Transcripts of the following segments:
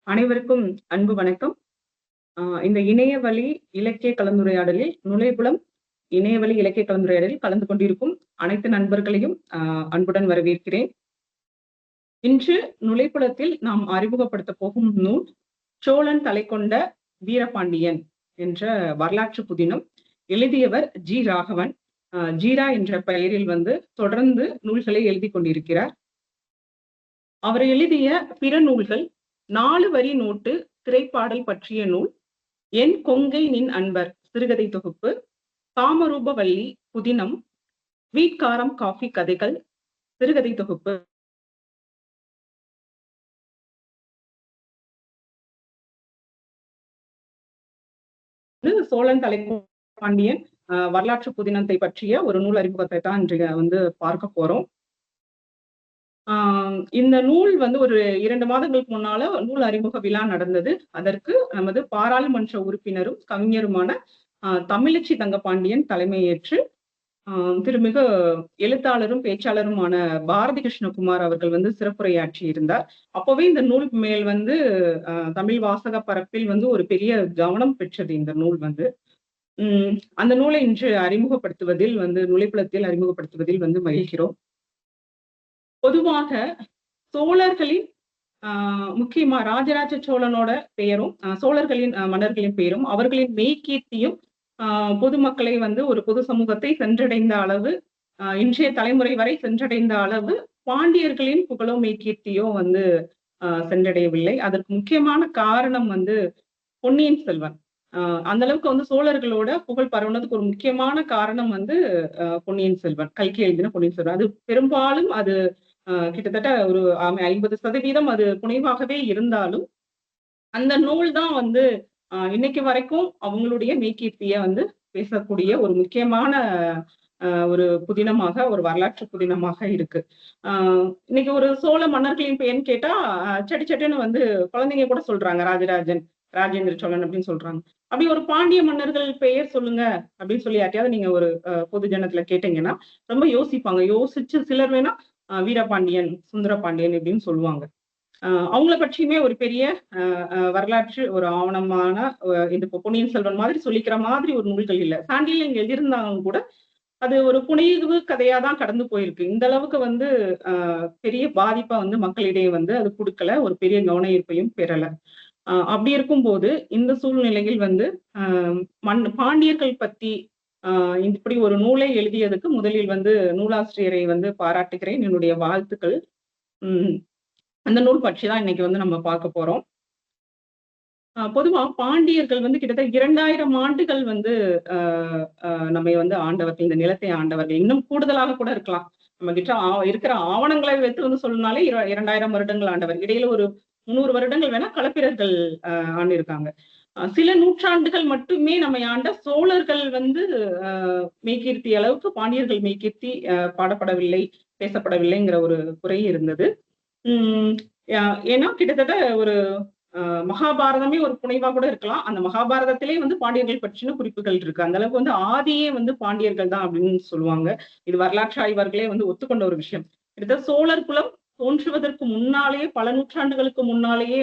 அனைவருக்கும் அன்பு வணக்கம். இந்த இணையவழி இலக்கிய கலந்துரையாடலில் நுழைபுலம் இணையவழி இலக்கிய கலந்துரையாடலில் கலந்து கொண்டிருக்கும் அனைத்து நண்பர்களையும் அன்புடன் வரவேற்கிறேன். இன்று நுழைப்புலத்தில் நாம் அறிமுகப்படுத்த போகும் நூல் சோழன் தலை கொண்ட வீரபாண்டியன் என்ற வரலாற்று புதினம். எழுதியவர் ஜி ராகவன். ஜீரா என்ற பெயரில் தொடர்ந்து நூல்களை எழுதி கொண்டிருக்கிறார். அவர் எழுதிய பிற நூல்கள் 4 வரி நோட்டு திரைப்பாடல் பற்றிய நூல், என் கொங்கை நின் அன்பர் சிறுகதை தொகுப்பு, காமரூபவல்லி புதினம், வீட்காரம் காஃபி கதைகள் சிறுகதை தொகுப்பு, சோழன் தலை பாண்டியன் வரலாற்று புதினத்தை பற்றிய ஒரு நூல் அறிமுகத்தை தான் இன்று பார்க்க போறோம். இந்த நூல் ஒரு 2 மாதங்களுக்கு முன்னால நூல் அறிமுக விழா நடந்தது. அதற்கு நமது பாராளுமன்ற உறுப்பினரும் கவிஞருமான தமிழச்சி தங்கபாண்டியன் தலைமையேற்று திருமிகு எழுத்தாளரும் பேச்சாளருமான பாரதி கிருஷ்ணகுமார் அவர்கள் சிறப்புரையாற்றி இருந்தார். அப்பவே இந்த நூல் மேல் தமிழ் வாசக பரப்பில் ஒரு பெரிய கவனம் பெற்றது. இந்த நூல் அந்த நூலை இன்று அறிமுகப்படுத்துவதில் நுழைப்புலத்தில் அறிமுகப்படுத்துவதில் மகிழ்கிறோம். பொதுவாக சோழர்களின் முக்கியமா ராஜராஜ சோழனோட பெயரும் சோழர்களின் மன்னர்களின் பெயரும் அவர்களின் மெய்கீர்த்தியும் பொதுமக்களை ஒரு பொது சமூகத்தை சென்றடைந்த அளவு, இன்றைய தலைமுறை வரை சென்றடைந்த அளவு பாண்டியர்களின் புகழோ மெய்கீர்த்தியோ சென்றடையவில்லை. அதற்கு முக்கியமான காரணம் பொன்னியின் செல்வன். அந்த அளவுக்கு சோழர்களோட புகழ் பரவுனதுக்கு ஒரு முக்கியமான காரணம் பொன்னியின் செல்வன், கல்கி எழுதின பொன்னியின் செல்வன். அது பெரும்பாலும் அது கிட்டத்தட்ட ஒரு 50% அது புனைவாகவே இருந்தாலும் அந்த நூல் தான் இன்னைக்கு வரைக்கும் அவங்களுடைய மெய்கீர்த்திய பேசக்கூடிய ஒரு முக்கியமான ஒரு புதினமாக, ஒரு வரலாற்று புதினமாக இருக்கு. இன்னைக்கு ஒரு சோழ மன்னர்களின் பெயர்னு கேட்டா சட்டுன்னு குழந்தைங்க கூட சொல்றாங்க ராஜராஜன், ராஜேந்திர சோழன் அப்படின்னு சொல்றாங்க. அப்படி ஒரு பாண்டிய மன்னர்கள் பெயர் சொல்லுங்க அப்படின்னு சொல்லி யார்ட்டையாவது நீங்க ஒரு பொது ஜனத்துல கேட்டீங்கன்னா ரொம்ப யோசிப்பாங்க. யோசிச்சு சிலர் வேணா வீரபாண்டியன், சுந்தரபாண்டியன் இப்படின்னு சொல்லுவாங்க. அவங்கள பற்றியுமே ஒரு பெரிய வரலாற்று ஒரு ஆவணமான இந்த பொன்னியின் செல்வன் மாதிரி சொல்லிக்கிற மாதிரி ஒரு நூல்கள் இல்லை. சாண்டில்யன் எழுதியிருந்தாலும் கூட அது ஒரு புனைவு கதையா தான் கடந்து போயிருக்கு. இந்த அளவுக்கு பெரிய பாதிப்பை மக்களிடையே அது கொடுக்கல, ஒரு பெரிய கவன ஈர்ப்பையும் பெறல. அப்படி இருக்கும்போது இந்த சூழ்நிலையில் பாண்டியர்கள் பத்தி இப்படி ஒரு நூலை எழுதியதுக்கு முதலில் நூலாசிரியரை பாராட்டுகிறேன், என்னுடைய வாழ்த்துக்கள். அந்த நூல் பற்றிதான் இன்னைக்கு நம்ம பார்க்க போறோம். பொதுவா பாண்டியர்கள் கிட்டத்தட்ட 2000 ஆண்டுகள் நம்மை ஆண்டவர்கள், இந்த நிலத்தை ஆண்டவர்கள். இன்னும் கூடுதலாக கூட இருக்கலாம். நம்ம கிட்ட இருக்கிற ஆவணங்களை வைத்து சொல்லணும்னாலே 2000 வருடங்கள் ஆண்டவர். இடையில ஒரு 300 வருடங்கள் வேணா களப்பிரர்கள் ஆண்டிருக்காங்க. சில நூற்றாண்டுகள் மட்டுமே நம்மை ஆண்ட சோழர்கள் மெய்கீர்த்தி அளவுக்கு பாண்டியர்கள் மெய்கீர்த்தி பாடப்படவில்லை, பேசப்படவில்லைங்கிற ஒரு குறை இருந்தது. ஏன்னா கிட்டத்தட்ட ஒரு மகாபாரதமே ஒரு புனைவா கூட இருக்கலாம். அந்த மகாபாரதத்திலே பாண்டியர்கள் பற்றின குறிப்புகள் இருக்கு. அந்த அளவுக்கு ஆதியே பாண்டியர்கள் தான் அப்படின்னு சொல்லுவாங்க. இது வரலாற்று ஆய்வார்களே ஒத்துக்கொண்ட ஒரு விஷயம். கிட்டத்தட்ட சோழர் குலம் தோன்றுவதற்கு முன்னாலேயே, பல நூற்றாண்டுகளுக்கு முன்னாலேயே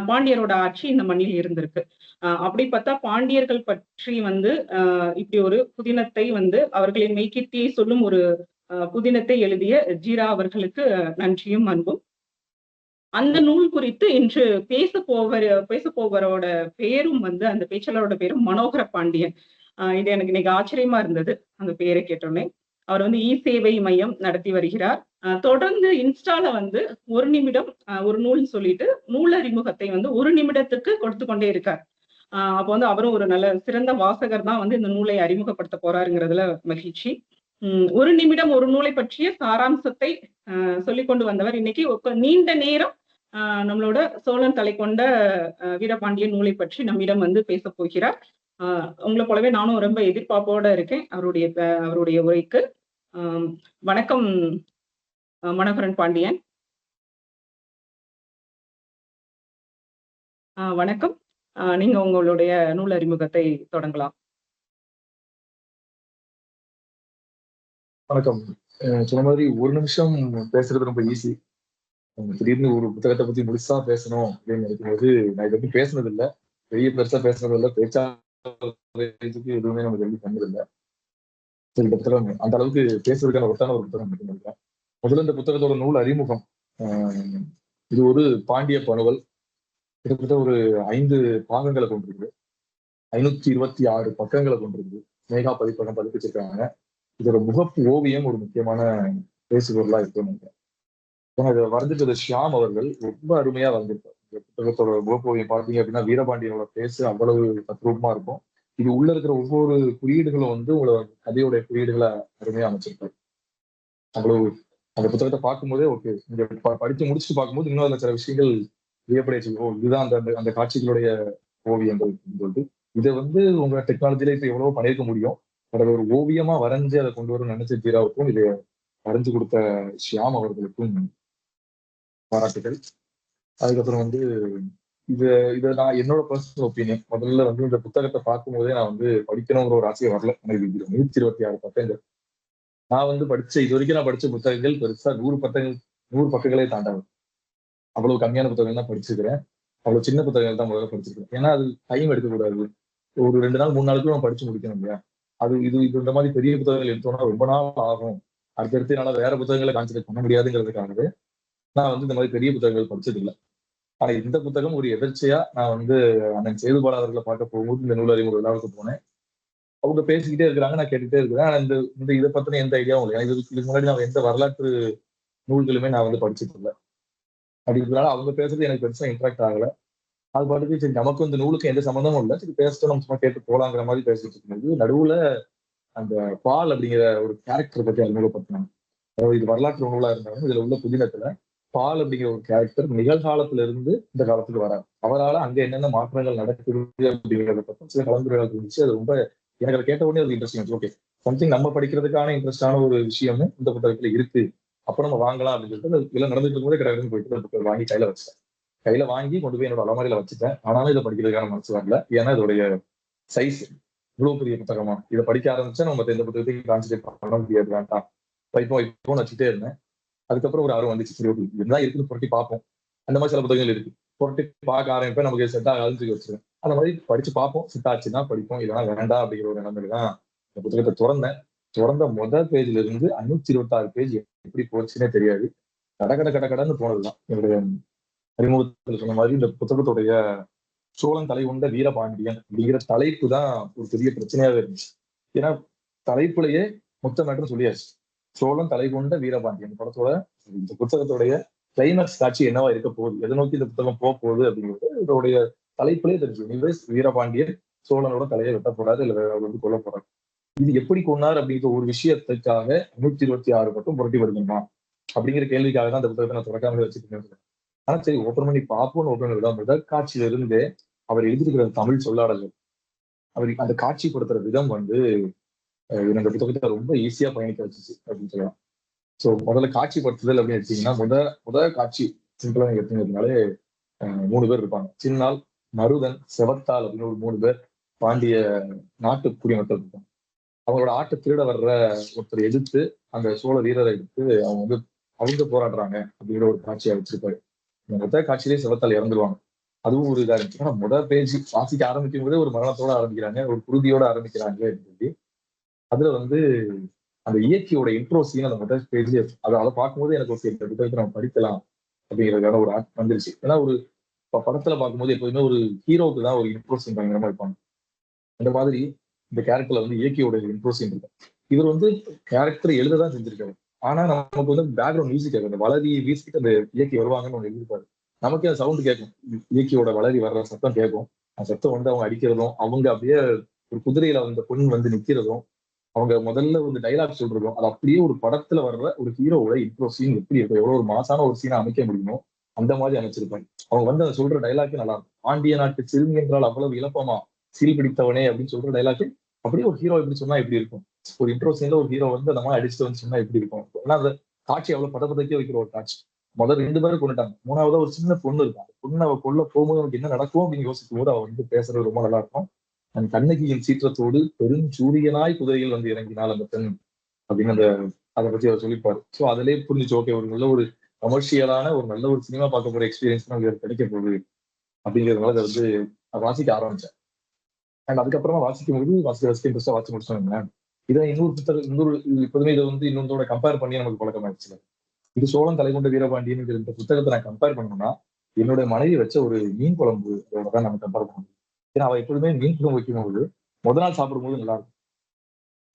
பாண்டியரோட ஆட்சி இந்த மண்ணில் இருந்திருக்கு. அப்படி பார்த்தா பாண்டியர்கள் பற்றி இப்படி ஒரு புதினத்தை அவர்களின் மெய்கீர்த்தியை சொல்லும் ஒரு புதினத்தை எழுதிய ஜீரா அவர்களுக்கு நன்றியும் அன்பும். அந்த நூல் குறித்து இன்று பேச போவரோட பேரும் அந்த பேச்சாளரோட பேரும் மனோகர பாண்டியன். இது எனக்கு இன்னைக்கு ஆச்சரியமா இருந்தது அந்த பெயரை கேட்டோன்னே. அவர் இ சேவை மையம் நடத்தி வருகிறார். தொடர்ந்து இன்ஸ்டால 1 நிமிடம் ஒரு நூல் சொல்லிட்டு நூல் அறிமுகத்தை 1 நிமிடத்துக்கு கொடுத்து கொண்டே இருக்கார். அப்போ அவரும் ஒரு நல்ல சிறந்த வாசகர் தான் இந்த நூலை அறிமுகப்படுத்த போறாருங்கிறதுல மகிழ்ச்சி. 1 நிமிடம் ஒரு நூலை பற்றிய சாராம்சத்தை சொல்லிக் கொண்டு வந்தவர் இன்னைக்கு நீண்ட நேரம் நம்மளோட சோழன் தலை கொண்ட வீரபாண்டியன் நூலை பற்றி நம்மிடம் பேச போகிறார். உங்களை போலவே நானும் ரொம்ப எதிர்பார்ப்போட இருக்கேன் அவருடைய உரைக்கு. வணக்கம் மனோகரன் பாண்டியன். வணக்கம். நீங்க உங்களுடைய நூல் அறிமுகத்தை தொடங்கலாம். வணக்கம். சொன்ன மாதிரி 1 நிமிஷம் பேசுறது ரொம்ப ஈஸி. திடீர்னு ஒரு புத்தகத்தை பத்தி முழுசா பேசணும் அப்படின்னு நினைக்கும்போது நான் இதை பத்தி பேசுனது இல்லை, பெரிய பெருசா பேசுனது இல்லை, பேச்சாளருக்கு எதுவுமே நம்ம சொல்லி பண்ணது இல்லை. சரி, இந்த புத்தகம் அந்த அளவுக்கு பேசுறதுக்கான ஒட்டான ஒரு புத்தகம் மட்டும் நினைக்கிறேன். முதல்ல இந்த புத்தகத்தோட நூல் அறிமுகம். இது ஒரு பாண்டிய பணுவல், கிட்டத்தட்ட ஒரு 5 பாகங்களை கொண்டிருக்கு, 526 பக்கங்களை கொண்டிருக்கு. மேகா பதிப்பகம் பதிப்பிச்சிருக்காங்க. இதோட முகப்பு ஓவியம் ஒரு முக்கியமான பேசுபொருளா இருக்குன்னு நினைக்கிறேன். ஏன்னா இதை வரைஞ்சிட்டது ஷியாம் அவர்கள் ரொம்ப அருமையா வரைஞ்சிருப்பார். இந்த புத்தகத்தோட முகப்பு ஓவியம் பார்த்தீங்க அப்படின்னா வீரபாண்டியனோட பேசு அவ்வளவு தத்ரூபமா இருக்கும். இது உள்ள இருக்கிற ஒவ்வொரு குறியீடுகளும் வந்து உங்களோட கதையோட குறியீடுகளை அருமையா அமைச்சிருப்பாரு. அவ்வளவு அந்த புத்தகத்தை பார்க்கும்போதே ஓகே, இங்க படிச்சு முடிச்சுட்டு பார்க்கும்போது இன்னும் அதுல சில விஷயங்கள் வியப்படைய ஓ இதுதான் அந்த அந்த காட்சிகளுடைய ஓவியங்கள் சொல்லிட்டு இதை வந்து உங்க டெக்னாலஜில இப்ப எவ்வளவோ பண்ணியிருக்க முடியும். அதை ஒரு ஓவியமா வரைஞ்சு அதை கொண்டு வர நினைச்ச ஜீராவுக்கும் இதை வரைஞ்சு கொடுத்த ஷியாம் அவர்களுக்கும் பாராட்டுகள். அதுக்கப்புறம் வந்து இதை நான் என்னோட பர்சனல் ஒப்பீனியன், முதல்ல வந்து இந்த புத்தகத்தை பார்க்கும்போதே நான் வந்து படிக்கணுங்கிற ஒரு ஆசையை வரல. எனக்கு 126 பக்கங்கள். நான் வந்து இது வரைக்கும் நான் படிச்ச புத்தகங்கள் பெருசா 100 பக்கங்களே தாண்டாது. அவ்வளவு கம்மியான புத்தகங்கள் தான் படிச்சிருக்கிறேன். அவ்வளவு சின்ன புத்தகங்கள் தான் முதல்ல படிச்சிருக்கேன். ஏன்னா அது டைம் எடுக்கக்கூடாது. ஒரு 2 நாள் 3 நாளுக்குள்ள நம்ம படிச்சு முடிக்கணும் இல்லையா? இது இந்த மாதிரி பெரிய புத்தகங்கள் எடுத்தோம்னா ரொம்ப நாள் ஆகும். அடுத்தடுத்து என்னால வேற புத்தகங்களை கான்சென்ட்ரேட் பண்ண முடியாதுங்கிறதுக்காகவே நான் வந்து இந்த மாதிரி பெரிய புத்தகங்கள் படிச்சது இல்லை. ஆனா இந்த புத்தகம் ஒரு எதர்ச்சியா நான் வந்து அண்ணன் சேதுபாலா அவர்களை பார்க்க போகும்போது இந்த நூல் அறிமுக விழாவுக்கு போனேன். அவங்க பேசிக்கிட்டே இருக்கிறாங்க, நான் கேட்டுட்டே இருக்கிறேன். ஆனா இந்த இதை பத்தின எந்த ஐடியாவும் இல்லை. இதுக்கு முன்னாடி நான் எந்த வரலாற்று நூல்களுமே நான் வந்து படிச்சுட்டு இல்லை. அப்படிங்கிறதுனால அவங்க பேசுறது எனக்கு பெருசா இன்ட்ராக்ட் ஆகல. அது பாட்டுக்கு சரி நமக்கு இந்த நூலுக்கு எந்த சம்மந்தமும் இல்லை, சரி பேசிட்டு நம்ம சும்மா கேட்டு போலாங்கிற மாதிரி பேசிட்டு இருக்கும்போது நடுவுல அந்த பால் அப்படிங்கிற ஒரு கேரக்டர் பத்தி அறிமுகப்படுத்தினாங்க. அதாவது இது வரலாற்று நூலா இருந்தாலும் இதுல உள்ள புதினத்துல பால் அப்படிங்கிற ஒரு கேரக்டர் நிகழ்காலத்துல இருந்து இந்த காலத்துக்கு வராது. அவரால் அங்க என்னென்ன மாற்றங்கள் நடக்குது அப்படிங்கிறத பத்தி சில கலந்துரையாடல் இருந்துச்சு. அது ரொம்ப எனக்கு அதை கேட்ட உடனே அது இன்ட்ரெஸ்டிங். ஓகே, சம்திங் நம்ம படிக்கிறதுக்கான இன்ட்ரெஸ்டான ஒரு விஷயமும் இந்த புத்தகத்துல இருக்கு, அப்ப நம்ம வாங்கலாம் அப்படின்னு சொல்லிட்டு இதெல்லாம் நடந்துட்டு இருக்கும்போது கிடையாது போயிட்டு அந்த புத்தகம் வாங்கி கையில வாங்கி கொண்டு போய் என்னோட அலமாரியில வச்சுட்டேன். ஆனாலும் இதை படிக்கிறதுக்கான மனசு வரல. ஏன்னா இதோடைய சைஸ் இவ்வளவு பெரிய புத்தகமா, இதை படிக்க ஆரம்பிச்சா நம்ம எந்த புத்தகத்தையும் கான்சென்ட்ரேட் பண்ண முடியாது, வேண்டாம் வைப்போம் வச்சுட்டே இருந்தேன். அதுக்கப்புறம் ஒரு ஆர்வம் வந்துச்சு, சரி ஓகே இதுதான் இருக்குன்னு புரட்டி பார்ப்போம். அந்த மாதிரி சில புத்தகங்கள் இருக்கு, புரட்டி பார்க்க ஆரம்பிப்பேன், நமக்கு செட் ஆகாதுன்னு சொல்லி வச்சிருக்கேன். அந்த மாதிரி படிச்சு பார்ப்போம், செட் ஆச்சுன்னா படிப்போம், இல்லைன்னா வேண்டாம் அப்படிங்கிற ஒரு நிலைமையில தான் இந்த புத்தகத்தை திறந்த முதல் பேஜ்ல இருந்து 526 பேஜ் எப்படி போச்சுன்னே தெரியாது. கடன்னு போனதுதான். என்னுடைய அறிமுகத்தில் சொன்ன மாதிரி இந்த புத்தகத்துடைய சோழன் தலை கொண்ட வீரபாண்டியன் அப்படிங்கிற தலைப்பு தான் ஒரு பெரிய பிரச்சனையாவே இருந்துச்சு. ஏன்னா தலைப்புலயே மொத்த மேட்டர் சொல்லியாச்சு. சோழன் தலை கொண்ட வீரபாண்டியன் படத்தோட இந்த புத்தகத்துடைய கிளைமேக்ஸ் காட்சி என்னவா இருக்க போகுது, எதை நோக்கி இந்த புத்தகம் போக போகுது அப்படிங்கிறது இதோடைய தலைப்புலயே தெரிஞ்சு. வீரபாண்டியன் சோழனோட தலையை வெட்ட போறாரு, இல்ல அவர் வந்து கொல்ல போறாரு. இது எப்படி கொண்டார் அப்படிங்கிற ஒரு விஷயத்துக்காக 126 மட்டும் புரட்டி வருமா அப்படிங்கிற கேள்விக்காக தான் அந்த புத்தகத்தை நான் தொடக்காமலே வச்சுட்டு. ஆனா சரி ஓப்பன் பண்ணி பார்ப்போம்னு ஓப்பன் பண்ணி முதல் காட்சியில இருந்தே அவர் எழுதியிருக்கிற தமிழ் சொல்லாடல்கள், அவர் அந்த காட்சிப்படுத்துற விதம் வந்து இந்த புத்தகத்தை ரொம்ப ஈஸியா பயணிக்க வச்சுச்சு அப்படின்னு சொல்லலாம். ஸோ முதல்ல காட்சிப்படுத்துதல் அப்படின்னு எடுத்தீங்கன்னா முதல் காட்சி சிம்பிளா நீங்க எடுத்தீங்கன்னாலே 3 பேர் இருப்பாங்க. சின்னால், மருதன், செவத்தால் அப்படின்னு ஒரு 3 பேர் பாண்டிய நாட்டு குடிமக்கள் இருப்பாங்க. அவங்களோட ஆட்டை திருட வர்ற ஒருத்தர் எதிர்த்து அந்த சோழ வீரரை எடுத்து அவங்க போராடுறாங்க அப்படிங்கிற ஒரு காட்சியை வச்சிருப்பாரு. முதல் காட்சியிலேயே செவத்தால் இறந்துருவாங்க. அதுவும் ஒரு இதா இருந்துச்சு. ஆனா முதல் பேஜ் வாசிக்க ஆரம்பிக்கும் போதே ஒரு மரணத்தோட ஆரம்பிக்கிறாங்க, ஒரு குருதியோட ஆரம்பிக்கிறாங்க அப்படின்னு சொல்லி அதுல வந்து அந்த இயற்கையோட இன்ட்ரோ சீன் அந்த முதல் பேஜ்லயே அதை பார்க்கும்போது எனக்கு ஒரு இந்த புத்தகத்தை நம்ம படிக்கலாம் அப்படிங்கிறதுக்கான ஒரு ஆர்ட் வந்துருச்சு. ஏன்னா ஒரு படத்துல பார்க்கும்போது எப்போதுமே ஒரு ஹீரோவுக்கு தான் ஒரு இன்ட்ரோ சீன் பயங்கரமா இருப்பாங்க. அந்த மாதிரி இந்த கேரக்டர்ல வந்து இயற்கையோட இன்ட்ரோ சீன் இருக்கும். இவர் வந்து கேரக்டர் எழுததான் செஞ்சிருக்காரு. ஆனா நமக்கு வந்து பேக்ரவுண்ட் மியூசிக் கேட்கும். அந்த வளரி வீசிட்டு அந்த இயக்கி வருவாங்கன்னு ஒண்ணு எழுதிருப்பாரு. நமக்கே அந்த சவுண்ட் கேட்கும், இயற்கையோட வளரி வர்ற சத்தம் கேட்கும். அந்த சத்தம் வந்து அவங்க அடிக்கிறதும், அவங்க அப்படியே ஒரு குதிரையில அந்த பொண்ணு வந்து நிக்கிறதும், அவங்க முதல்ல ஒரு டைலாக் சொல்றதும், அது அப்படியே ஒரு படத்துல வர்ற ஒரு ஹீரோவோட இன்ட்ரோ சீன் எப்படி இருக்கும், எவ்வளவு ஒரு மாசான ஒரு சீனை அமைக்க முடியுமோ அந்த மாதிரி அமைச்சிருப்பாங்க. அவங்க வந்து அதை சொல்ற டைலாக்கே நல்லா இருக்கும். பாண்டிய நாட்டு சிறுமி என்றால் அவ்வளவு இழப்பமா, சீல் பிடித்தவனே அப்படின்னு சொல்ற டைலாக்கு அப்படியே ஒரு ஹீரோ எப்படி சொன்னா எப்படி இருக்கும். ஒரு இன்ட்ரோ சீன்ல ஒரு ஹீரோ வந்து அந்த மாதிரி அடிச்சுட்டு வந்து சொன்னா எப்படி இருக்கும். ஏன்னா அந்த காட்சி அவ்வளவு பதப்பதக்கே வைக்கிற ஒரு காட்சி. முதல் 2 பேரும் கொண்டுட்டாங்க, 3ஆவதா ஒரு சின்ன பொண்ணு இருக்கும். அந்த பொண்ணு அவ கொல்ல போகும்போது அவனுக்கு என்ன நடக்கும் அப்படின்னு யோசிக்கும் போது அவ வந்து பேசுறது ரொம்ப நல்லா இருக்கும். தன் கண்ணகியின் சீற்றத்தோடு பெருஞ்சூரியனாய் குதிரையில் வந்து இறங்கினாள் அந்த பெண் அப்படின்னு அதை பத்தி அவர் சொல்லிப்பாரு. ஸோ அதிலே புரிஞ்சுச்சு, ஓகே ஒரு நல்ல ஒரு கமர்ஷியலான ஒரு நல்ல ஒரு சினிமா பார்க்க போற எக்ஸ்பீரியன்ஸ் தான் உங்களுக்கு கிடைக்க போகுது அப்படிங்கிறதுனால அதை வந்து வாசிக்க ஆரம்பிச்சேன். அண்ட் அதுக்கப்புறமா வாசிக்கும் போது வாசிக்க இன்ட்ரெஸ்டா வாசிச்சு முடிச்சோம். இதை இன்னொரு புத்தகம் இப்போதுமே இதை வந்து இன்னொன்றோட கம்பேர் பண்ணி நமக்கு பழக்கமாயிடுச்சு. இது சோழன் தலைகொண்ட வீரபாண்டியன் இந்த புத்தகத்தை நான் கம்பேர் பண்ணணும்னா என்னோட மனைவி வச்ச ஒரு மீன் குழம்பு அதோட தான் நம்ம கம்பேர் பண்ண முடியும். ஏன்னா அவ எப்பொழுதுமே மீன் குழம்பு வைக்கும்போது முதல் நாள் சாப்பிடும்போது நல்லா இருக்கும்.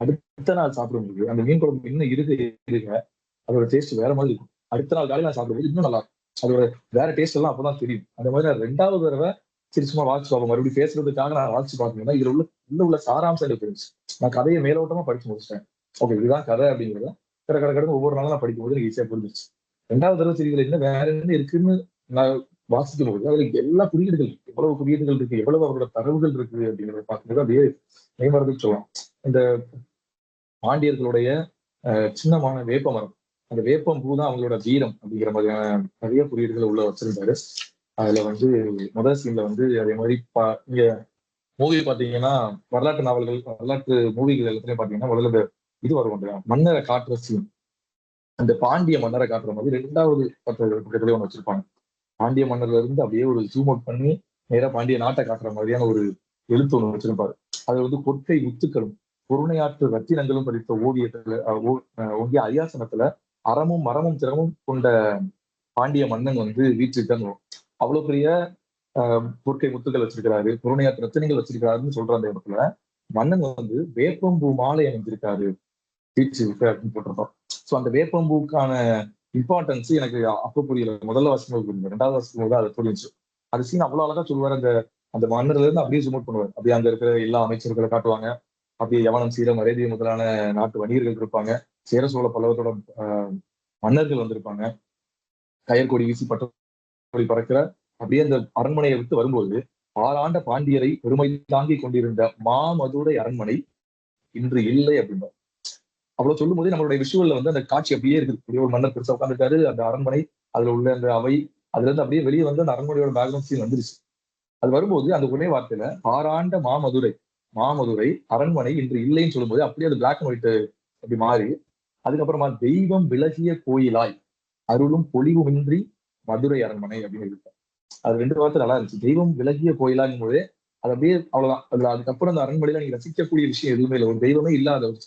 அடுத்த நாள் சாப்பிடும்போது அந்த மீன் குழம்பு இன்னும் இருக்க அதோட டேஸ்ட் வேற மாதிரி இருக்கும். அடுத்த நாள் காலையில் நான் சாப்பிடும்போது இன்னும் நல்லா இருக்கும். அதோட வேற டேஸ்ட் எல்லாம் அப்பதான் தெரியும். அந்த மாதிரி நான் 2வது தடவை சரி சும்மா வாட்சி பார்ப்போம் மறுபடியும் பேசுறதுக்காக நான் வாட்சி பார்க்கணும்னா இதுல உள்ள சாராம்சம் எனக்கு இருந்துச்சு. நான் கதையை மேலோட்டமா படிச்சு முடிச்சிட்டேன். ஓகே இதுதான் கதை அப்படிங்கிறத கடை ஒவ்வொரு நாளும் நான் படிக்கும்போது எனக்கு ஈஸியா புரிஞ்சிச்சு. 2வது தடவை சரி இதுல என்ன வேற என்ன இருக்குன்னு நான் வாசிக்கும் போது அதுல எல்லா குறியீடுகள் எவ்வளவு குறியீடுகள் இருக்கு, எவ்வளவு அவரோட தரவுகள் இருக்கு அப்படிங்கிறத பார்க்கும்போது அப்படியே மேம்படுறதுக்கு சொல்லலாம். இந்த பாண்டியர்களுடைய சின்னமான வேப்ப மரம், அந்த வேப்பம் பூ தான் அவங்களோட வீரம் அப்படிங்கிற மாதிரியான நிறைய குறியீடுகளை உள்ள வச்சிருந்தாரு. அதுல வந்து முதல் சீன்ல வந்து அதே மாதிரி இங்க மூவி பாத்தீங்கன்னா வரலாற்று நாவல்கள் வரலாற்று மூவிகள் எல்லாத்துலயும் பாத்தீங்கன்னா முதல்ல இது வரும் மன்னரை காட்டுற சீன். அந்த பாண்டிய மன்னரை காட்டுற மாதிரி 2வது பக்கத்துலயே ஒண்ணு வச்சிருப்பாங்க. பாண்டிய மன்னர்ல இருந்து அப்படியே ஒரு ஜூம் அவுட் பண்ணி நேரா பாண்டிய நாட்டை காட்டுற மாதிரியான ஒரு எழுத்து ஒண்ணு வச்சிருப்பாரு. அது வந்து கொற்கை முத்துக்களும் பொருணையாற்று ரத்தினங்களும் பதித்த ஓவியத்துல ஓங்கிய அரியாசனத்துல அறமும் மரமும் திறமும் கொண்ட பாண்டிய மன்னன் வந்து வீற்றிருக்கான்னு அவ்வளவு பெரிய பொற்கை முத்துக்கள் வச்சிருக்கிறாரு, பொருணையாற்று ரத்தினங்கள் வச்சிருக்காருன்னு சொல்ற அந்த இடத்துல மன்னன் வந்து வேப்பம்பூ மாலை அணிஞ்சிருக்காரு வீற்றிருக்கு அப்படின்னு போட்டிருந்தோம். ஸோ அந்த வேப்பம்பூக்கான இம்பார்ட்டன்ஸ் எனக்கு அப்போ புரியல. முதல்ல வாசிக்கும் போது புரியுது, 2வது வாசிக்கும் போது அதை புரிஞ்சு. அந்த சீன் அவ்வளவு அழகா சொல்லுவார். அந்த மன்னர்ல இருந்து அப்படியே சுமட் பண்ணுவார். அப்படியே அங்க இருக்கிற எல்லா அமைச்சர்களை காட்டுவாங்க. அப்படியே யவனம் சீரம் அரேபிய முதலான நாட்டு வணிகர்கள் இருப்பாங்க. சேர சோழ பல்லவத்தோட மன்னர்கள் வந்திருப்பாங்க. கயற்கொடி வீசி பட்டொடி பறக்கிற அப்படியே அந்த அரண்மனையை விட்டு வரும்போது ஆறாண்ட பாண்டியரை பெருமை தாங்கி கொண்டிருந்த மாமதுரை அரண்மனை இன்று இல்லை அப்படின்னா அவ்வளவு சொல்லும் போது நம்மளுடைய விஷுவல்ல வந்து அந்த காட்சி அப்படியே இருக்குது. அப்படியே ஒரு மன்னர் பெருசா உட்காந்துருக்காரு, அந்த அரண்மனை அதுல உள்ள அந்த அவை அதுல இருந்து அப்படியே வெளியே வந்து அந்த அரண்மனையோட பேக்ரவுண்ட் சீன் வந்துருச்சு. அது வரும்போது அந்த ஒரே வார்த்தையில ஆறாண்ட மாமதுரை அரண்மனை இன்று இல்லைன்னு சொல்லும்போது அப்படியே அது பிளாக் அண்ட் ஒயிட் அப்படி மாறி அதுக்கப்புறமா தெய்வம் விலகிய கோயிலாய் அருளும் பொலிவுமின்றி மதுரை அரண்மனை அப்படின்னு இருக்கு. அது 2 வார்த்தை நல்லா இருந்துச்சு. தெய்வம் விலகிய கோயிலாங்கும் போது அது அப்படியே அவ்வளவுதான். அதுல அதுக்கப்புறம் அந்த அரண்மனையில நீங்க ரசிக்கக்கூடிய விஷயம் எதுவுமே இல்லை. ஒரு தெய்வமே இல்லாத ஒரு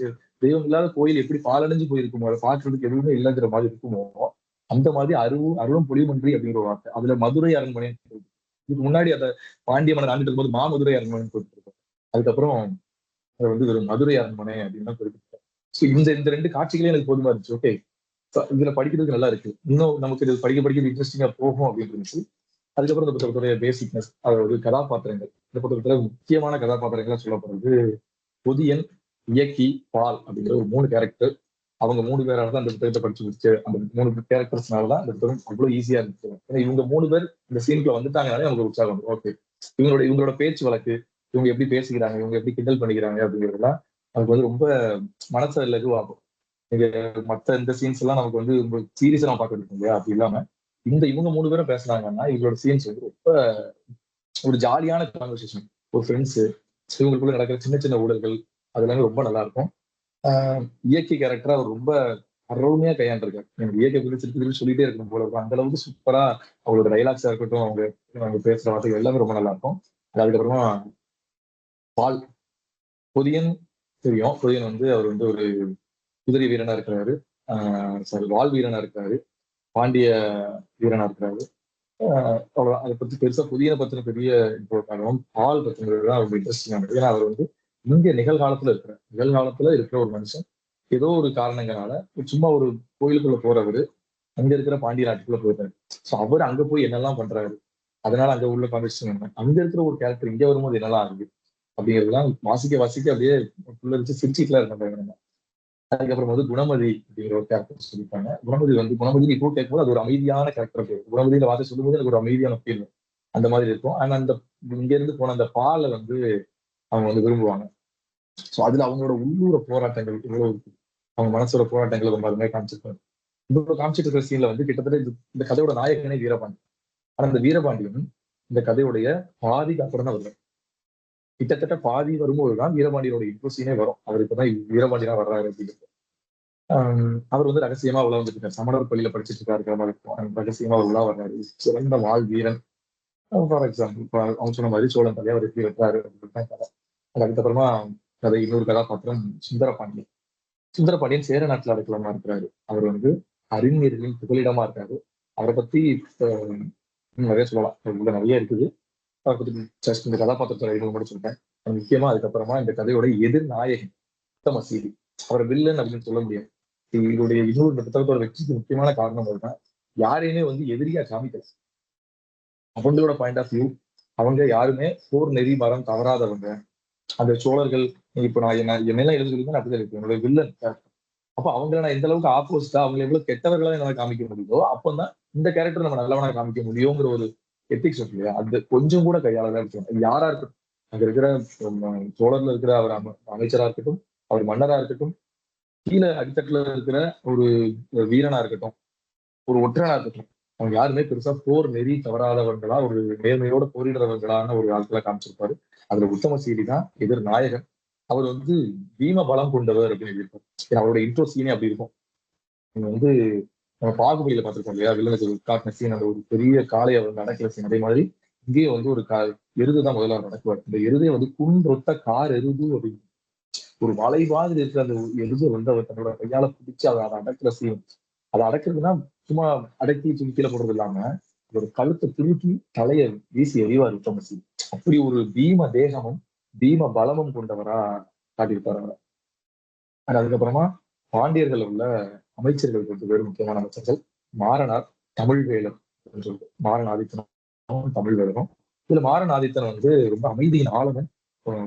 தெய்வம் இல்லாத கோயில் எப்படி பாலடைஞ்சு போயிருக்குமோ அதை பார்க்கறதுக்கு எதுவுமே இல்லைங்கிற மாதிரி இருக்குமோ அந்த மாதிரி அருளும் பொலிவுமின்றி அப்படிங்கிற வார்த்தை. அதுல மதுரை அரண்மனை இதுக்கு முன்னாடி அந்த பாண்டிய மன்னர் ஆண்டுட்டு இருக்கும்போது மாமதுரை அரண்மனை குறிப்பிட்டிருக்கோம். அதுக்கப்புறம் அதை வந்து ஒரு மதுரை அரண்மனை அப்படின்னு தான் குறிப்பிட்டிருக்கோம். ஸோ இந்த 2 காட்சிகளே எனக்கு போதுமா இருந்துச்சு. ஓகே இதுல படிக்கிறதுக்கு நல்லா இருக்கு, இன்னும் நமக்கு இது படிக்க இன்ட்ரெஸ்டிங்கா போகும் அப்படின்னு இருந்துச்சு. அதுக்கப்புறம் இந்த புத்தகத்துடைய பேசிக்னஸ் அதாவது கதாபாத்திரங்கள், இந்த புத்தகத்துல முக்கியமான கதாபாத்திரங்களா சொல்லப்படுறது பொதியன், இயக்கி, பால் அப்படிங்கிற ஒரு 3 கேரக்டர். அவங்க 3 பேரால தான் அந்த புத்தகத்தை படிச்சு முடிச்சு அந்த 3 கேரக்டர்ஸ்னாலதான் இந்த புத்தகம் அவ்வளவு ஈஸியா இருந்துச்சு. ஏன்னா இவங்க 3 பேர் இந்த சீனுக்குள்ள வந்துட்டாங்கனாலே அவங்க உற்சாகம் வந்து ஓகே இவங்களோட பேச்சு வழக்கு, இவங்க எப்படி பேசிக்கிறாங்க, இவங்க எப்படி கிண்டல் பண்ணிக்கிறாங்க அப்படிங்கிறதுலாம் நமக்கு வந்து ரொம்ப மனசு லகுவாகும். இங்க மத்த இந்த சீன்ஸ் எல்லாம் நமக்கு வந்து ரொம்ப சீரியஸா நம்ம பார்க்கறது இல்லையா? அப்படி இல்லாம இவங்க 3 பேரும் பேசுனாங்கன்னா இவங்களோட சீன்ஸ் வந்து ரொம்ப ஒரு ஜாலியான கான்வர்சேஷன், ஒரு ஃப்ரெண்ட்ஸ் இவங்களுக்குள்ள நடக்கிற சின்ன சின்ன ஊழல்கள் அது எல்லாமே ரொம்ப நல்லா இருக்கும். இயற்கை கேரக்டரா அவர் ரொம்ப அருமையா கையாண்டிருக்காரு. எனக்கு இயற்கை குறித்து திருப்பி சொல்லிட்டே இருக்கணும் போல இருக்கும். அந்த அளவுக்கு சூப்பரா அவங்களோட டைலாக்ஸா இருக்கட்டும், அவங்க பேசுற வார்த்தைகள் எல்லாமே ரொம்ப நல்லா இருக்கும். அதுக்கப்புறமா பால் பொதியன் தெரியும். பொதியன் வந்து அவர் வந்து ஒரு குதிரை வீரனா இருக்கிறாரு, சாரி வால் வீரனா இருக்கிறாரு, பாண்டிய வீரனா இருக்கிறாரு. அவ்வளவுதான். அதை பத்தி பெருசா புதியனை பத்தின பெரிய பால் பத்தினதுதான் ரொம்ப இன்ட்ரெஸ்டிங்கானது. ஏன்னா அவர் வந்து இந்திய நிகழ்காலத்துல இருக்கிற ஒரு மனுஷன் ஏதோ ஒரு காரணங்களால சும்மா ஒரு கோயிலுக்குள்ள போறவரு அங்க இருக்கிற பாண்டிய நாட்டுக்குள்ள போயிட்டாரு. சோ அவர் அங்க போய் என்னெல்லாம் பண்றாரு, அதனால அங்க உள்ள கான்வெர்சேஷன் என்ன, அங்க இருக்கிற ஒரு கேரக்டர் இங்க வரும்போது என்னெல்லாம் ஆகுது அப்படிங்கிறதுலாம் வாசிக்க அப்படியே புள்ளரிச்சு சிரிச்சுட்டுலாம் இருக்காங்க. அதுக்கப்புறம் வந்து குணமதி அப்படிங்கிற ஒரு கேரக்டர் சொல்லியிருப்பாங்க. குணமதி இப்போ கேட்கும்போது அது ஒரு அமைதியான கேரக்டர் பேர். குணமதியில வார்த்தை சொல்லும்போது எனக்கு ஒரு அமைதியான ஃபீல் அந்த மாதிரி இருக்கும். ஆனா அந்த இங்க இருந்து போன அந்த பாலை வந்து அவங்க வந்து விரும்புவாங்க. ஸோ அதுல அவங்களோட உள்ளூர போராட்டங்கள் இவ்வளவு இருக்கு. அவங்க மனசோட போராட்டங்களை ரொம்ப அருமையாக காமிச்சிருப்பாரு. இவ்வளவு காமிச்சிட்டு இருக்கிற சீன்ல வந்து கிட்டத்தட்ட இந்த கதையோட நாயகனே வீரபாண்டி. ஆனா இந்த வீரபாண்டியன் இந்த கதையுடைய பாதிக்கு அப்புறம் தான் வருவார். கிட்டத்தட்ட பாதி வரும்போதுதான் வீரபாண்டியனோட இன்ட்ரோ சீனே வரும். அவர் இப்பதான் வீரபாண்டியனா வர்றாரு அப்படின்னு. அவர் வந்து ரகசியமா உலா வந்துட்டு இருக்காரு. சமணர் பள்ளியில படிச்சுட்டு இருக்காரு மாதிரி இருக்கும். ரகசியமா உலா வர்றாரு. சிறந்த வாழ் வீரன். ஃபார் எக்ஸாம்பிள் இப்ப அவங்க சொன்ன மாதிரி சோழன் தலையை அவர் எப்படி வெட்டாரு அப்படின்னு தான் கதை. அதுக்கப்புறமா கதை இன்னொரு கதாபாத்திரம் சுந்தரபாண்டியன். சுந்தரபாண்டியன் சேர நாட்டுல அடைக்கலமா இருக்கிறாரு. அவர் வந்து அறிஞர்களின் புகலிடமா இருக்காரு. அவரை பத்தி நிறைய சொல்லலாம். உள்ள நிறைய இருக்குது. அவரை பத்தி ஜஸ்ட் இந்த கதாபாத்திரத்தோட இது மட்டும் சொல்லிட்டேன். முக்கியமா அதுக்கப்புறமா இந்த கதையோட எதிர்நாயகன் உத்தமசீலி. அவரை வில்லன் அப்படின்னு சொல்ல முடியாது. இதோடைய இன்னொரு இந்த புத்தகத்தோட வெற்றிக்கு முக்கியமான காரணம் அதுதான். யாரையுமே வந்து எதிரியா காமிக்கல. அவங்களோட பாயிண்ட் ஆஃப் வியூ, அவங்க யாருமே போர் நெறி மரம் தவறாதவங்க. அந்த சோழர்கள் இப்ப நான் என்னெல்லாம் எழுத சொல்லுங்க அப்படிதான் இருக்கு என்னோட வில்லன். அப்ப அவங்களை நான் எந்த அளவுக்கு ஆப்போசிட்டா அவங்க எவ்வளவு கெட்டவர்களா என்னால காமிக்க முடியுதோ அப்பதான் இந்த கேரக்டர் நம்ம நல்லவனா காமிக்க முடியுங்கிற ஒரு எத்திக்ஸ் இருக்கு இல்லையா, அது கொஞ்சம் கூட கையாளதான் இருக்கணும். யாரா இருக்கட்டும், அங்க இருக்கிற சோழர்ல இருக்கிற அவர் அமைச்சரா இருக்கட்டும், அவர் மன்னரா இருக்கட்டும், கீழே அடித்தட்டுல இருக்கிற ஒரு வீரனா இருக்கட்டும், ஒரு ஒற்றனா இருக்கட்டும், அவங்க யாருமே பெருசா போர் நெறி தவறாதவங்களா ஒரு நேர்மையோட போரிடுறவங்களான ஒரு ஆட்களை காமிச்சிருப்பாரு. அதுல உத்தமசீலி தான் எதிர் நாயகன். அவர் வந்து பீம பலம் கொண்டவர் அப்படின்னு எழுதியிருப்பார். ஏன்னா அவரோட இன்ட்ரோ சீனே அப்படி இருக்கும். நீங்க வந்து நம்ம பாகுபலியில பார்த்திருக்கோம் இல்லையா, வில்லனுக்கு காட்டின சீன், அந்த ஒரு பெரிய காளையை அவர் நடக்கிற சீன். அதே மாதிரி இங்கேயே வந்து ஒரு எருதுதான் முதல்ல அவர் நடக்குவார். இந்த எருதை வந்து குன்றொத்த கார் எருது அப்படின்னு ஒரு மலை மாதிரி இருக்கிற அந்த எருதை வந்து அவர் தன்னோட கையால பிடிச்சு அதை அடக்கிற சீன். அதை அடக்குறதுன்னா சும்மா அடக்கி தூக்கி கீழே போடுறது இல்லாம ஒரு கழுத்தை திருப்பி தலையை வீசி எறிவார் உத்தமசி. அப்படி ஒரு பீம தேகமும் பீம பலமும் கொண்டவரா காட்டியிருப்பாரு அவரை. அதுக்கப்புறமா பாண்டியர்கள் உள்ள அமைச்சர்கள் 2 பேரும் முக்கியமான அமைச்சர்கள். மாறனார், தமிழ்வேலன் அப்படின்னு சொல்லிட்டு மாறன் ஆதித்தனும் தமிழ்வேலனும். இதுல மாறன் ஆதித்தன் வந்து ரொம்ப அமைதியின் ஆளுநன்,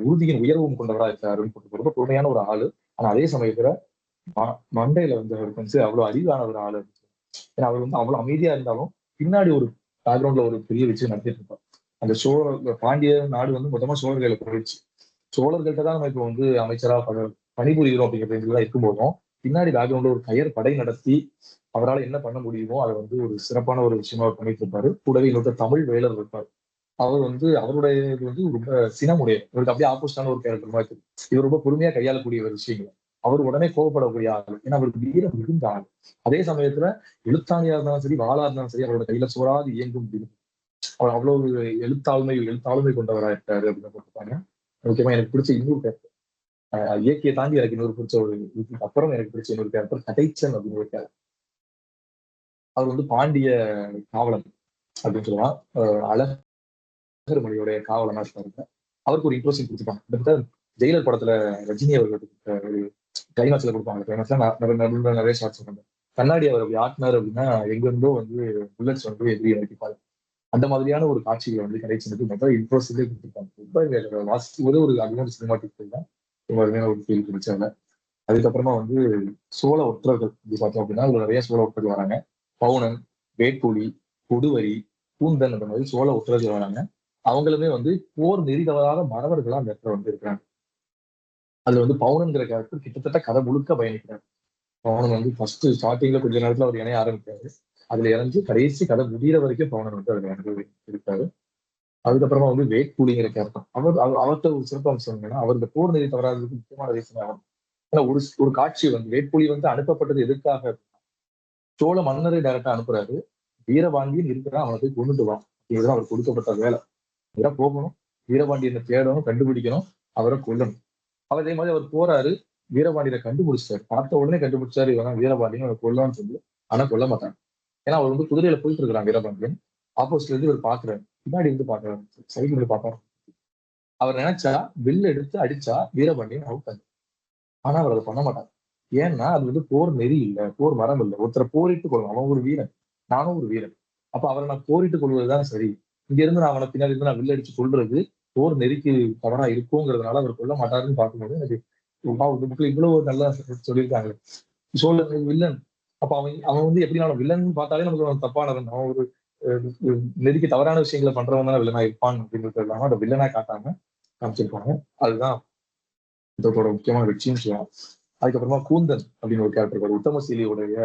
உறுதியின் உயர்வும் கொண்டவரா இருக்காருன்னு ரொம்ப பொறுமையான ஒரு ஆளு. ஆனா அதே சமயத்துல மண்டையில வந்து அவருக்கு வந்து அவ்வளவு அறிவான ஒரு ஆளு. ஏன்னா அவர் வந்து அவ்வளவு அமைதியா இருந்தாலும் பின்னாடி ஒரு பேக்ரவுண்ட்ல ஒரு பெரிய விஷயம் நடத்திட்டு இருப்பார். அந்த பாண்டிய நாடு வந்து மொத்தமா சோழர்களை போயிடுச்சு. சோழர்கள்ட்ட தான் நம்ம இப்போ வந்து அமைச்சரா பணிபுரிகிறோம் அப்படிங்கிறதுலாம் இருக்கும்போதும் பின்னாடி பேக்ரவுண்ட்ல ஒரு கயர் படை நடத்தி அவரால் என்ன பண்ண முடியுமோ அதை வந்து ஒரு சிறப்பான ஒரு விஷயமா அவர் பண்ணிட்டு இருப்பாரு. கூடவே இன்னொரு தமிழ் வேலர் இருப்பார். அவர் வந்து அவருடைய இது வந்து ரொம்ப சினமுடைய இவருக்கு அப்படியே ஆப்போசிட்டான ஒரு கேரக்டர் மாதிரி இருக்கு. இவர் ரொம்ப பொறுமையா கையாளக்கூடிய ஒரு விஷயங்கள். அவர் உடனே கோவப்படக்கூடிய ஆள். ஏன்னா அவருக்கு வீரம் மிகுந்த ஆள். அதே சமயத்துல எழுத்தாணியா இருந்தாலும் சரி, வாளா இருந்தாலும் சரி, அவரோட கையில சோறாது இயங்கும் முடியும். அவர் அவ்வளவு எழுத்தாளுமை கொண்டவரா இருக்காரு அப்படின்னு போட்டுருப்பாங்க. முக்கியமா எனக்கு பிடிச்ச இன்னொரு கேரக்டர், இயற்கையை தாண்டி எனக்கு இன்னொரு பிடிச்ச ஒரு இதுக்கு அப்புறம் எனக்கு பிடிச்ச இன்னொரு கேரக்டர் கடைச்சன் அப்படின்னு ஒரு கேரக்டர். அவர் வந்து பாண்டிய காவலன் அப்படின்னு சொல்லலாம். அழகர்மொழியோடைய காவலனா இருப்பாரு. அவருக்கு ஒரு இன்ட்ரோசிங் கொடுத்துருப்பாங்க. கிட்டத்தட்ட ஜெயிலர் படத்துல ரஜினி அவர்களுக்கு ஒரு கிளைமாக்ஸ்ல கொடுப்பாங்க. கிளைமாக்ஸ்ல நிறைய ஷார்ட்ஸ் இருக்காங்க. கண்ணாடி அவர் அப்படி ஆட்டினார் அப்படின்னா எங்க இருந்தோ வந்து புல்லட்ஸ் வந்து எதிரி இறக்கிப்பாரு. அந்த மாதிரியான ஒரு காட்சிகளை வந்து கிடைச்சதுக்கு முதல் இன்ட்ரோஸ்லேயே கொடுத்துருப்பாங்க. ரொம்ப வாசிக்கும் போது ஒரு அருமையான சினிமாட்டிக் ஃபீல் தான். ரொம்ப அருமையான ஒரு ஃபீல் கிடைச்சாங்க. அதுக்கப்புறமா வந்து சோழ ஒற்றர்கள் இப்படி பார்த்தோம் அப்படின்னா அதுல நிறைய சோழ ஒற்றர்கள் வராங்க. பவுனன், வேட்புலி, கொடுவரி, கூந்தன் அந்த மாதிரி சோழ ஒற்றர்கள் வராங்க. அவங்களுமே வந்து போர் நெறி தவறாத மறவர்களா அந்த இடத்துல வந்து இருக்கிறாங்க. அதுல வந்து பவுனன்கிற கேரக்டர் கிட்டத்தட்ட கதை முழுக்க பயணிக்கிறார். பவுனன் வந்து ஃபர்ஸ்ட் ஸ்டார்டிங்ல கொஞ்ச நேரத்துல அவர் இணைய ஆரம்பிக்காரு. அதுல இறங்கி கடைசி கதை முடிகிற வரைக்கும் பவுனன் வந்து அதுல இறங்கி இருக்காரு. அதுக்கப்புறமா வந்து வேட்புலிங்கிற கேரக்டர் அவர்கிட்ட ஒரு சிறப்பு அம்சம் என்னன்னா அவர் இந்த போர் நெறி தவறாததுக்கு முக்கியமான ரீசன் ஆகும். ஏன்னா ஒரு காட்சி வந்து வேட்புலி வந்து அனுப்பப்பட்டது எதுக்காக, சோழ மன்னரை டைரக்டா அனுப்புறாரு. வீரபாண்டியன் இருக்கிறான், அவனை போய் கொண்டுட்டு வா அப்படிங்கிறது அவர் கொடுக்கப்பட்ட வேலை. இதெல்லாம் போகணும், வீரபாண்டியனை தேடணும், கண்டுபிடிக்கணும், அவரை கொல்லணும். அவர் அதே மாதிரி அவர் போறாரு, வீரபாண்டியனை கண்டுபிடிச்சாரு. பார்த்த உடனே கண்டுபிடிச்சாரு இவன் வீரபாண்டியன், அவரை கொல்லணும்னு சொல்லி. ஆனா கொல்ல மாட்டாங்க. ஏன்னா அவர் வந்து குதிரையில போயிட்டு இருக்கிறான் வீரபாண்டியன். ஆப்போசிட்ல இருந்து இவர் பாக்குறாரு, பின்னாடி இருந்து பாக்குறாரு, சைடுல இருந்து பாக்குறாரு. அவர் நினைச்சா வில்லு எடுத்து அடிச்சா வீரபாண்டியன் அவுட் ஆகும். ஆனா அவர் அதை பண்ண மாட்டார். ஏன்னா அது வந்து போர் நெறி இல்ல, போர் மரம் இல்ல. ஒருத்தரை போரிட்டு கொள்ளும். அவன் ஒரு வீரன், நானும் ஒரு வீரன். அப்ப அவரை நான் போரிட்டு கொள்வதுதான் சரி. இங்க இருந்து நான் அவனை பின்னாடி இருந்து நான் வில்லு அடிச்சு கொள்றது போர் நெறிக்கு தவறா இருக்குங்கிறதுனால அவர் கொல்ல மாட்டாருன்னு பார்க்கும்போது எனக்கு இந்த புக்ல இவ்வளவு நல்லா சொல்லியிருக்காங்க. சோழன் வில்லன். அப்ப அவன் அவன் வந்து எப்படினாலும் வில்லன் பார்த்தாலே நமக்கு அவன் தப்பானவன், அவன் ஒரு நெறிக்கு தவறான விஷயங்களை பண்றவன் தானே வில்லனா இருப்பான் அப்படின்றது இல்லாம அதை வில்லனா காட்டாம காமிச்சிருப்பாங்க. அதுதான் இதோட முக்கியமான வெற்றின்னு சொல்லலாம். அதுக்கப்புறமா கூந்தன் அப்படின்னு ஒரு கேரக்டர் இருப்பார். உத்தமசீலியோடைய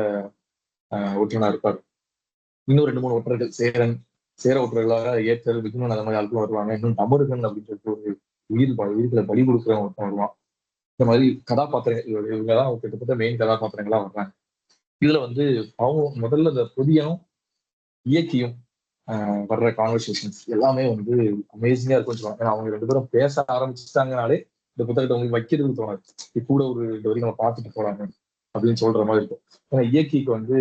ஒற்றனா இருப்பார். இன்னும் 2 3 ஒற்றர்கள் சேர ஒற்றர்களாக ஏற்றல் விக்னன் அந்த மாதிரி ஆட்களும் வருவாங்க. இன்னும் தமருகன் அப்படின்னு சொல்லிட்டு ஒரு உயிர்களை பலி கொடுக்குறவன் ஒருத்தன் வருவான். இந்த மாதிரி கதாபாத்திரங்கள் இவங்கதான் கிட்டத்தட்ட மெயின் கதாபாத்திரங்களா வர்றாங்க. இதுல வந்து அவங்க முதல்ல இந்த பொதியனும் இயக்கியும் வர்ற கான்வர்சேஷன்ஸ் எல்லாமே வந்து அமேசிங்கா இருக்கும்னு சொல்லுவாங்க. ஏன்னா அவங்க 2 பேரும் பேச ஆரம்பிச்சுட்டாங்கனாலே இந்த புத்தகத்தை உங்களுக்கு வைக்கிறதுக்கு தோணாது. இது கூட ஒரு இந்த வரைக்கும் நம்ம பார்த்துட்டு போலாங்க அப்படின்னு சொல்ற மாதிரி இருக்கும். ஏன்னா இயக்கிக்கு வந்து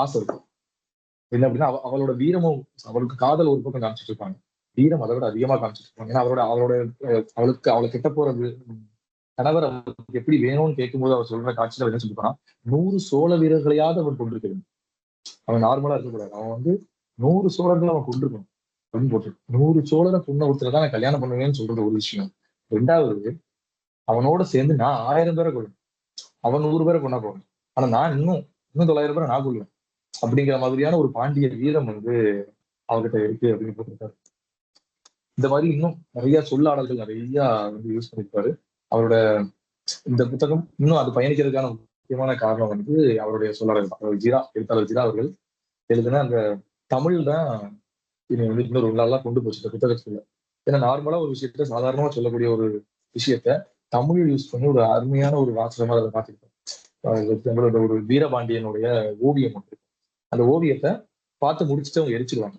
ஆசை இருக்கும். என்ன அப்படின்னா அவளோட வீரமும், அவளுக்கு காதல் ஒரு பக்கம் காமிச்சிட்டு இருப்பாங்க, வீரம் அதை விட அதிகமா காமிச்சிட்டு இருப்பாங்க. ஏன்னா அவளோட அவளை கிட்ட போறது கணவர் அவருக்கு எப்படி வேணும்னு கேட்கும்போது அவர் சொல்ற காட்சியில என்ன சொல்லிருப்பான், 100 சோழ வீரர்களையாவது அவன் கொண்டிருக்கிறது. அவன் நார்மலா இருக்கக்கூடாது, அவன் வந்து 100 சோழர்களை அவன் கொண்டிருக்கணும் அப்படின்னு போட்டு 100 சோழரை பொண்ணை ஒருத்தர் தான் நான் கல்யாணம் பண்ணுவேன்னு சொல்றது ஒரு விஷயம். 2வது, அவனோட சேர்ந்து நான் 1000 பேரை கொள்ளும், அவன் 100 பேரை கொண்டா போவேன், ஆனா நான் இன்னும் 900 பேரை நான் கொள்ளுவேன் அப்படிங்கிற மாதிரியான ஒரு பாண்டிய வீரம் வந்து அவர்கிட்ட இருக்கு அப்படின்னு போட்டிருக்காரு. இந்த மாதிரி இன்னும் நிறைய சொல்லாடல்கள் நிறைய வந்து யூஸ் பண்ணிருப்பாரு. அவரோட இந்த புத்தகம் இன்னும் அது பயணிக்கிறதுக்கான முக்கியமான காரணம் வந்து அவருடைய சொல்லாடல் தான். எழுத்தாளர் ஜீரா அவர்கள் எழுதுனா அந்த தமிழ் தான் இனி வந்து இன்னொரு நல்லா கொண்டு போச்சு இந்த புத்தகத்துக்குள்ள. ஏன்னா நார்மலா ஒரு விஷயத்த சாதாரணமா சொல்லக்கூடிய ஒரு விஷயத்த தமிழ் யூஸ் பண்ணி ஒரு அருமையான ஒரு வாசகமா அதை மாத்திருக்கோம். ஒரு வீரபாண்டியனுடைய ஓவியம் ஒன்று, அந்த ஓவியத்தை பார்த்து முடிச்சுட்டு அவங்க எரிச்சிருவாங்க.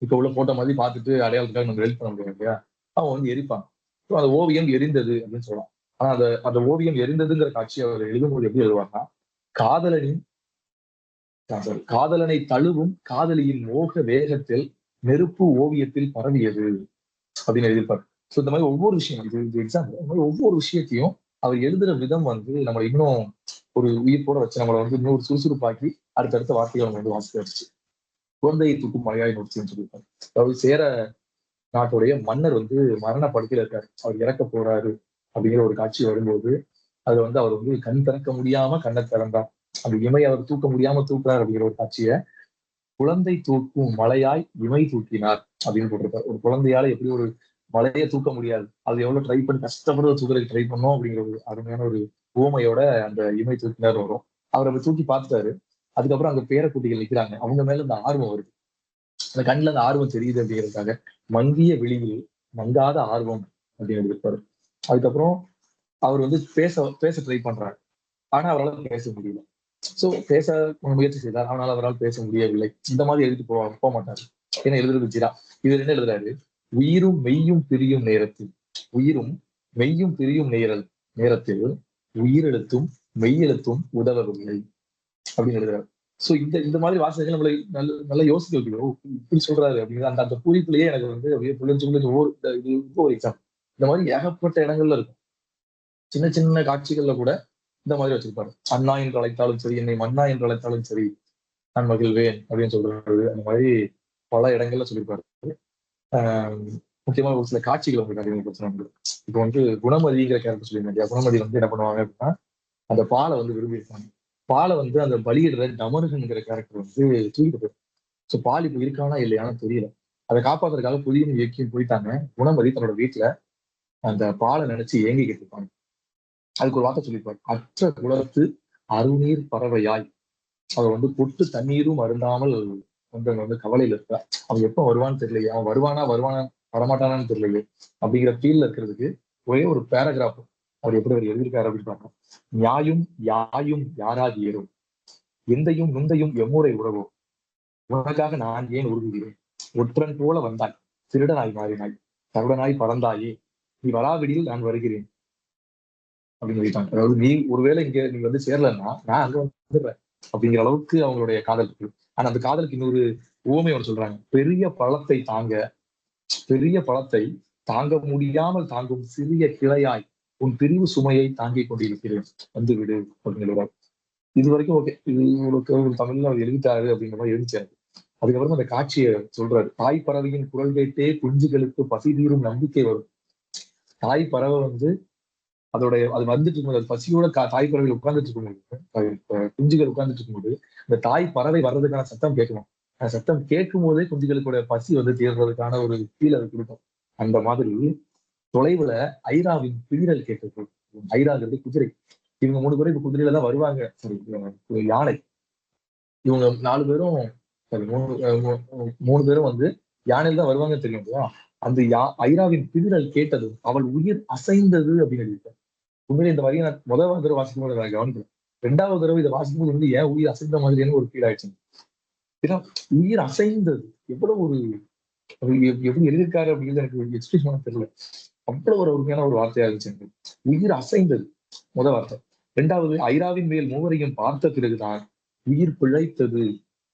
இப்ப உள்ள போட்டோ மாதிரி பார்த்துட்டு அடையாளத்துக்காக நம்ம ஹெல்ப் பண்ண முடியாது இல்லையா, அவங்க வந்து எரிப்பாங்க. அந்த ஓவியம் எரிந்தது அப்படின்னு சொல்லலாம். ஆனா அந்த ஓவியம் எரிந்ததுங்கிற காட்சி அவர் எழுதும்போது எப்படி எழுதுவாங்கன்னா, காதலனின் காதலனை தழுவும் காதலியின் மோக வேகத்தில் நெருப்பு ஓவியத்தில் பரவியது அப்படின்னு எழுதியிருப்பார். ஸோ இந்த மாதிரி ஒவ்வொரு விஷயம், இது எக்ஸாம்பிள், இந்த மாதிரி ஒவ்வொரு விஷயத்தையும் அவர் எழுதுற விதம் வந்து நம்மளை இன்னும் ஒரு உயிர்ப்போட வச்சு நம்மளை வந்து இன்னொரு சுறுசுறுப்பாக்கி அடுத்தடுத்த வார்த்தைகளை நம்ம வந்து வாசிக்க வச்சு குழந்தையை தூக்கும் மழையாய் நோக்கின்னு சொல்லியிருப்பாரு. அதாவது சேர நாட்டுடைய மன்னர் வந்து மரணப்படுத்தில இருக்காரு, அவர் இறக்க போறாரு அப்படிங்கிற ஒரு காட்சி வரும்போது அது வந்து அவர் வந்து கண் திறக்க முடியாம கண்ணை திறந்தார், அந்த இமை அவர் தூக்க முடியாம தூக்குறார் அப்படிங்கிற ஒரு காட்சியை குழந்தை தூக்கும் மலையாய் இமை தூக்கினார் அப்படின்னு போட்டிருப்பாரு. ஒரு குழந்தையால எப்படி ஒரு மலையை தூக்க முடியாது, அது எவ்வளவு ட்ரை பண்ணி கஷ்டப்பட்டு தூக்குறதுக்கு ட்ரை பண்ணோம் அப்படிங்கிற ஒரு அருமையான ஒரு ஊமையோட அந்த இமை தூக்கினார் வரும். அவர் அப்படி தூக்கி பார்த்துட்டாரு. அதுக்கப்புறம் அங்க பேரக்குட்டிகள் நிற்கிறாங்க, அவங்க மேல இந்த ஆர்வம் வருது, அந்த கண்ணுல அந்த ஆர்வம் தெரியுது அப்படிங்கிறதுக்காக மங்கிய விழியில் மங்காத ஆர்வம் அப்படின்னு இருப்பாரு. அதுக்கப்புறம் அவர் வந்து பேச பேச ட்ரை பண்றாரு, ஆனா அவரால் பேச முடியல. சோ பேச முயற்சி செய்தார், ஆனால் அவரால் பேச முடியவில்லை. இந்த மாதிரி எழுதிட்டு போக மாட்டாரு. ஏன்னா எழுதுறது ஜீரா. இது என்ன எழுதுறாரு, உயிரும் மெய்யும் பிரியும் நேரத்தில், உயிரும் மெய்யும் பிரியும் நேரத்தில் உயிரெழுத்தும் மெய்யெழுத்தும் உதவவில்லை அப்படின்னு எழுதுறாரு. சோ இந்த மாதிரி வாசகங்கள் நம்மளை நல்லா யோசிக்க வைக்கணும், இப்படி சொல்றாரு அப்படிங்கிற அந்த அந்த குறிப்பிலேயே எனக்கு வந்து அப்படியே புரிஞ்சு இது ஒரு எக்ஸாம்பிள். இந்த மாதிரி ஏகப்பட்ட இடங்கள்ல இருக்கும். சின்ன சின்ன காட்சிகள்ல கூட இந்த மாதிரி வச்சிருப்பாரு. அண்ணா என்று அழைத்தாலும் சரி, என்னை மன்னா என்று அழைத்தாலும் சரி, நான் மகிழ்வேன் அப்படின்னு சொல்றது, அந்த மாதிரி பல இடங்கள்ல சொல்லியிருப்பாரு. ஆஹ் முக்கியமா ஒரு சில காட்சிகள் உங்களுக்கு அறிமுகப்படுத்தின உண்டு. இப்போ வந்து குணமதிங்கிற கேரக்டர் சொல்லியிருந்தேன். குணமதி வந்து என்ன பண்ணுவாங்க அப்படின்னா, அந்த பாலை வந்து விரும்பி இருப்பாங்க. பாலை வந்து அந்த பலியிடுற டமருகன்கிற கேரக்டர் வந்து தூக்கிட்டு போயிடும். ஸோ பால் இப்போ இருக்கானா இல்லையான்னு தெரியல. அதை காப்பாத்துறதுக்காக புதிய இயக்கியும் போயிட்டாங்க. குணமதி தன்னோட வீட்டுல அந்த பாலை நினைச்சு ஏங்கிக்கிட்டு இருப்பாங்க. அதுக்கு ஒரு வார்த்தை சொல்லியிருப்பாரு, அற்ற குலத்து அருநீர் பறவையாய். அவர் வந்து பொட்டு தண்ணீரும் அருந்தாமல் வந்து அங்க வந்து கவலையில இருக்கா. அவன் எப்ப வருவான்னு தெரியலையே, அவன் வருவானா வரமாட்டானான்னு தெரியலையே அப்படிங்கிற ஃபீல்ல இருக்கிறதுக்கு ஒரே ஒரு பேராகிராஃப் அவர் எப்படி அவர் எழுதியிருக்காரு அப்படின்னு பார்க்கணும். நியாயும் யாயும் யாராகி ஏறும், எந்தையும் நுந்தையும் எம்முறை உறவோ, உனக்காக நான் ஏன் உருகுகிறேன், ஒற்றன் போல வந்தாய், திருடனாய் மாறினாய், தருடனாய் பறந்தாயே, நீ வராவிடில் நான் வருகிறேன் அப்படின்னு சொல்லிட்டாங்க. அதாவது நீ ஒருவேளை இங்க நீங்க வந்து சேரலன்னா நான் அங்க வந்துடுறேன் அப்படிங்கிற அளவுக்கு அவங்களுடைய காதல் இருக்கு. ஆனா அந்த காதலுக்கு இன்னொரு ஊமை ஒன்று சொல்றாங்க, பெரிய பழத்தை தாங்க முடியாமல் தாங்கும் சிறிய கிளையாய் உன் பிரிவு சுமையை தாங்கிக் கொண்டிருக்கிறேன், வந்து விடு அப்படிங்கிறார். இது வரைக்கும் ஓகே, இது உங்களுக்கு தமிழ்ல அவர் எழுதிட்டாரு அப்படிங்கிற மாதிரி எழுதிச்சாரு. அதுக்கப்புறம் அந்த காட்சியை சொல்றாரு, தாய் பறவையின் குரல் கேட்டே குஞ்சுகளுக்கு பசி தீரும் நம்பிக்கை வரும். தாய் பறவை வந்து அது வந்துட்டு இருக்கும்போது, அது பசியோட தாய் பறவைகள் உட்கார்ந்துட்டு இருக்கும்போது, குஞ்சுகள் உட்கார்ந்துட்டு இருக்கும்போது இந்த தாய் பறவை வர்றதுக்கான சத்தம் கேட்கணும். அந்த சத்தம் கேட்கும் போதே குஞ்சுகளுடைய பசி வந்து தீர்றதுக்கான ஒரு ஃபீல் அது கொடுக்கும். அந்த மாதிரி தொலைவுல ஐராவின் பிளிரல் கேட்க, ஐராங்கிறது குதிரை. இவங்க 3 பேரும் இப்ப குதிரையில தான் வருவாங்க. சரி, யானை. இவங்க 4 பேரும் சரி 3 பேரும் வந்து யானையில தான் வருவாங்கன்னு தெரியும் இல்லையா. அந்த ஐராவின் பிதிரல் கேட்டதும் அவள் உயிர் அசைந்தது அப்படின்னு எழுதியிருப்பார். உண்மையிலே இந்த வரியை நான் முதல் தடவை வாசிக்கும் போது நான் கவனிக்கல. 2வது தடவை இதை வாசிக்கும் போது வந்து ஏன் உயிர் அசைந்த மாதிரியான ஒரு ஃபீல் ஆயிடுச்சு. ஏன்னா உயிர் அசைந்தது எவ்வளவு ஒரு எப்படி எழுதியிருக்காரு அப்படிங்கிறது எனக்கு எக்ஸ்பிரஸ் பண்ண தெரியல. அவ்வளவு ஒரு உண்மையான ஒரு வார்த்தையா இருந்துச்சு எனக்கு. உயிர் அசைந்தது முதல் வார்த்தை. 2வது ஐராவின் மேல் மூவரையும் பார்த்த பிறகுதான் உயிர் பிழைத்தது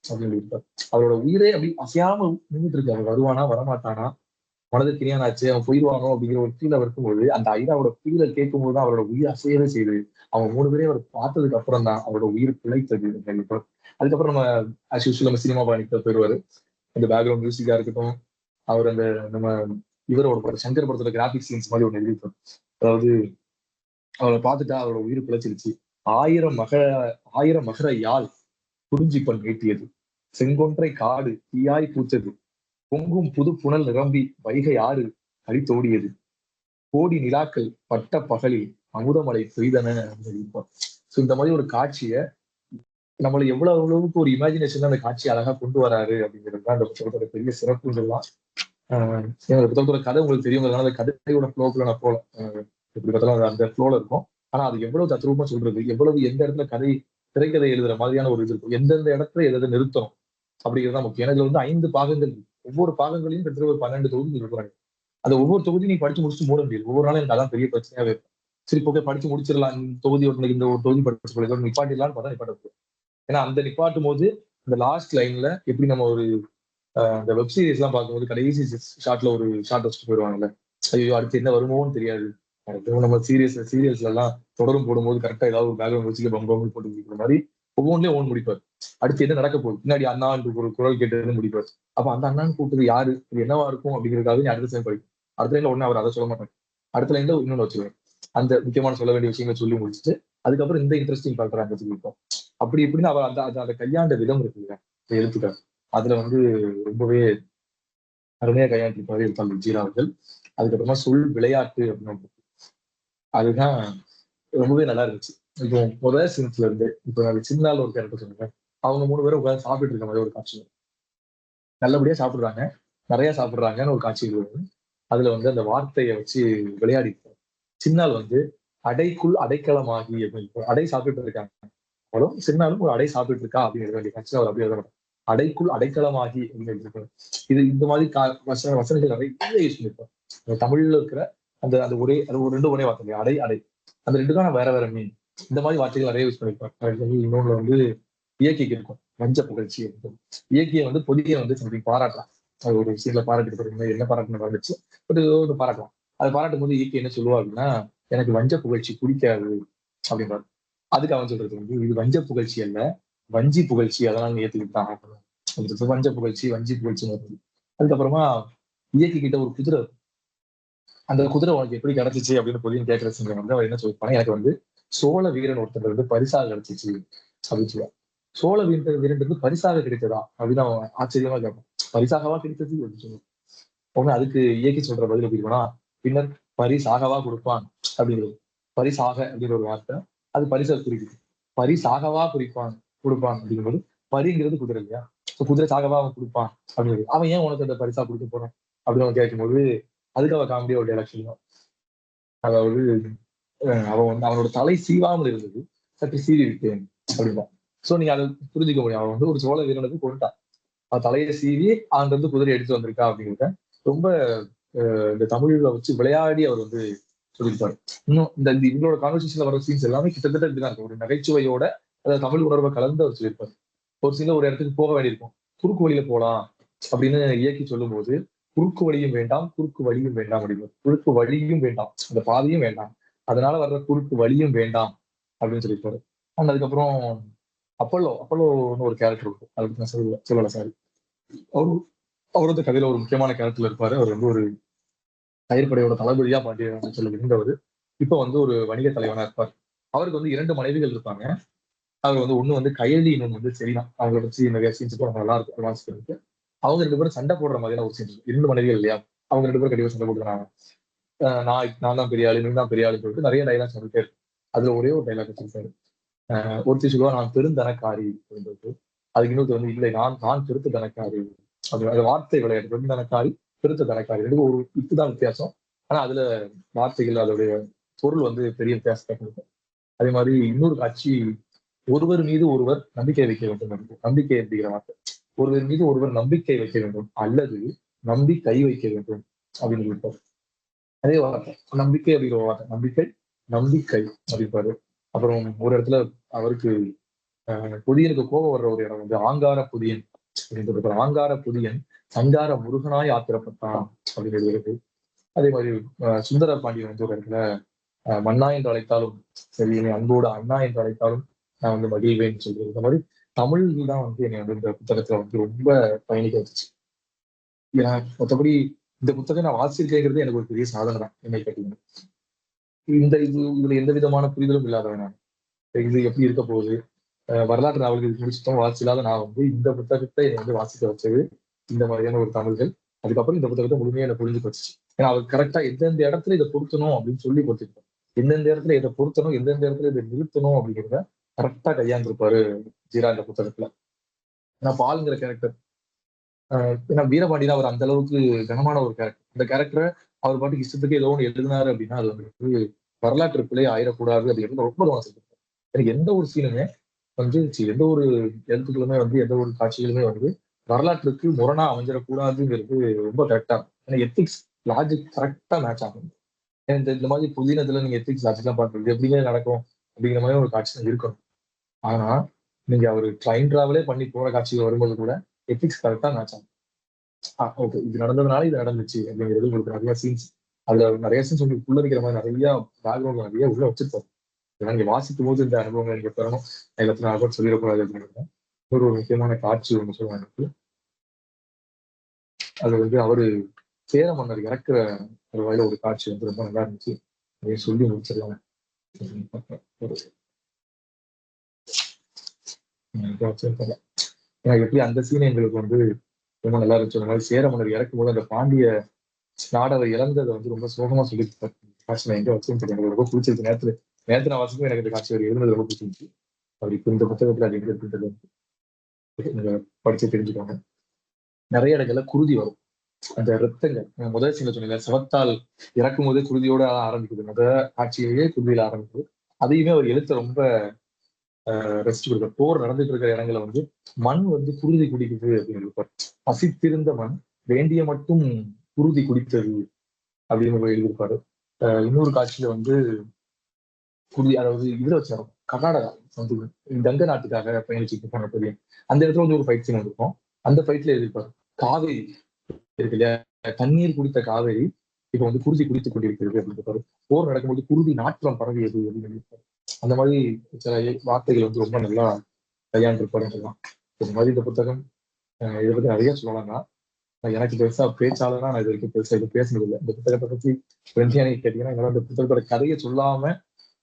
அப்படின்னு இருப்பார். அவரோட உயிரே அப்படி அசையாம நின்றுட்டு இருக்கு. அவன் வருவானா வரமாட்டானா, மனதுக்கு இனியானாச்சு, அவன் போயிடுவானோ அப்படிங்கிற ஒரு ஃபீல் இருக்கும்போது அந்த ஐராவோட ஃபீலை கேட்கும் போதுதான் அவரோட உயிர் அசையவே செய்யுது. அவங்க 3 பேரையும் அவர் பார்த்ததுக்கு அப்புறம் தான் அவரோட உயிர் பிழைத்தது. அதுக்கப்புறம் நம்ம ஆஸ் யூஸ்வல் நம்ம சினிமா பயணிக்க போயிடுவாரு. அந்த பேக்ரவுண்ட் மியூசிக்கா இருக்கட்டும், அவர் அந்த நம்ம இவரோட படம் சங்கர் படத்தோட கிராபிக் சீன்ஸ் மாதிரி ஒன்று எழுதியிருப்பார். அதாவது அவரை பார்த்துட்டா அவரோட உயிர் பிழைச்சிருச்சு. 1000 மகர யாழ் குறிஞ்சிப்பன் நீட்டியது, செங்கொன்றை காடு தீயாய் பூத்தது, பொங்கும் புது புனல் நிரம்பி வைகை ஆறு அடித்தோடியது, கோடி நிலாக்கள் பட்ட பகலில் அமுதமலை பெய்தன அப்படின்னு இருப்பார். ஸோ இந்த மாதிரி ஒரு காட்சியை நம்மளை எவ்வளவு அளவுக்கு ஒரு இமேஜினேஷன் அந்த காட்சி அழகா கொண்டு வராரு அப்படிங்கிறது தான் அந்த புத்தகத்தோட பெரிய சிறப்புன்னு சொல்லலாம். என்னோட புத்தகத்தோட கதை உங்களுக்கு தெரியுங்கிறதுனால அந்த கதையோட ஃப்ளோக்குள்ள நான் போல எப்படி பார்த்தாலும் அந்த ஃப்ளோல இருக்கும். ஆனா அது எவ்வளவு தத்ரூபமா சொல்றது, எவ்வளவு எந்த இடத்துல திரைக்கதை எழுதுற மாதிரியான ஒரு இது இருக்கும், எந்தெந்த இடத்துல எதை நிறுத்தணும் அப்படிங்கிறது தான் முக்கியம். இதுல வந்து 5 பாகங்கள், ஒவ்வொரு பாகங்களையும் கிட்டத்தட்ட ஒரு 12 தொகுதி இருக்கிறாங்க. அந்த ஒவ்வொரு தொகுதி நீ படிச்சு முடிச்சு மூட முடியாது. ஒவ்வொரு நாளும் எனக்கு அதான் பெரிய பிரச்சனையாவே இருக்கும். சரி போக படிச்சு முடிச்சிடலாம், இந்த ஒரு தொகுதி படிச்சு போல நிப்பாட்டிடலான்னு பார்த்தா நிப்பாட்ட. ஏன்னா அந்த நிப்பாட்டும் போது இந்த லாஸ்ட் லைன்ல எப்படி நம்ம ஒரு இந்த வெப் சீரிஸ் எல்லாம் பார்க்கும்போது கடைசி ஷார்ட்ல ஒரு ஷார்ட் வச்சுட்டு போயிடுவாங்கல்ல, ஐயோ அடுத்து என்ன வருமோன்னு தெரியாது. நம்ம சீரியல்ஸ்ல எல்லாம் தொடரும் போடும்போது கரெக்டா ஏதாவது ஒரு பேக்ரவுண்ட் வச்சுக்க பம்பம் போட்டு முடிக்கிற மாதிரி ஒவ்வொன்றிலே ஓன் முடிப்பார். அடுத்து என்ன நடக்க போகுது, பின்னாடி அண்ணா ஒரு குரல் கேட்டு முடிப்பார். அப்ப அந்த அண்ணான்னு கூப்பிட்டது யாரு, இது என்னவா இருக்கும் அப்படிங்கிறதுக்காக நீ அடுத்த டைம் படிக்கும். அடுத்த லைன்ல ஒண்ணு அவர் அதை சொல்ல மாட்டாங்க, அடுத்த லைன்ல இன்னொன்னு வச்சுருவாங்க. அந்த முக்கியமான சொல்ல வேண்டிய விஷயங்களை சொல்லி முடிச்சுட்டு அதுக்கப்புறம் இந்த இன்ட்ரெஸ்டிங் ஃபேக்டர் அங்க இருக்கும். அப்படி இப்படின்னு அவர் அந்த கையாண்ட விதம் இருக்குங்க எழுத்துக்கள், அதுல வந்து ரொம்பவே அருமையா கையாண்டிருப்பாரு எழுத்தாளர் ஜீரா அவர்கள். அதுக்கப்புறமா சொல் விளையாட்டு அப்படின்னு அதுதான் ரொம்பவே நல்லா இருந்துச்சு. இப்போ முதல் சீன்ஸ்ல இருந்து இப்போ சின்னால ஒரு கேரக்டர் சொன்னாங்க, அவங்க 3 பேரும் உட்காந்து சாப்பிட்டு இருக்க மாதிரி ஒரு காட்சி, நல்லபடியா சாப்பிடுறாங்க, நிறைய சாப்பிடுறாங்கன்னு ஒரு காட்சி இருக்கு. அதுல வந்து அந்த வார்த்தையை வச்சு விளையாடி சின்னால் வந்து அடைக்குள் அடைக்கலமாகி அப்படின்னு அடை சாப்பிட்டு இருக்காங்க, அவளும் சின்னாலும் ஒரு அடை சாப்பிட்டு இருக்கா அப்படின்னு வேண்டிய காட்சி அவர் அப்படியே எழுத அடைக்குள் அடைக்கலமாகி அப்படின்னு. இது இந்த மாதிரி வசனங்கள் நிறைய யூஸ் பண்ணிருப்பார். தமிழ்ல இருக்கிற அந்த அந்த ஒரே அது ஒரு 2 ஒரே வார்த்தை அடை அடை, அந்த 2க்கான வேற வேற மீன், இந்த மாதிரி வார்த்தைகள் நிறைய யூஸ் பண்ணிருப்பார். இன்னொன்று வந்து இயற்கைக்கு இருக்கும் வஞ்ச புகழ்ச்சி. இயற்கையை வந்து பொதியை வந்து சம்திங் பாராட்டலாம், அது ஒரு விஷயத்துல பாராட்டிட்டு போறீங்க, என்ன பாராட்டுன்னு வந்துச்சு பட் ஒரு பாராட்டலாம். அதை பாராட்டும் போது இயற்கை என்ன சொல்லுவா அப்படின்னா, எனக்கு வஞ்ச புகழ்ச்சி பிடிக்காது அப்படின்றாரு. அதுக்கு அவன் சொல்றது வந்து இது வஞ்ச புகழ்ச்சி அல்ல, வஞ்சி புகழ்ச்சி, அதனால நீ ஏத்துக்கிட்டு தான் வஞ்ச புகழ்ச்சி வஞ்சி புகழ்ச்சின்னு வருது. அதுக்கப்புறமா இயற்கை கிட்ட ஒரு குதிரை, அந்த குதிரை உனக்கு எப்படி கிடைச்சிச்சு அப்படின்னு பொதியும் கேட்கிற சிங்கம் வந்து அவர் என்ன சொல்லிருப்பாங்க, எனக்கு வந்து சோழ வீரன் ஒருத்தர் வந்து பரிசாக கிடைச்சிச்சு அப்படின்னு சொல்லுவார். சோழ வீரன் வந்து பரிசாக கிடைத்ததா அப்படின்னு அவன் ஆச்சரியமா கேட்பான். பரிசாகவா கிடைத்தது அப்படின்னு சொல்லுவான். உடனே அதுக்கு இயக்கி சொல்ற பதில் எப்படி இருக்குன்னா, பின்னர் பரிசாகவா கொடுப்பான் அப்படிங்கிறது. பரிசாக அப்படிங்கிற ஒரு வார்த்தை அது பரிசை குறிக்குது, பரிசாகவா கொடுப்பான் அப்படிங்கும்போது பரிங்கிறது குதிரை இல்லையா, குதிரை சாகவா அவன் கொடுப்பான் அப்படிங்கிறது. அவன் ஏன் உனக்கு அந்த பரிசா கொடுக்க போறான் அப்படின்னு அவன் கேட்கும்போது அதுக்கு அவன் காமெடியா ஒரு டைலாக் சொல்லுவான். அதாவது அவன் வந்து அவனோட தலை சீவாமல் இருந்தது, சற்று சீவி விட்டேன் அப்படின்னா. சோ நீங்க அதை புரிஞ்சுக்க முடியும், அவன் வந்து ஒரு சோழ வீரனுக்கு கொண்டுட்டான், அவன் தலையை சீவி அங்க இருந்து குதிரை எடுத்து வந்திருக்கா அப்படிங்கிறத ரொம்ப இந்த தமிழ்ல வச்சு விளையாடி அவர் வந்து சொல்லியிருப்பாரு. இன்னும் இந்த இவங்களோட கான்வர்சேஷன்ல வர சீன்ஸ் எல்லாமே கிட்டத்தட்ட இப்படிதான் இருக்கும், ஒரு நகைச்சுவையோட அதாவது தமிழ் உணர்வை கலந்து அவர் சொல்லியிருப்பாரு. ஒரு சீன்ல ஒரு இடத்துக்கு போக வேண்டியிருக்கும், குறுக்கு வழியில போலாம் அப்படின்னு இயக்கி சொல்லும் போது குறுக்கு வழியும் வேண்டாம் குறுக்கு வழியும் வேண்டாம் அப்படின்னு, குறுக்கு வழியும் வேண்டாம் அந்த பாதையும் வேண்டாம், அதனால வர்ற குறுக்கு வழியும் வேண்டாம் அப்படின்னு சொல்லியிருப்பாரு. அண்ட் அதுக்கப்புறம் அப்பல்லோன்னு ஒரு கேரக்டர் இருக்கும், அதை பத்தி நான் சொல்லல சாரி. அவர் வந்து கதையில ஒரு முக்கியமான கேரக்டர்ல இருப்பாரு. அவர் வந்து ஒரு தயிர்படையோட தளபதியா பாண்டிய சொல்ல இருந்தவர். இப்ப வந்து ஒரு வணிக தலைவனா இருப்பார். அவருக்கு வந்து 2 மனைவிகள் இருப்பாங்க. அவர் வந்து ஒண்ணு வந்து கயலி, இன்னொன்னு வந்து சரிதான். அவங்கள வச்சு நிறைய சீன்ஸ் நல்லா இருக்கும் ரொமான்ஸ். அவங்க 2 பேரும் சண்டை போடுற மாதிரியான ஒரு சீன், 2 மனைவிகள் இல்லையா, அவங்க 2 பேரும் கண்டிப்பா சண்டை போடுறாங்க. நான் தான் பெரிய ஆளு, நீ தான் பெரிய ஆளுன்னு சொல்லிட்டு நிறைய டைலாக் சொல்லிட்டே இருக்கு. அதுல ஒரே ஒரு டைலாக் வச்சிருக்காரு. ஒருத்தி சொல்லுவா நான் பெருந்தனக்காரி அப்படின்றது, அதுக்கு இன்னொருத்தர் வந்து இல்லை நான் பெருத்து தனக்காரி, அது வார்த்தை விளையாட்டு, பெருந்தனக்காரி பெருத்த தலைக்காரி ரெண்டுக்கும் ஒரு இதுதான் வித்தியாசம். ஆனா அதுல வார்த்தைகள் அதோடைய பொருள் வந்து பெரிய வித்தியாசத்தை கொடுக்கும். அதே மாதிரி இன்னொரு காட்சி, ஒருவர் மீது ஒருவர் நம்பிக்கை வைக்க வேண்டும் என்று. நம்பிக்கை அப்படிங்கிற வார்த்தை, ஒருவர் மீது ஒருவர் நம்பிக்கை வைக்க வேண்டும் அல்லது நம்பி கை வைக்க வேண்டும் அப்படின்னு இருப்பாரு. அதே வார்த்தை நம்பிக்கை அப்படிங்கிற வார்த்தை, நம்பிக்கை நம்பிக்கை அப்படின்பாரு. அப்புறம் ஒரு இடத்துல அவருக்கு புதியனுக்கு கோபம் வர்ற ஒரு இடம் வந்து ஆங்கார புதியன் அப்படின்னு சொல்லிருப்பாரு. ஆங்கார புதியன் சங்கார முருகனாய் ஆத்திரப்பட்டான் அப்படின்னு இருக்கு. அதே மாதிரி சுந்தர பாண்டியன் வந்து ஒரு இடத்துல மன்னா என்று அழைத்தாலும் சரி, என்னை அன்போடு அண்ணா என்று அழைத்தாலும் நான் வந்து மகிழ்வேன்னு சொல்றது. இந்த மாதிரி தமிழ் தான் வந்து என்னை வந்து இந்த புத்தகத்துல வந்து ரொம்ப பயணிக்க வச்சுச்சு. ஏன்னா மற்றபடி இந்த புத்தகம் நான் வாசிச்சிருக்கேங்கிறது எனக்கு ஒரு பெரிய சாதனை தான் என்னை கேட்டீங்கன்னா. இதுல எந்த விதமான புரிதலும் இல்லாதவன் நான். இது எப்படி இருக்க போகுது, வரலாற்று நாவல்கள் முடிச்சுட்டோம், வாசிச்சில்லாத நான் வந்து இந்த புத்தகத்தை என்னை வந்து வாசிக்க வச்சது இந்த மாதிரியான ஒரு தமிழ்கள். அதுக்கப்புறம் இந்த புத்தகத்தை முழுமையா எனக்கு புரிஞ்சுக்க வச்சுச்சு. ஏன்னா அவர் கரெக்டா எந்தெந்த இடத்துல இதை பொருத்தணும் அப்படின்னு சொல்லி கொடுத்துருக்கோம். எந்தெந்த இடத்துல இதை பொருத்தணும், எந்தெந்த இடத்துல இதை நிறுத்தணும் அப்படிங்கிறத கரெக்டா கையாண்டிருப்பாரு ஜீரா இந்த புத்தகத்துல. ஏன்னா பால்ங்கிற கேரக்டர், ஏன்னா வீரபாண்டியன் அவர் அந்த அளவுக்கு கனமான ஒரு கேரக்டர். அந்த கேரக்டரை அவர் பாட்டுக்கு இஷ்டத்துக்கு ஏதோ ஒன்று எழுதினாரு அப்படின்னா அது வந்து வரலாற்று பிழை ஆயிடக்கூடாது அப்படிங்கிறது ரொம்ப கவனம். எனக்கு எந்த ஒரு சீனுமே வந்து எந்த ஒரு எழுத்துக்களுமே வந்து எந்த ஒரு காட்சிகளுமே வந்து வரலாற்றுக்கு முரணா அமைஞ்சிடக்கூடாதுங்கிறது ரொம்ப கரெக்டா இருக்கும். ஏன்னா எத்திக்ஸ் லாஜிக் கரெக்டா மேட்ச் ஆகும். இந்த மாதிரி புதினத்துல நீங்க எத்திக்ஸ் லாஜிக்லாம் பார்க்கறது எப்படிங்க நடக்கும் அப்படிங்கிற மாதிரி ஒரு காட்சி இருக்கணும். ஆனா நீங்க அவர் ட்ரெயின் டிராவலே பண்ணி போற காட்சிகள் வரும்போது கூட எத்திக்ஸ் கரெக்டா மேட்ச் ஆகும். ஓகே, இது நடந்ததுனால இது நடந்துச்சு அப்படிங்கிறது உங்களுக்கு நிறைய சீன்ஸ், அதுல நிறைய சீன்ஸ் உங்களுக்கு உள்ள இருக்கிற மாதிரி நிறைய பேக்ரவுண்ட் நிறைய உள்ள வச்சிருப்பாரு. நீங்க வாசிக்கும் போது இந்த அனுபவங்களை நீங்க பெறணும். எல்லாத்தையும் நான் சொல்லிடக்கூடாது அப்படின்னு ஒரு முக்கியமான காட்சி ஒன்று சொல்லுவாங்க. அது வந்து அவரு சேர மன்னர் இறக்குற ஒரு வகையில ஒரு காட்சி வந்து ரொம்ப நல்லா இருந்துச்சு. அப்படின்னு சொல்லி முடிச்சிடலாம். ஏன்னா எப்படி அந்த சீன் எங்களுக்கு வந்து ரொம்ப நல்லா இருந்துச்சு. அந்த மாதிரி சேர மன்னர் இறக்கும் போது அந்த பாண்டிய நாடவை இழந்ததை வந்து ரொம்ப சோகமா சொல்லியிருப்பாரு. காட்சி நான் எங்க வச்சுன்னு தெரியும், எனக்கு ரொம்ப பிடிச்சிருக்கு. நேரத்துல நான் வாசிக்கும் எனக்கு இந்த காட்சி ஒரு எழுதுனது ரொம்ப பிடிச்சிருந்துச்சு. அப்படி இப்ப இந்த புத்தகத்துல அது எங்க இருக்குன்றது நீங்க படிச்சு தெரிஞ்சுக்கோங்க. நிறைய இடங்கள்ல குருதி வரும். அந்த ரத்தங்கள் முதல் சீன்ல சொன்னீங்க, சவத்தால் இறக்கும் போதே குருதியோட ஆரம்பிக்குது. முதல் காட்சியிலேயே குருதியில ஆரம்பிக்குது. அதையுமே அவர் எழுத்த ரொம்ப ரெஸ்ட் கொடுப்பார். போர் நடந்துட்டு இருக்கிற இடங்களை வந்து மண் வந்து குருதி குடிக்குது அப்படின்னு இருப்பார். பசித்திருந்த மண் வேண்டிய மட்டும் குருதி குடித்தது அப்படின்னு எழுதியிருப்பாரு. இன்னொரு காட்சியில வந்து குருதி, அதாவது இதுல வச்சாரு கர்நாடகா வந்து கங்க நாட்டுக்காக பயணிச்சுட்டு போன பெரிய அந்த இடத்துல வந்து ஒரு ஃபைட் சீன் வந்திருக்கும். அந்த ஃபைட்ல எழுதியிருப்பாரு, காவேரி இருக்கு இல்லையா, தண்ணீர் குடித்த காவேரி இப்ப வந்து குருதி குடித்துக் கொண்டிருக்கிறது அப்படின்னு. போர் நடக்கும்போது குருதி நாற்றம் பரவியது அப்படின்னு. அந்த மாதிரி சில வார்த்தைகள் வந்து ரொம்ப நல்லா கையாண்டிருப்பாருன்னு சொல்லலாம். இந்த மாதிரி இந்த புத்தகம் இதை பத்தி நிறைய சொல்லலாம்னா எனக்கு பெருசா பேச்சாளர்னா நான் இது வரைக்கும் பெருசா இது பேசுனது இல்லை. இந்த புத்தகத்தை பத்தி கேட்டீங்கன்னா என்னால இந்த புத்தகத்தோட கதையை சொல்லாம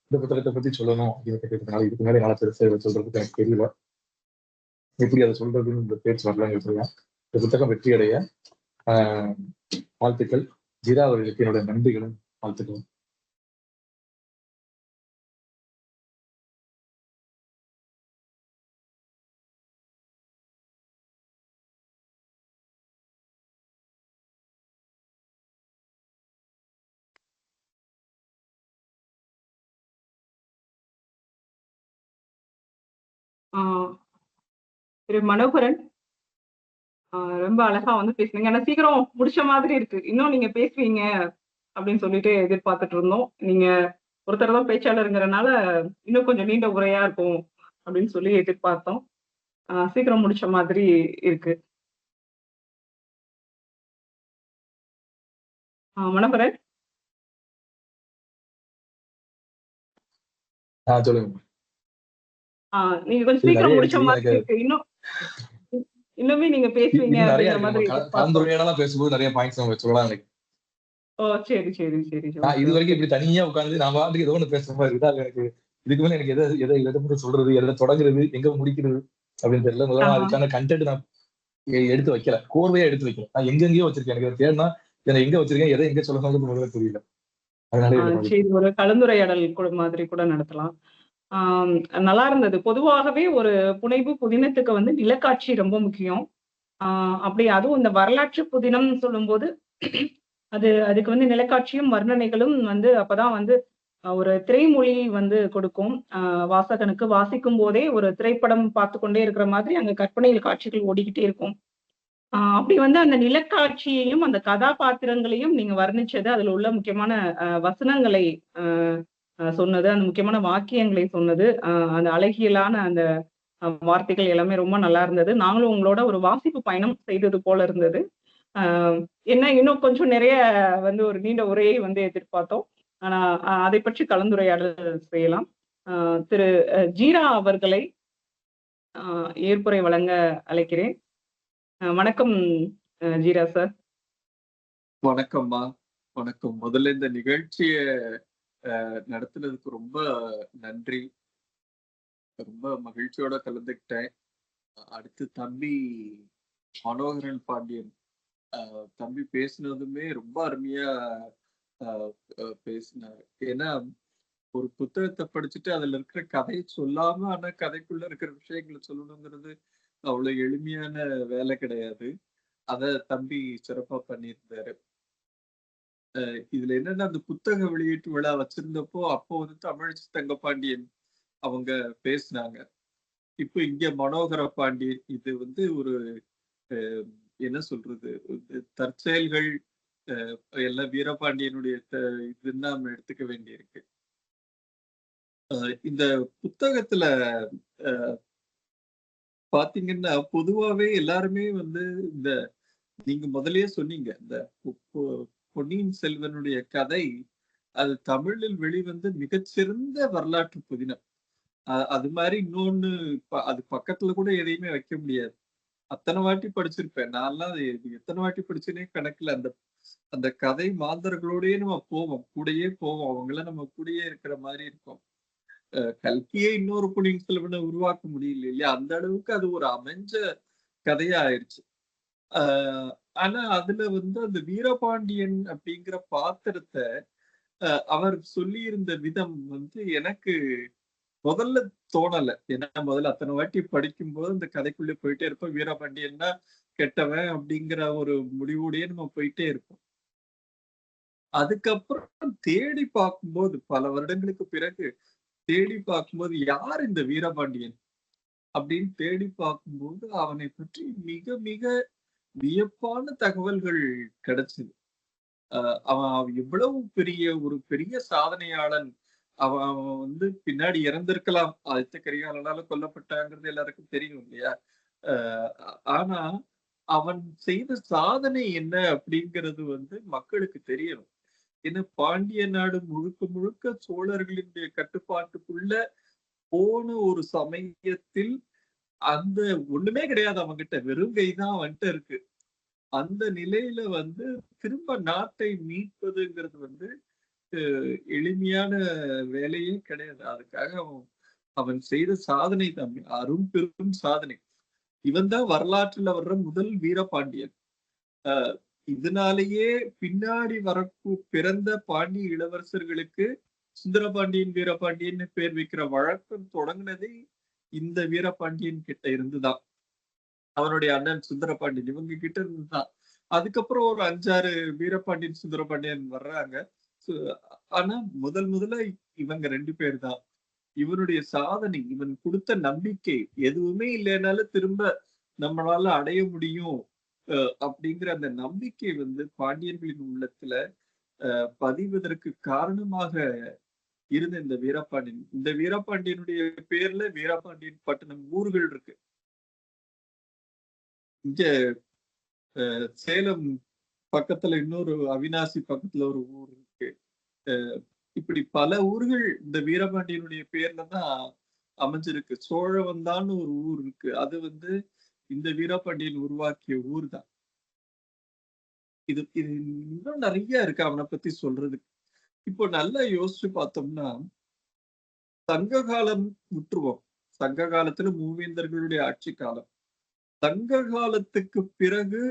இந்த புத்தகத்தை பத்தி சொல்லணும் அப்படின்னு கேட்டதுனால இதுக்கு மேலே என்னால பெருசா இதை சொல்றதுக்கு எனக்கு தெரியல. எப்படி அதை சொல்றதுன்னு இந்த பேச்சு வரலான்னு சொல்லலாம். இந்த புத்தகம் வெற்றி அடைய வாழ்த்துக்கள். ஜீரா அவர்களுக்கு என்னோட நன்றிகளும் வாழ்த்துக்களும். திரு மனோகரன் ரொம்ப அழகா வந்து பேசுனீங்க. ஆனா சீக்கிரம் முடிச்ச மாதிரி இருக்கு. இன்னும் நீங்க பேசுவீங்க அப்படின்னு சொல்லிட்டு எதிர்பார்த்துட்டு இருந்தோம். நீங்க ஒருத்தர் தான் பேச்சாளருங்கிறனால இன்னும் கொஞ்சம் நீண்ட உரையா இருக்கும் அப்படின்னு சொல்லி எதிர்பார்த்தோம். சீக்கிரம் முடிச்ச மாதிரி இருக்கு. மனோகரன் சொல்லுங்க. நீங்க கொஞ்சம் சீக்கிரம் முடிச்ச மாதிரி இருக்கு. இன்னுமே நீங்க பேசுவீங்க அப்படிங்கிற மாதிரி கலந்துரையாடலாம் பேசும்போது நிறைய பாயிண்ட்ஸ் நம்ம சொல்லலாம் எனக்கு. ஓ சரி சரி சரி. இது வரைக்கும் இப்படி தனியா உட்காந்து நான் பாட்டுக்கு ஏதோ ஒண்ணு பேசுற மாதிரி இருக்குதா எனக்கு. இதுக்கு மேல எனக்கு எதை சொல்றது, எதை தொடங்குறது, எங்க முடிக்கிறது அப்படின்னு தெரியல. முதல்ல அதுக்கான கண்டென்ட் நான் எடுத்து வைக்கல, கோர்வையா எடுத்து வைக்கல. நான் எங்கெங்கயோ வச்சிருக்கேன். எனக்கு தேடினா இதை எங்க வச்சிருக்கேன், எதை எங்க சொல்லணும்னு முதல்ல தெரியல. சரி, ஒரு கலந்துரையாடல் மாதிரி கூட நடத்தலாம். நல்லா இருந்தது. பொதுவாகவே ஒரு புனைவு புதினத்துக்கு வந்து நிலக்காட்சி ரொம்ப முக்கியம். அப்படி அதுவும் இந்த வரலாற்று புதினம் சொல்லும்போது அதுக்கு வந்து நிலைக்காட்சியும், வர்ணனைகளும் வந்து அப்பதான் வந்து ஒரு திரைமொழி வந்து கொடுக்கும். வாசகனுக்கு வாசிக்கும்போதே ஒரு திரைப்படம் பார்த்துக் கொண்டே இருக்கிற மாதிரி அங்க கற்பனையில் காட்சிகள் ஓடிக்கிட்டே இருக்கும். அப்படி வந்து அந்த நிலக்காட்சியையும், அந்த கதாபாத்திரங்களையும் நீங்க வர்ணிச்சது, அதுல உள்ள முக்கியமான வசனங்களை அ அ சொன்னது, அந்த முக்கியமான வாக்கியங்களை சொன்னது, அந்த அழகியலான அந்த வார்த்தைகள் எல்லாமே ரொம்ப நல்லா இருந்தது. நாங்களும் உங்களோட ஒரு வாசிப்பு பயணம் செய்தது போல இருந்தது. அ என்ன இன்னும் கொஞ்சம் நிறைய வந்து ஒரு நீண்ட உரையை வந்து எதிர்பார்த்தோம். ஆனா, அதை பற்றி கலந்துரையாடல் செய்யலாம். அ திரு ஜீரா அவர்களை அ ஏற்புரை வழங்க அழைக்கிறேன். வணக்கம் ஜீரா சார். வணக்கம்மா. வணக்கம். முதல்ல இந்த நிகழ்ச்சிய நடத்துனதுக்கு ரொம்ப நன்றி. ரொம்ப மகிழ்ச்சியோட கலந்துக்கிட்டேன். அடுத்து தம்பி மனோகரன் பாண்டியன் தம்பி பேசினதுமே ரொம்ப அருமையா அ அ பேசினாரு. ஏன்னா, ஒரு புத்தகத்த படிச்சுட்டு அதுல இருக்கிற கதைய சொல்லாம, ஆனா கதைக்குள்ள இருக்கிற விஷயங்கள சொல்லணுங்கிறது அவ்வளவு எளிமையான வேலை கிடையாது. அத தம்பி சிறப்பா பண்ணியிருந்தாரு. இதுல என்னன்னா, அந்த புத்தக வெளியீட்டு விழா வச்சிருந்தப்போ, அப்போ வந்து தமிழச்சி தங்கப்பாண்டியன் அவங்க பேசினாங்க. இப்ப இங்க மனோகர பாண்டியன் இது வந்து ஒரு அ என்ன சொல்றது? தற்செயல்கள் அ எல்லாம் வீரபாண்டியனுடைய இதுன்னு நாம எடுத்துக்க வேண்டியிருக்கு. இந்த புத்தகத்துல அ பாத்தீங்கன்னா, பொதுவாவே எல்லாருமே வந்து இந்த நீங்க முதல்லயே சொன்னீங்க. இந்த பொ பொ பொன்னியின் செல்வனுடைய கதை, அது தமிழில் வெளிவந்த மிகச்சிறந்த வரலாற்று புதினம். அது மாரி இன்னொன்னு அது பக்கத்துல கூட எதையுமே வைக்க முடியாது. அத்தன வாட்டி படிச்சிருப்பேன். நான்லாம் அது எத்தன வாட்டி படிச்சேனே கணக்கில்ல. அந்த அந்த கதை மாந்தர்களோடயே நம்ம போவோம். கூடயே போவோம். அவங்கலாம் நம்ம கூடயே இருக்கிற மாரி இருக்கும். கல்கியே இன்னொரு பொன்னியின் செல்வன உருவாக்க முடியல இல்லையா? அந்த அளவுக்கு அது ஒரு அமைஞ்ச கதையா ஆயிருச்சு. ஆ ஆனா அதுல வந்து அந்த வீரபாண்டியன் அப்படிங்கிற பாத்திரத்த அவர் சொல்லியிருந்த விதம் வந்து எனக்கு முதல்ல தோணல. ஏன்னா முதல்ல அத்தன வாட்டி படிக்கும்போது அந்த கதைக்குள்ள போயிட்டே இருப்போம். வீரபாண்டியன்னா கெட்டவன் அப்படிங்கிற ஒரு முடிவோடயே நம்ம போயிட்டே இருப்போம். அதுக்கப்புறம் தேடி பார்க்கும்போது பல வருடங்களுக்கு பிறகு தேடி பார்க்கும்போது யார் இந்த வீரபாண்டியன்? அப்படின்னு தேடி பார்க்கும்போது அவனை பற்றி மிக மிக வியப்பான தகவல்கள் கிடைச்சது. அ அவன் எவ்வளவு ஒரு பெரிய சாதனையாளன். அவன் வந்து பின்னாடி இறந்திருக்கலாம். ஆதித்த கரிகாலனால கொல்லப்பட்டாங்கிறது எல்லாருக்கும் தெரியும் இல்லையா? அ ஆனா, அவன் செய்த சாதனை என்ன அப்படிங்கிறது வந்து மக்களுக்கு தெரியணும். ஏன்னா பாண்டிய நாடு முழுக்க முழுக்க சோழர்களினுடைய கட்டுப்பாட்டுக்குள்ள போன ஒரு சமயத்தில் அந்த ஒண்ணுமே கிடையாது அவன்கிட்ட. வெறும் கை தான் அவன்ட்ட இருக்கு. அந்த நிலையில வந்து திரும்ப நாட்டை மீட்பதுங்கிறது வந்து எளிமையான வேலையே கிடையாது. அதுக்காக அவன் அவன் செய்த சாதனை தான் அரும் பெரும் சாதனை. இவன் தான் வரலாற்றுல வர்ற முதல் வீரபாண்டியன். அ இதனாலேயே பின்னாடி பிறந்த பாண்டிய இளவரசர்களுக்கு சுந்தரபாண்டியன், வீரபாண்டியன்னு பேர் வைக்கிற வழக்கம் தொடங்குனதே இந்த வீரபாண்டியன் கிட்ட இருந்துதான். அவனுடைய அண்ணன் சுந்தரபாண்டியன் இவங்க கிட்ட இருந்துதான். அதுக்கப்புறம் ஒரு 5, 6 வீரபாண்டியன், சுந்தரபாண்டியன் வர்றாங்க. சோ ஆனா முதல்ல இவங்க 2 பேர் தான். இவனுடைய சாதனை, இவன் குடுத்த நம்பிக்கை, எதுவுமே இல்லைனாலும் திரும்ப நம்மளால அடைய முடியும். அ அப்படிங்கிற அந்த நம்பிக்கை வந்து பாண்டியர்களின் உள்ளத்துல பதிவதற்கு காரணமாக இருந்த இந்த வீரபாண்டியன். இந்த வீரபாண்டியனுடைய பேர்ல வீரபாண்டியன் பட்டணம் ஊர்கள் இருக்கு. இங்க சேலம் பக்கத்துல இன்னொரு அவிநாசி பக்கத்துல ஒரு ஊர் இருக்கு. இப்படி பல ஊர்கள் இந்த வீரபாண்டியனுடைய பேர்ல தான் அமைஞ்சிருக்கு. சோழவந்தான்னு ஒரு ஊர் இருக்கு. அது வந்து இந்த வீரபாண்டியன் உருவாக்கிய ஊர் தான். இது இது இன்னும் நிறைய இருக்கு அவனை பத்தி சொல்றதுக்கு. இப்போ நல்லா யோசிச்சு பார்த்தோம்னா, சங்க காலம் விட்டுருவோம். சங்க காலத்துல மூவேந்தர்களுடைய ஆட்சி காலம். சங்க காலத்துக்கு பிறகு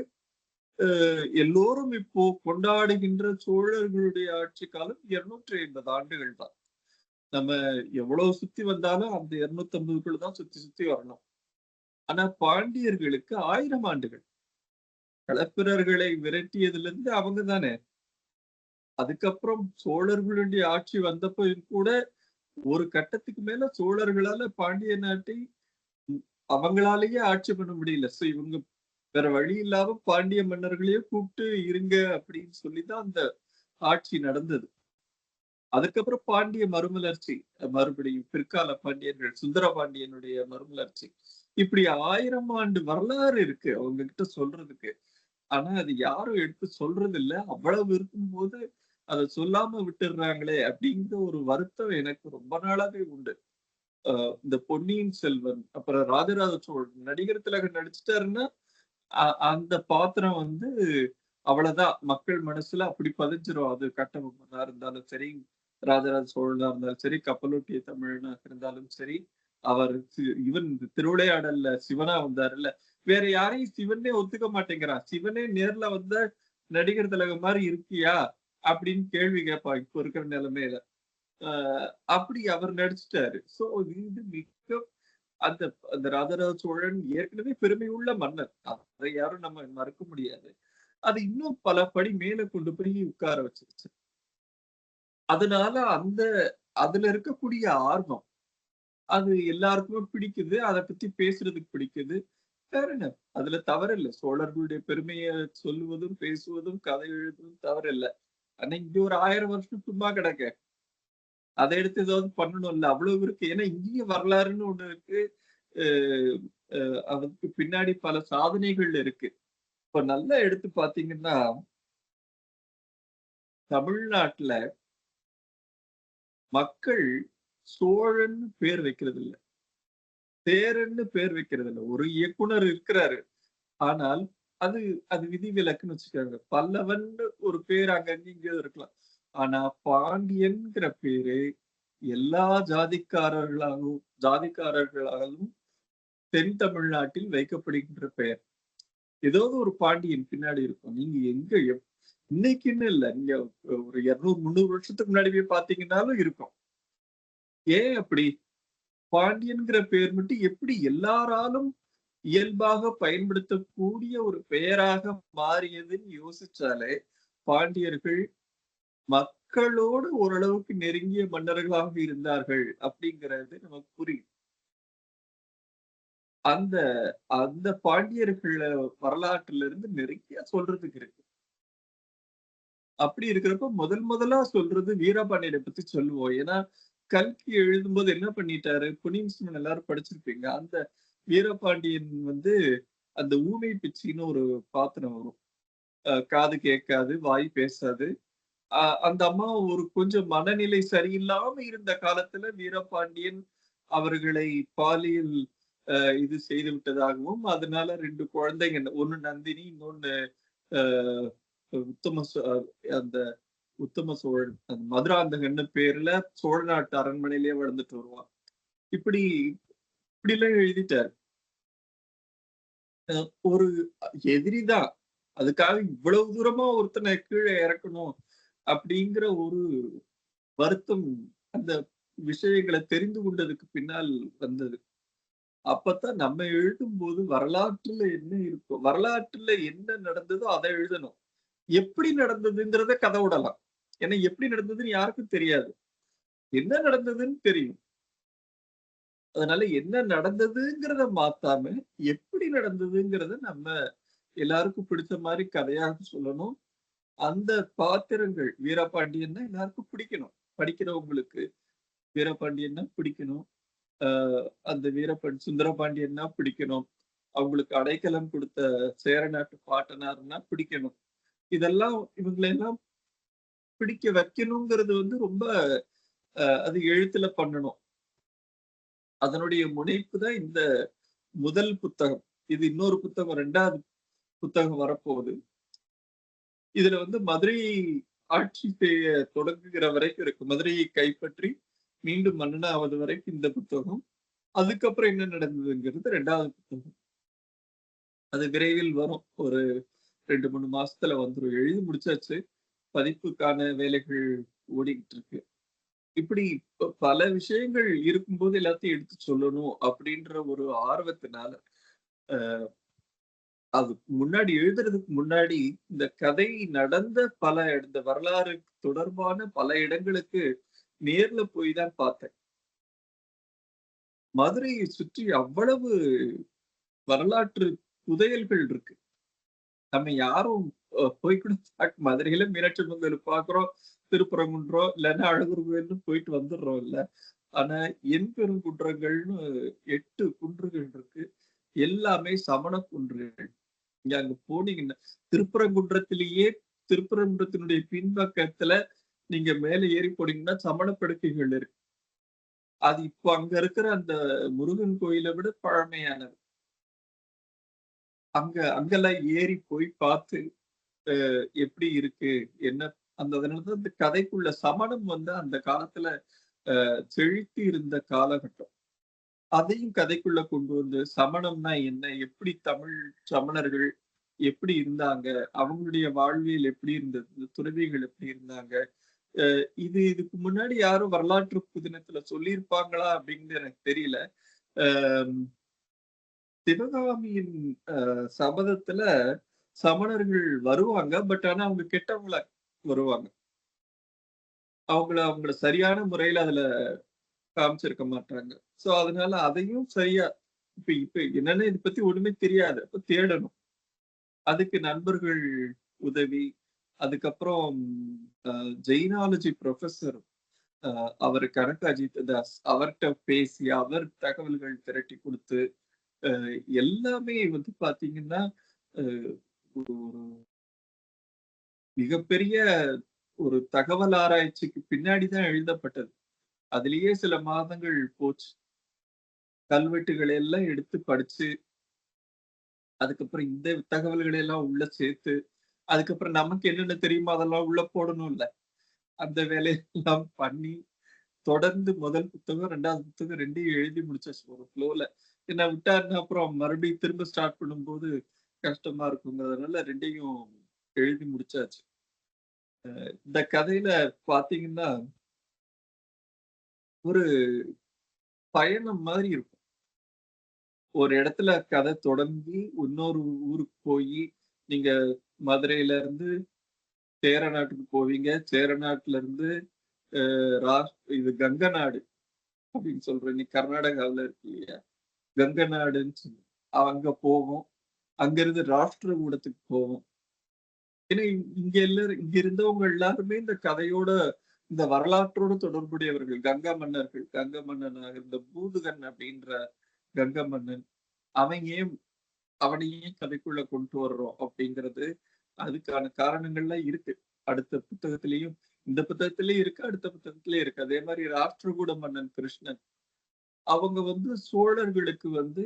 எல்லோரும் இப்போ கொண்டாடுகின்ற சோழர்களுடைய ஆட்சி காலம் 250 ஆண்டுகள் தான். நம்ம எவ்வளவு சுத்தி வந்தாலும் அந்த 250க்குள்ள தான் சுத்தி சுத்தி வரணும். ஆனா பாண்டியர்களுக்கு 1000 ஆண்டுகள். களப்பிரர்களை விரட்டியதுல இருந்து அவங்க தானே. அதுக்கப்புறம் சோழர்களுடைய ஆட்சி வந்தப்ப கூட ஒரு கட்டத்துக்கு மேல சோழர்களால பாண்டிய நாட்டை அவங்களாலேயே ஆட்சி பண்ண முடியல. சோ இவங்க வேற வழி இல்லாம பாண்டிய மன்னர்களையே கூப்பிட்டு இருங்க அப்படின்னு சொல்லிதான் அந்த ஆட்சி நடந்தது. அதுக்கப்புறம் பாண்டிய மறுமலர்ச்சி, மறுபடியும் பிற்கால பாண்டியர்கள், சுந்தர பாண்டியனுடைய மறுமலர்ச்சி, இப்படி 1000 ஆண்டு வரலாறு இருக்கு அவங்க கிட்ட சொல்றதுக்கு. ஆனா அது யாரும் எடுத்து சொல்றது இல்ல. அவ்வளவு இருக்கும்போது அதை சொல்லாம விட்டுடுறாங்களே அப்படிங்கிற ஒரு வருத்தம் எனக்கு ரொம்ப நாளாவே உண்டு. இந்த பொன்னியின் செல்வன், அப்புறம் ராஜராஜ சோழன், நடிகர் திலகன் நடிச்சிட்டாருன்னா அந்த பாத்திரம் வந்து அவ்வளவுதான் மக்கள் மனசுல அப்படி பதிஞ்சிரும். அது கட்டபொம்மனா இருந்தாலும் சரி, ராஜராஜ சோழனா இருந்தாலும் சரி, கப்பலோட்டிய தமிழனா இருந்தாலும் சரி, அவர் இவன் திருவிளையாடல்ல சிவனா வந்தாருல்ல, வேற யாரையும் சிவனே ஒத்துக்க மாட்டேங்கிறான். சிவனே நேர்ல வந்தா நடிகர் திலகம் மாதிரி இருக்கியா அப்படின்னு கேள்வி கேட்பான் இப்ப இருக்கிற நிலைமையில. அப்படி அவர் நடிச்சிட்டாரு. சோ இது மிக அந்த அந்த ராஜராஜ சோழன் ஏற்கனவே பெருமை உள்ள மன்னர், அதை யாரும் நம்ம மறுக்க முடியாது. அது இன்னும் பல படி மேல கொண்டு போய் உட்கார வச்சிருச்சு. அதனால அதுல இருக்கக்கூடிய ஆர்வம் அது எல்லாருக்குமே பிடிக்குது. அதை பத்தி பேசுறதுக்கு பிடிக்குது. வேற என்ன, அதுல தவறில்லை. சோழர்களுடைய பெருமையை சொல்லுவதும் பேசுவதும் கதை எழுதுவதும் தவறில்லை. ஆனா இங்க ஒரு 1000 வருஷம் சும்மா கிடக்க, அதை எடுத்து ஏதாவது பண்ணணும்ல, அவ்வளவு இருக்கு. ஏன்னா இந்திய வரலாறுன்னு ஒண்ணு இருக்கு. அதுக்கு பின்னாடி பல சாதனைகள் இருக்கு. இப்ப நல்லா எடுத்து பாத்தீங்கன்னா தமிழ்நாட்டுல மக்கள் சோழன்னு பேர் வைக்கிறது இல்ல, சேரன்னு பேர் வைக்கிறது இல்ல. ஒரு இயக்குனர் இருக்கிறாரு, ஆனால் அது அது விதிவிலக்குன்னு வச்சுக்காங்க. பல்லவன் ஒரு பேர் அங்கங்க இங்கேயும் இருக்கலாம். ஆனா பாண்டியன்கிற பேரு எல்லா ஜாதிக்காரர்களாலும் தென் தமிழ்நாட்டில் வைக்கப்படுகின்ற பெயர். ஏதாவது ஒரு பாண்டியன் பின்னாடி இருக்கும். நீங்க எங்க இன்னைக்குன்னு இல்ல, நீங்க ஒரு 200 300 வருஷத்துக்கு முன்னாடி போய் பாத்தீங்கன்னாலும் இருக்கும். ஏன் அப்படி? பாண்டியன்கிற பெயர் மட்டும் எப்படி எல்லாராலும் இயல்பாக பயன்படுத்தக்கூடிய ஒரு பெயராக மாறியதுன்னு யோசிச்சாலே பாண்டியர்கள் மக்களோடு ஓரளவுக்கு நெருங்கிய மன்னர்களாக இருந்தார்கள் அப்படிங்கிறது நமக்கு புரியும். அந்த அந்த பாண்டியர்கள் வரலாற்றுல இருந்து நிறைய சொல்றதுக்கு இருக்கு. அப்படி இருக்கிறப்ப முதலா சொல்றது வீரபாண்டியனை பத்தி சொல்லுவோம். ஏன்னா கல்கி எழுதும்போது என்ன பண்ணிட்டாரு, பொன்னியின் செல்வன் எல்லாரும் படிச்சிருப்பீங்க. அந்த வீரபாண்டியன் வந்து அந்த ஊமை பிச்சின்னு ஒரு பாத்திரம் வரும். காது கேட்காது, வாய் பேசாது. அந்த அம்மா ஒரு கொஞ்சம் மனநிலை சரியில்லாம இருந்த காலத்துல வீரபாண்டியன் அவர்களை பாலியல் இது செய்து விட்டதாகவும், அதனால 2 குழந்தைங்க, ஒண்ணு நந்தினி, இன்னொன்னு அஹ் உத்தம அந்த உத்தம சோழன், அந்த மதுராந்தகன்னு பேர்ல சோழ நாட்டு அரண்மனையிலேயே வளர்ந்துட்டு வருவான். இப்படி எல்லாம் எழுதிட்டாரு. ஒரு எதிரிதான், அதுக்காக இவ்வளவு தூரமா ஒருத்தனை கீழே இறக்கணும் அப்படிங்கிற ஒரு வருத்தம் அந்த விஷயங்களை தெரிந்து கொண்டதுக்கு பின்னால் வந்தது. அப்பதான் நம்ம எழுதும் போது வரலாற்றுல என்ன இருக்கும், வரலாற்றுல என்ன நடந்ததோ அதை எழுதணும். எப்படி நடந்ததுங்கிறத கதை விடலாம். ஏன்னா எப்படி நடந்ததுன்னு யாருக்கும் தெரியாது, என்ன நடந்ததுன்னு தெரியும். அதனால என்ன நடந்ததுங்கிறத மாத்தாம எப்படி நடந்ததுங்கிறத நம்ம எல்லாருக்கும் பிடிச்ச மாதிரி கதையாக சொல்லணும். அந்த பாத்திரங்கள், வீரபாண்டியன்னா எல்லாருக்கும் பிடிக்கணும். படிக்கிறவங்களுக்கு வீரபாண்டியன்னா பிடிக்கணும். அந்த சுந்தரபாண்டியன்னா பிடிக்கணும். அவங்களுக்கு அடைக்கலம் கொடுத்த சேர நாட்டு பாட்டனார்னா பிடிக்கணும். இதெல்லாம் இவங்களெல்லாம் பிடிக்க வைக்கணுங்கிறது வந்து ரொம்ப அது எழுத்துல பண்ணணும். அதனுடைய முனைப்பு தான் இந்த முதல் புத்தகம். இது இன்னொரு புத்தகம், 2வது புத்தகம் வரப்போகுது. இதுல வந்து மதுரையை ஆட்சி செய்ய தொடங்குகிற வரைக்கும் இருக்கு. மதுரையை கைப்பற்றி மீண்டும் மன்னனாவது வரைக்கும் இந்த புத்தகம். அதுக்கப்புறம் என்ன நடந்ததுங்கிறது 2வது புத்தகம். அது விரைவில் வரும். ஒரு 2-3 மாசத்துல வந்துரும். எழுதி முடிச்சாச்சு. பதிப்புக்கான வேலைகள் ஓடிக்கிட்டு இருக்கு. இப்படி பல விஷயங்கள் இருக்கும்போது எல்லாத்தையும் எடுத்து சொல்லணும் அப்படின்ற ஒரு ஆர்வத்தினால அது முன்னாடி எழுதுறதுக்கு முன்னாடி இந்த கதை நடந்த இந்த வரலாறு தொடர்பான பல இடங்களுக்கு நேர்ல போய் தான் பார்த்தேன். மதுரையை சுற்றி அவ்வளவு வரலாற்று புதையல்கள் இருக்கு. நம்ம யாரும் போய் கூட மதுரையில மீனாட்சி அம்மன் கோயில் பாக்குறோம், திருப்பரங்குன்றம் இல்லைன்னா அழகர் கோயில்னு போயிட்டு வந்துடுறோம் இல்ல. ஆனா எண்பெருங்குன்றங்கள்னு 8 குன்றுகள் இருக்கு. எல்லாமே சமண குன்றுகள். நீங்க அங்க போனீங்கன்னா திருப்பரங்குன்றத்திலேயே திருப்பரங்குன்றத்தினுடைய பின்பக்கத்துல நீங்க மேல ஏறி போனீங்கன்னா சமண படுக்கைகள் இருக்கு. அது இப்போ அங்க இருக்கிற அந்த முருகன் கோயிலை விட பழமையானது. அங்கெல்லாம் ஏறி போய் பார்த்து எப்படி இருக்கு என்ன அதனாலதான் இந்த கதைக்குள்ள சமணம் வந்து அந்த காலத்துல செழித்து இருந்த காலகட்டம். அதையும் கதைக்குள்ள கொண்டு வந்து சமணம்னா என்ன, எப்படி தமிழ் சமணர்கள் எப்படி இருந்தாங்க, அவங்களுடைய வாழ்வியல் எப்படி இருந்தது, இந்த துறவிகள் எப்படி இருந்தாங்க, இதுக்கு முன்னாடி யாரும் வரலாற்று புதினத்துல சொல்லியிருப்பாங்களா அப்படின்னு எனக்கு தெரியல. சிவகாமியின் சபதத்துல சமணர்கள் வருவாங்க. பட் ஆனா அவங்க கெட்டவங்கள வருவாங்க. அவங்கள சரியான முறையில அதுல காமிச்சிருக்க மாட்டாங்க. சோ அதனால அதையும் சரியா இப்ப என்னன்னு இதை பத்தி ஒண்ணுமே தெரியாது. அப்ப தேடணும். அதுக்கு நண்பர்கள் உதவி. அதுக்கப்புறம் ஜெயினாலஜி ப்ரொஃபஸர் அவர் கனக அஜித் தாஸ் அவர்கிட்ட பேசி அவர் தகவல்கள் திரட்டி கொடுத்து எல்லாமே வந்து பாத்தீங்கன்னா ஒரு மிகப்பெரிய ஒரு தகவல் ஆராய்ச்சிக்கு பின்னாடிதான் எழுதப்பட்டது. அதுலயே சில மாதங்கள் போச்சு. கல்வெட்டுகளை எல்லாம் எடுத்து படிச்சு அதுக்கப்புறம் இந்த தகவல்களை எல்லாம் உள்ள சேர்த்து அதுக்கப்புறம் நமக்கு என்னென்ன தெரியுமோ அதெல்லாம் உள்ள போடணும் இல்ல. அந்த வேலையெல்லாம் பண்ணி தொடர்ந்து முதல் புத்தகம் 2வது புத்தகம் 2யும் எழுதி முடிச்சாச்சு ஒரு ஃப்ளோல. என்ன விட்டாருன்னா அப்புறம் மறுபடியும் திரும்ப ஸ்டார்ட் பண்ணும்போது கஷ்டமா இருக்குங்கிறதுனால 2யும் எழுதி முடிச்சாச்சு. இந்த கதையில பாத்தீங்கன்னா ஒரு பயணம் மாதிரி இருக்கும். ஒரு இடத்துல கதை தொடங்கி இன்னொரு ஊருக்கு போய் நீங்க மதுரையில இருந்து சேர நாட்டுக்கு போவீங்க. சேர நாட்டுல இருந்து இது கங்க நாடு அப்படின்னு சொல்றேன். நீ கர்நாடகாவில இருக்கு இல்லையா, கங்க நாடுன்னு சொல்லி அங்க போவோம். அங்க இருந்து ராஷ்டிரகூடத்துக்கு போவோம். ஏன்னா இங்க இருந்தவங்க எல்லாருமே இந்த கதையோட இந்த வரலாற்றோடு தொடர்புடையவர்கள். கங்கா மன்னர்கள், கங்க மன்னனாக இருந்த பூதுகன் அப்படின்ற கங்க மன்னன், அவனையே கதைக்குள்ள கொண்டு வர்றோம் அப்படிங்கிறது அதுக்கான காரணங்கள்லாம் இருக்கு. அடுத்த புத்தகத்திலையும் இந்த புத்தகத்திலயும் இருக்கு, அடுத்த புத்தகத்திலயும் இருக்கு. அதே மாதிரி ராஷ்டிரகூட மன்னன் கிருஷ்ணன் அவங்க வந்து சோழர்களுக்கு வந்து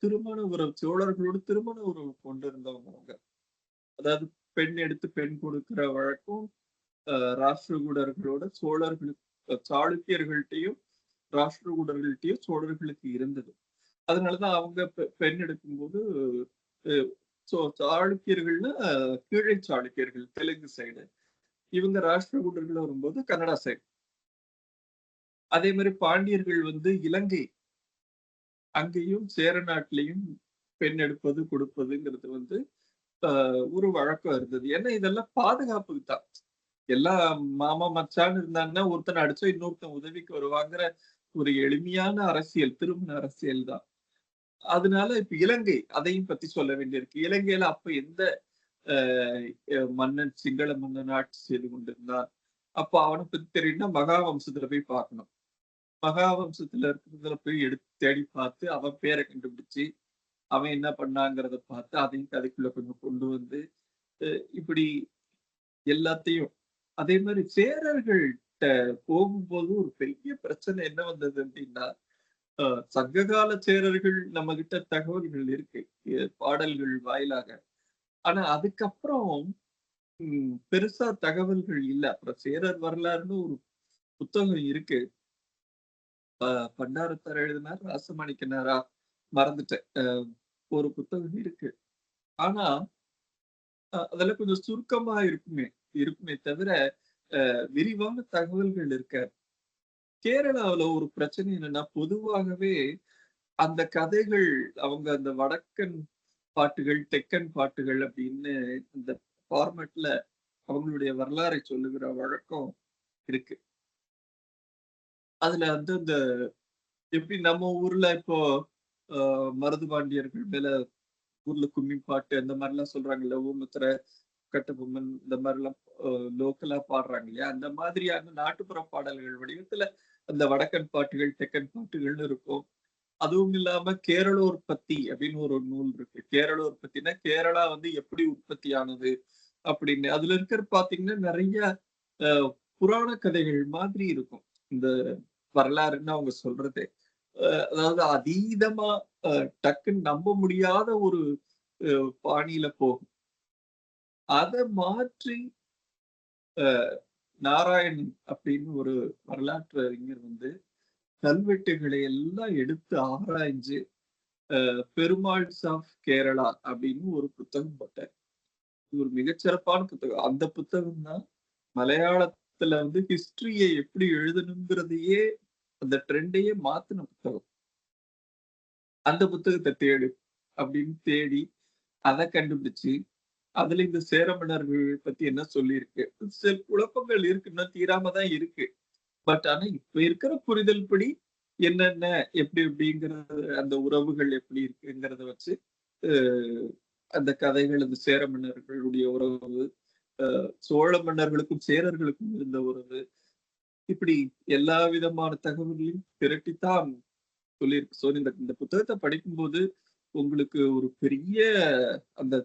திருமண உறவு, சோழர்களோடு திருமண உறவு கொண்டு இருந்தவங்க அவங்க. அதாவது பெண் எடுத்து பெண் கொடுக்கிற வழக்கம் ராஷ்டிரகூடர்களோட சோழர்களுக்கு, சாளுக்கியர்கள்ட்டையும் ராஷ்டிரகூடர்கள்ட்டையும் சோழர்களுக்கு இருந்தது. அதனாலதான் அவங்க பெண் எடுக்கும்போது சாளுக்கியர்கள்னா கீழே சாளுக்கியர்கள் தெலுங்கு சைடு, இவங்க ராஷ்டிரகூடர்கள் வரும்போது கன்னடா சைடு. அதே மாதிரி பாண்டியர்கள் வந்து இலங்கை, அங்கேயும் சேர நாட்டிலையும் பெண் எடுப்பது கொடுப்பதுங்கிறது வந்து ஒரு வழக்கம் இருந்தது. ஏன்னா இதெல்லாம் பாதுகாப்புக்கு தான். எல்லா மாமா மச்சான்னு இருந்தாங்கன்னா ஒருத்தனை அடிச்சா இன்னொருத்தன் உதவிக்கு வருவாங்கிற ஒரு எளிமையான அரசியல், திருமண அரசியல் தான். அதனால இப்ப இலங்கை, அதையும் பத்தி சொல்ல வேண்டியிருக்கு. இலங்கையில அப்ப எந்த மன்னன், சிங்கள மன்னன் ஆட்சி செய்து கொண்டிருந்தான். அப்ப அவனை பத்தி தெரியும்னா மகாவம்சத்துல போய் பார்க்கணும். மகாவம்சத்துல இருக்கிறதுல போய் எடுத்து தேடி பார்த்து அவன் பேரை கண்டுபிடிச்சு அவன் என்ன பண்ணாங்கிறத பார்த்து அதையும் கதைக்குள்ள கொஞ்சம் கொண்டு வந்து இப்படி எல்லாத்தையும். அதே மாதிரி சேரர்கள்ட்ட போகும்போது ஒரு பெரிய பிரச்சனை என்ன வந்தது அப்படின்னா, சங்ககால சேரர்கள் நம்ம கிட்ட தகவல்கள் இருக்கு பாடல்கள் வாயிலாக. ஆனா அதுக்கப்புறம் பெருசா தகவல்கள் இல்ல. அப்புறம் சேரர் வரலாறுன்னு ஒரு புத்தகம் இருக்கு. பண்டாரத்தார் எழுதினார், ராசமாணிக்கனாரா மறந்துட்டேன். ஒரு புத்தகம் இருக்கு. ஆனா அதெல்லாம் கொஞ்சம் சுருக்கமா இருக்குமே தவிர விரிவான தகவல்கள் இருக்காது. கேரளாவுல ஒரு பிரச்சனை என்னன்னா, பொதுவாகவே அந்த கதைகள் அவங்க அந்த வடக்கன் பாட்டுகள், தெக்கன் பாட்டுகள் அப்படின்னு இந்த ஃபார்மேட்ல அவங்களுடைய வரலாறை சொல்லுகிற வழக்கம் இருக்கு. அதுல வந்து இந்த எப்படி நம்ம ஊர்ல இப்போ மருதுபாண்டியர்கள் மேல ஊர்ல கும்மி பாட்டு அந்த மாதிரிலாம் சொல்றாங்கல்ல, ஊமத்திர கட்டபொம்மன் இந்த மாதிரிலாம் லோக்கலா பாடுறாங்க இல்லையா, அந்த மாதிரியான நாட்டுப்புற பாடல்கள் வடிவத்துல அந்த வடக்கன் பாட்டுகள், தெக்கன் பாட்டுகள்னு இருக்கும். அதுவும் இல்லாம கேரளோற்பத்தி அப்படின்னு ஒரு நூல் இருக்கு. கேரளோற்பத்தினா கேரளா வந்து எப்படி உற்பத்தி ஆனது அப்படின்னு. அதுல இருக்கிற பாத்தீங்கன்னா நிறைய புராண கதைகள் மாதிரி இருக்கும் இந்த வரலாறுன்னு அவங்க சொல்றது. அதாவது அதீதமா டக்குன்னு நம்ப முடியாத ஒரு பாணியில போகும். அதை மாற்றி நாராயணன் அப்படின்னு ஒரு வரலாற்று அறிஞர் வந்து கல்வெட்டுகளை எல்லாம் எடுத்து ஆராய்ஞ்சு பெருமாள்ஸ் ஆஃப் கேரளா அப்படின்னு ஒரு புத்தகம் போட்டார். இது ஒரு மிகச்சிறப்பான புத்தகம். அந்த புத்தகம் தான் மலையாளத்துல வந்து ஹிஸ்டரியை எப்படி எழுதணுங்கிறதையே அந்த ட்ரெண்டையே மாத்தின புத்தகம். அந்த புத்தகத்தை தேடு அப்படின்னு தேடி அதை கண்டுபிடிச்சு அதுல இந்த சேர மன்னர்கள் பத்தி என்ன சொல்லியிருக்கு, சில குழப்பங்கள் இருக்குன்னா தீராம தான் இருக்கு. பட் ஆனா இப்ப இருக்கிற புரிதல் படி என்னென்ன எப்படி எப்படிங்கிறது அந்த உறவுகள் எப்படி இருக்குங்கிறத வச்சு அந்த கதைகள், அந்த சேர மன்னர்களுடைய உறவு, சோழ மன்னர்களுக்கும் சேரர்களுக்கும் இருந்த உறவு, இப்படி எல்லா விதமான தகவல்களையும் திரட்டித்தான் சொல்லியிருக்கு. ஸோ இந்த புத்தகத்தை படிக்கும்போது உங்களுக்கு ஒரு பெரிய அந்த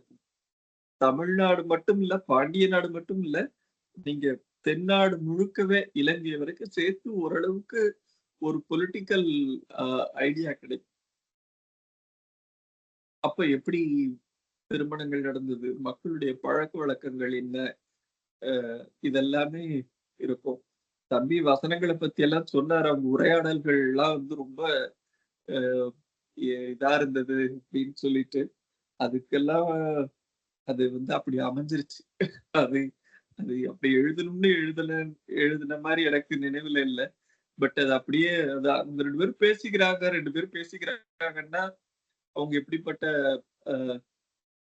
தமிழ்நாடு மட்டும் இல்ல, பாண்டிய நாடு மட்டும் இல்ல, நீங்க தென்னாடு முழுக்கவே இலங்கை வரைக்கும் சேர்த்து ஓரளவுக்கு ஒரு பொலிட்டிக்கல் ஐடியா கிடைக்கும். அப்ப எப்படி திருமணங்கள் நடந்தது, மக்களுடைய பழக்க வழக்கங்கள் என்ன, இதெல்லாமே இருக்கும். தம்பி வசனங்களை பத்தி எல்லாம் சொன்னார். அவங்க உரையாடல்கள் எல்லாம் வந்து ரொம்ப இதா இருந்தது அப்படின்னு சொல்லிட்டு, அதுக்கெல்லாம் அது வந்து அப்படி அமைஞ்சிருச்சு. அது அது அப்படி எழுதணும்னு எழுதின மாதிரி எனக்கு நினைவுல இல்லை. பட் அது அப்படியே அவங்க 2 பேரும் பேசிக்கிறாங்க. 2 பேரும் பேசிக்கிறாங்கன்னா அவங்க எப்படிப்பட்ட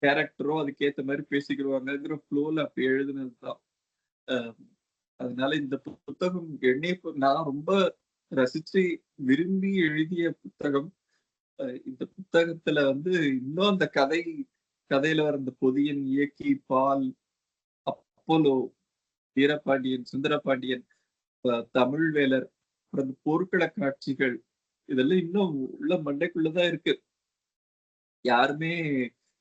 கேரக்டரோ அதுக்கேத்த மாதிரி பேசிக்கிடுவாங்கிற ஃப்ளோல அப்படி எழுதுனதுதான். அதனால இந்த புத்தகம் என்னை நான் ரொம்ப ரசிச்சு விரும்பி எழுதிய புத்தகம். இந்த புத்தகத்துல வந்து இன்னும் அந்த கதையில வர இந்த பொதியன், இயக்கி, பால், அப்போலோ, வீரபாண்டியன், சுந்தரபாண்டியன், தமிழ்வேலர், அப்புறம் போர்க்கள காட்சிகள், இதெல்லாம் இன்னும் உள்ள மண்டைக்குள்ளதான் இருக்கு. யாருமே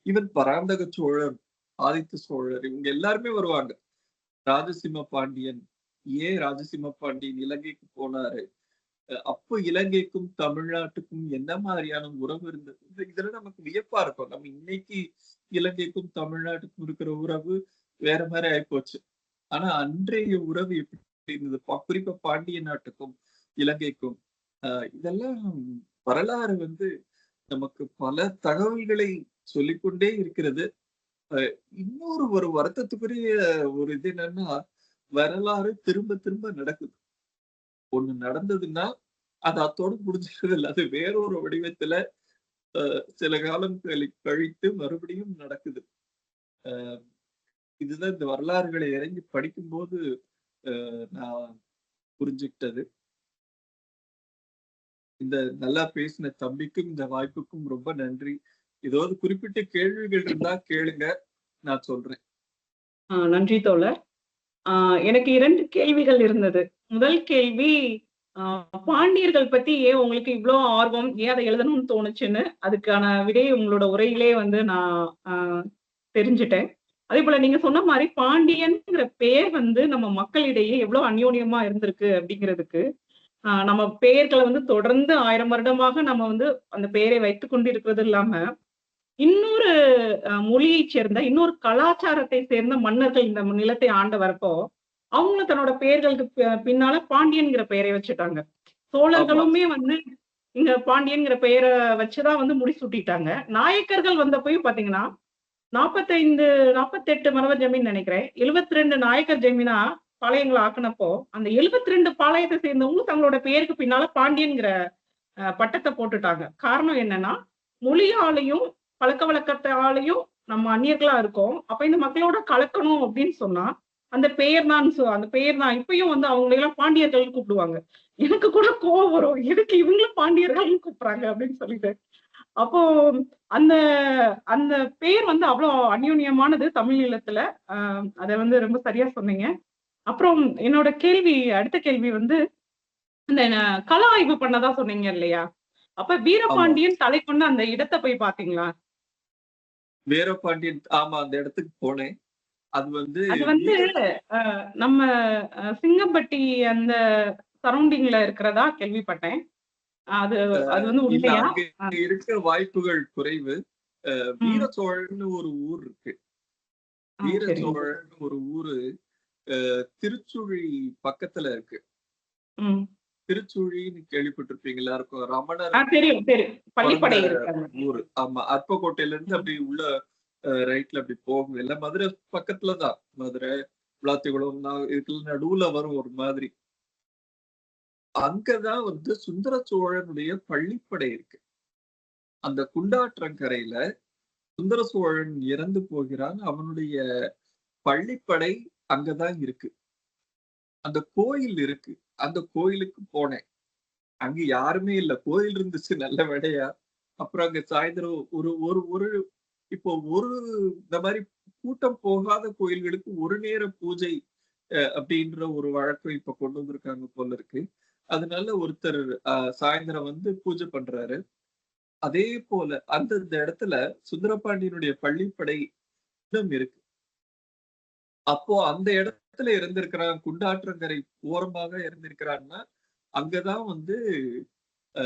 ஈவன் பராந்தக சோழர், ஆதித்த சோழர் இவங்க எல்லாருமே வருவாங்க. ராஜசிம்ம பாண்டியன், ஏன் ராஜசிம்ம பாண்டியன் இலங்கைக்கு போனாரு, அப்போ இலங்கைக்கும் தமிழ்நாட்டுக்கும் என்ன மாதிரியான உறவு இருந்தது, இதெல்லாம் நமக்கு வியப்பா இருக்கும். நம்ம இன்னைக்கு இலங்கைக்கும் தமிழ்நாட்டுக்கும் இருக்கிற உறவு வேற மாதிரி ஆயிப்போச்சு. ஆனா அன்றைய உறவு எப்படி இருந்தது, குறிப்பா பாண்டிய நாட்டுக்கும் இலங்கைக்கும், இதெல்லாம் வரலாறு வந்து நமக்கு பல தகவல்களை சொல்லிக்கொண்டே இருக்கிறது. இன்னொரு ஒரு வருத்தத்துக்குரிய ஒரு இது என்னன்னா, வரலாறு திரும்ப திரும்ப நடக்குது. ஒண்ணு நடந்ததுன்னா அது அத்தோடு முடிஞ்சிருது இல்லை, அது வேறொரு வடிவத்துல சில காலம் கழித்து மறுபடியும் நடக்குது. இதுதான் இந்த வரலாறுகளை இறங்கி படிக்கும்போது நான் புரிஞ்சுக்கிட்டது. இந்த நல்லா பேசின தம்பிக்கும் இந்த வாய்ப்புக்கும் ரொம்ப நன்றி. ஏதாவது குறிப்பிட்ட கேள்விகள் இருந்தா கேளுங்க, நான் சொல்றேன். நன்றி தோழர். எனக்கு 2 கேள்விகள் இருந்தது. முதல் கேள்வி, பாண்டியர்கள் பத்தி ஏன் உங்களுக்கு இவ்வளோ ஆர்வம், ஏன் அதை எழுதணும்னு தோணுச்சுன்னு அதுக்கான விடையை உங்களோட உரையிலே வந்து நான் தெரிஞ்சுட்டேன். அதே போல நீங்க சொன்ன மாதிரி பாண்டியன்ங்கிற பெயர் வந்து நம்ம மக்களிடையே எவ்வளவு அந்யோன்யமா இருந்திருக்கு அப்படிங்கிறதுக்கு, நம்ம பெயர்களை வந்து தொடர்ந்து 1000 வருடமாக நம்ம வந்து அந்த பெயரை வைத்துக் கொண்டு இருக்கிறது இல்லாம, இன்னொரு மொழியைச் சேர்ந்த, இன்னொரு கலாச்சாரத்தை சேர்ந்த மன்னர்கள் இந்த நிலத்தை ஆண்டு வரப்போ, அவங்களும் தன்னோட பெயர்களுக்கு பின்னால பாண்டியன்கிற பெயரை வச்சுட்டாங்க. சோழர்களுமே வந்து இங்க பாண்டியன்கிற பெயரை வச்சுதான் வந்து முடிசூட்டிட்டாங்க. நாயக்கர்கள் வந்தப்பயும் பாத்தீங்கன்னா 45, 48 மரபு ஜமீன் நினைக்கிறேன். 72 நாயக்கர் ஜமீனா பாளையங்களை ஆக்குனப்போ, அந்த 72 பாளையத்தை சேர்ந்தவங்களும் தங்களோட பெயருக்கு பின்னால பாண்டியன்கிற பட்டத்தை போட்டுட்டாங்க. காரணம் என்னன்னா, மொழியாலையும் பழக்க வழக்கத்தாலையும் நம்ம அந்நியர்களா இருக்கோம். அப்ப இந்த மக்களோட கலக்கணும் அப்படின்னு சொன்னா, அந்த பெயர் தான் அந்த பெயர் தான் இப்பயும் வந்து அவங்களெல்லாம் பாண்டியர்கள்ன்னு கூப்பிடுவாங்க. எனக்கு கூட கோவம் வரும். எதுக்கு இவங்களும் பாண்டியர்கள்ன்னு கூப்பிடுறாங்க அப்படின்னு சொல்லிட்டு. அப்போ அந்த அந்த பேர் வந்து அவ்வளோ அந்யோன்யமானது தமிழ் ஈழத்துல. அ அத வந்து ரொம்ப சரியா சொன்னீங்க. அப்புறம் என்னோட அடுத்த கேள்வி வந்து, இந்த கள ஆய்வு பண்ணதா சொன்னீங்க இல்லையா? அப்ப ஆமா. வீரபாண்டியன் தலை கொண்ட அந்த இடத்த போய் பார்த்தீங்களா? வீரபாண்டியன் ஆமா அந்த இடத்துக்கு போனேன். அது வந்து அது வந்து வீர அ நம்ம சிங்கம்பட்டி அந்த சரவுண்டிங்ல இருக்கிறதா கேள்விப்பட்டேன். அது அது வந்து இல்ல உண்மையா? அங்க அ, இருக்க வாய்ப்புகள் குறைவு. வீர ம். சோழன்னு ஒரு ஊர் இருக்கு. வீர சரிங்க. சோழன்னு ஒரு ஊரு திருச்சுழி பக்கத்துல இருக்கு. ம். திருச்சுழின்னு கேள்விப்பட்டிருப்பீங்க எல்லாருக்கும். ரமணர் தெரியும், தெரியும். பொறந்த பள்ளிப்படை இருக்காங்க. ஊரு. ஆமா. அருப்புக்கோட்டையில இருந்து ம். அப்படி உள்ள ரைட்ல அப்படி போகும். எல்லாம் மதுரை பக்கத்துல தான். மதுரை, விளாத்திக்குளம் தான் இதுக்கு நடுவுல வரும் ஒரு மாதிரி. அங்கதான் வந்து சுந்தர சோழனுடைய பள்ளிப்படை இருக்கு. அந்த குண்டாற்றங்கரையில சுந்தர சோழன் இறந்து போகிறான். அவனுடைய பள்ளிப்படை அங்கதான் இருக்கு. அந்த கோயில் இருக்கு. அந்த கோயிலுக்கு போனேன். அங்க யாருமே இல்ல. கோயில் இருந்துச்சு நல்ல வேளையா. அப்புறம் அங்க சாயந்தரம் ஒரு ஒரு ஒரு இப்போ இந்த மாரி கூட்டம் போகாத கோயில்களுக்கு ஒரு நேர பூஜை அப்படின்ற ஒரு வழக்கம் இப்ப கொண்டு வந்திருக்காங்க போல இருக்கு. அதனால ஒருத்தர் சாயந்தரம் வந்து பூஜை பண்றாரு. அதே போல அந்தந்த இடத்துல சுந்தரபாண்டியனுடைய பள்ளிப்படை இன்னும் இருக்கு. அப்போ அந்த இடத்துல இருந்திருக்கிறான் குண்டாற்றங்கரை ஓரமாக இருந்திருக்கிறான்னா, அங்கதான் வந்து அ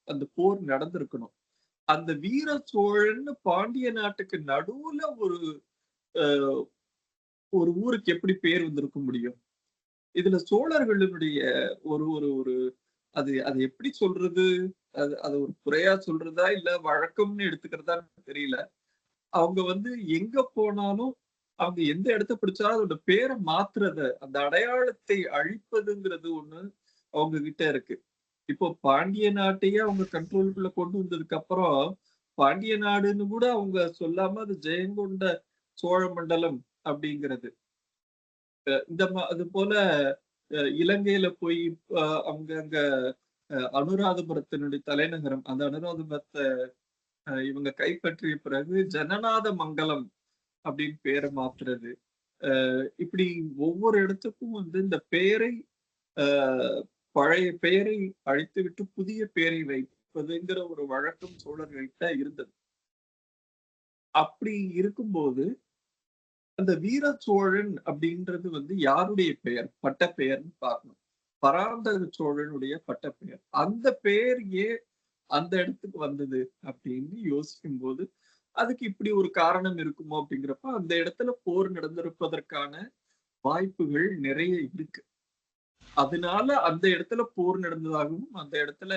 அந்த போர் நடந்திருக்கணும். அந்த வீர சோழன்னு பாண்டிய நாட்டுக்கு நடுவுல ஒரு அ ஒரு ஊருக்கு எப்படி பேர் வந்திருக்க முடியும்? இதுல சோழர்களுடைய ஒரு ஒரு ஒரு அது அது எப்படி சொல்றது? அது அது ஒரு குறையா சொல்றதா? இல்ல வழக்கம்னு எடுத்துக்கிறதான்னு தெரியல. அவங்க வந்து எங்க போனாலும், அவங்க எந்த இடத்த பிடிச்சாலும் அதோட பேர மாத்துறத, அந்த அடையாளத்தை அழிப்பதுங்கிறது ஒண்ணு அவங்க கிட்ட இருக்கு. இப்போ பாண்டிய நாட்டையே அவங்க கண்ட்ரோலுக்குள்ள கொண்டு வந்ததுக்கு அப்புறம், பாண்டிய நாடுன்னு கூட அவங்க சொல்லாம அது ஜெயங்கொண்ட சோழ மண்டலம் அப்படிங்கிறது. அது போல இலங்கையில போய் அவங்க அங்க அனுராதபுரத்தினுடைய தலைநகரம். அந்த அனுராதபுரத்த இவங்க கைப்பற்றிய பிறகு ஜனநாத மங்கலம் அப்படின்னு பேர மாத்துறது. இப்படி ஒவ்வொரு இடத்துக்கும் வந்து இந்த பெயரை அ பழைய பெயரை அழித்துவிட்டு புதிய பெயரை வைப்பதுங்கிற ஒரு வழக்கம் சோழர்கள்ட்ட இருந்தது. அப்படி இருக்கும்போது, அந்த வீர சோழன் அப்படின்றது வந்து யாருடைய பெயர்? பட்டப்பெயர்ன்னு பார்க்கணும். பராந்தக சோழனுடைய பட்டப்பெயர். அந்த பெயர் ஏன் அந்த இடத்துக்கு வந்தது அப்படின்னு யோசிக்கும்போது, அதுக்கு இப்படி ஒரு காரணம் இருக்குமோ அப்படிங்கிறப்ப, அந்த இடத்துல போர் நடந்திருப்பதற்கான வாய்ப்புகள் நிறைய இருக்கு. அதனால அந்த இடத்துல போர் நடந்ததாகவும், அந்த இடத்துல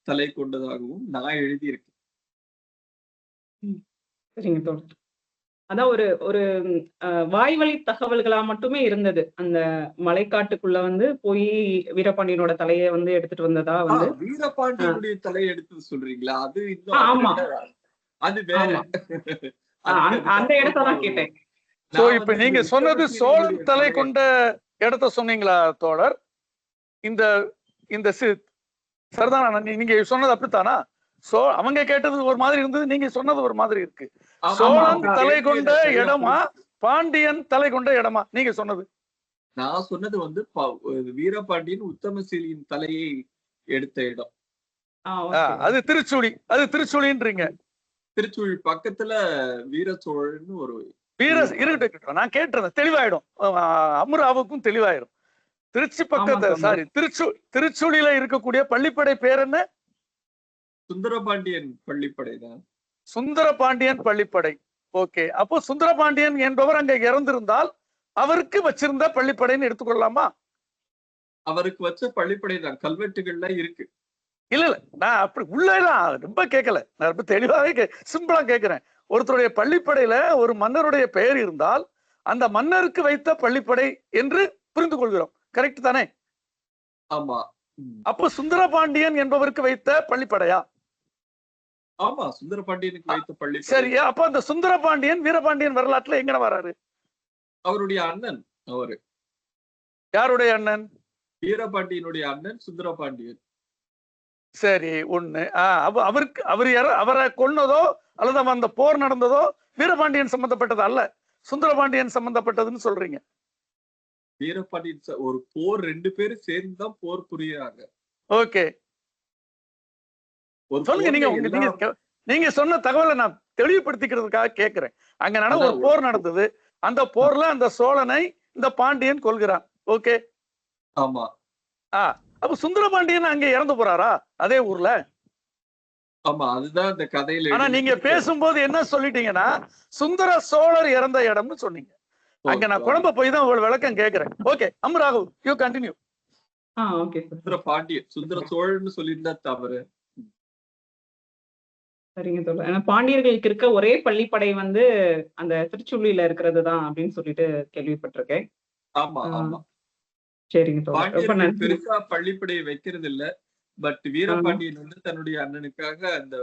தலை கொண்டதாகவும் நான் எழுதியிருக்கேன். ம். சரிங்க தோழர். அதான் ஒரு ஒரு வாய்வழி தகவல்களா மட்டுமே இருந்தது. அந்த மலைக்காட்டுக்குள்ள வந்து போயி வீரபாண்டியனோட தலைய வந்து எடுத்துட்டு வந்ததா வந்து. அ வீரபாண்டியனுடைய தலையை எடுத்து சொல்றீங்களா? அது இன்னும் அத ஆமா, விட அது வேற. ஆமா. அதுக்கு அந்த இடத்த அதுக்கப்புறமா தான் வருவோம். கேட்டேன். சோ நான் இப்ப வந்து இது நீங்க சொன்னது சோழன் உத்தமசேனனுடைய தலை தலையை கொண்ட இடத்த சொன்னீங்களா தோழர்? இந்த இந்த சரிதானா? நீங்க சொன்னது அப்படித்தானா? அவங்க கேட்டது ஒரு மாதிரி இருந்தது, நீங்க சொன்னது ஒரு மாதிரி இருக்கு. ஆமா, ஆமா, சோழன் அவங்க ஆமா. தலை கேள்வி கொண்ட எனக்கு சரியா இடமா, புரிஞ்சு பாண்டியன் தலை கொண்ட இடமா நீங்க சொன்னது? நான் சொன்னது வந்து வீரபாண்டியன் உத்தமசீலியின் தலையை எடுத்த இடம். ஓகே. அது திருச்சுழி, அது திருச்சுழின்றீங்க. ம். திருச்சுழி பக்கத்துல வீர சோழன்னு ஒரு ஊர். இருக்கட்டும், நான் கேட்டுறேன், தெளிவாயிடும். அமுராவுக்கும் தெளிவாயிடும். திருச்சி ஆமா பக்கத்து தோழர். சாரி திருச்சுழியில இருக்கக்கூடிய பள்ளிப்படை பேர் என்ன? சுந்தரபாண்டியன் பள்ளிப்படை தான். சுந்தரபாண்டியன் பள்ளிப்படை. ஓகே, அப்போ சுந்தரபாண்டியன் என்பவர் அங்க இறந்திருந்தால் அவருக்கு வச்சிருந்த பள்ளிப்படைன்னு எடுத்துக்கொள்ளலாமா? அவருக்கு வச்ச பள்ளிப்படை தான். கல்வெட்டுகள்ல இருக்கு. இல்ல நான் அப்படி உள்ளதான் ரொம்ப கேட்கல, நான் ரொம்ப தெளிவாவே சிம்பிளா கேட்கிறேன். ஒருத்தருடைய பள்ளிப்படையில ஒரு மன்னருடைய பெயர் இருந்தால் அந்த மன்னருக்கு வைத்த பள்ளிப்படை என்று புரிந்து கொள்கிறோம். கரெக்ட் தானே? ஆமா. ம். அப்போ சுந்தரபாண்டியன் என்பவருக்கு வைத்த பள்ளிப்படையா? ஆமா, சுந்தரபாண்டியனுக்கு வைத்த பள்ளிப்படை. சரி, அப்ப அந்த சுந்தரபாண்டியன் வீரபாண்டியன் வரலாற்றுல எங்க வராரு? அவருடைய அண்ணன் அவரு. யாருடைய அண்ணன்? வீரபாண்டியனுடைய அண்ணன் சுந்தரபாண்டியன். சரி, ஒண்ணு. அவருக்கு அவரை கொன்னதோ அல்லது அந்த போர் நடந்ததோ வீரபாண்டியன் சம்பந்தப்பட்டது அல்ல, சுந்தரபாண்டியன் சம்பந்தப்பட்டதுன்னு சொல்றீங்க. வீரபாண்டியன் ஒரு போர் 2 பேரும் சேர்ந்துதான் போர் புரியுறாங்க. ஓகே, சொல்லுங்க. நீங்க சொன்ன தகவலை நான் தெளிவுபடுத்திக்கிறதுக்காக கேட்கிறேன். அங்க நடந்த ஒரு போர் நடந்தது. அந்த போர்ல அந்த சோழனை இந்த பாண்டியன் கொல்கிறான். ஓகே, ஆமா. அப்ப சுந்தரபாண்டியன் அங்க இறந்து போறாரா அதே ஊர்ல? ஆமா, அதுதான் இந்த கதையில. ஆனா நீங்க பேசும்போது என்ன சொல்லிட்டீங்கன்னா சுந்தர சோழர் இறந்த இடம்னு சொன்னீங்க. அங்க நான் குழம்ப போய் தான் ஒரு விளக்கம் கேட்கிறேன். ஓகே, ராகுல், you continue. Okay sir. Sundara Pandian, Sundara சோழன்னு சொல்லியிருந்தா தவறு. சரிங்க தோழர். ஏன்னா பாண்டியர்களுக்கு இருக்க ஒரே பள்ளிப்படை வந்து அந்த திருச்சுழியில இருக்கிறது தான் அப்படின்னு சொல்லிட்டு கேள்விப்பட்டிருக்கேன். ஆமா, ஆமா. சரிங்க தோழர். ரொம்ப பாண்டியர்கள் நன்றி. பெருசா பள்ளிப்படையை வைக்கிறது இல்ல. பட் வீரபாண்டியன் வந்து தன்னுடைய அண்ணனுக்காக அந்த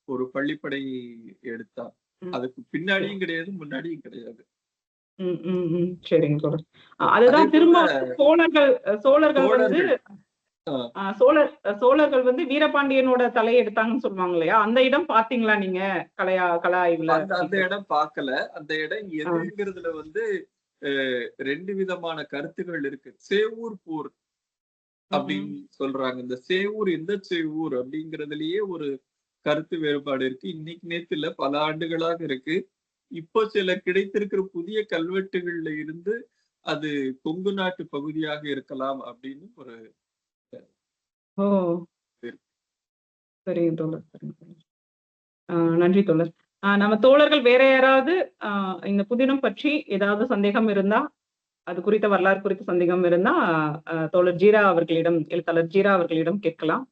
ஒரு பள்ளிப்படை எடுத்தான். அதுக்கு பின்னாடியும் கிடையாது, முன்னாடியும் கிடையாது. சரிங்க தோழர். அதுதான் திரும்ப சோழர்கள் வந்து சோழர்கள் வந்து வீரபாண்டியனோட தலையை எடுத்தாங்கன்னு சொல்லுவாங்க இல்லையா? அந்த இடம் பாத்தீங்களா நீங்க கல ஆய்வுல? அந்த இடம் பார்க்கல. அந்த இடம் எதுங்கிறதுல வந்து 2 விதமான கருத்துகள் இருக்கு. சேவூர் போர் அப்படின்னு சொல்றாங்க. இந்த சேவூர் எந்த சேவூர் அப்படிங்கிறதுலயே ஒரு கருத்து வேறுபாடு இருக்கு. இன்னைக்கு நேத்து இல்ல, பல ஆண்டுகளாக இருக்கு. இப்போ சில கிடைத்திருக்கிற புதிய கல்வெட்டுகள்ல இருந்து அது கொங்கு நாட்டு பகுதியாக இருக்கலாம் அப்படின்னு ஒரு சரிங்க தோழர். நன்றி தோழர். நம்ம தோழர்கள் வேற யாராவது இந்த புதினம் பற்றி ஏதாவது சந்தேகம் இருந்தா, அது குறித்த வரலாறு குறித்த சந்தேகம் இருந்தா தோழர் ஜீரா அவர்களிடம், எழுத்தாளர் ஜீரா அவர்களிடம் கேட்கலாம்.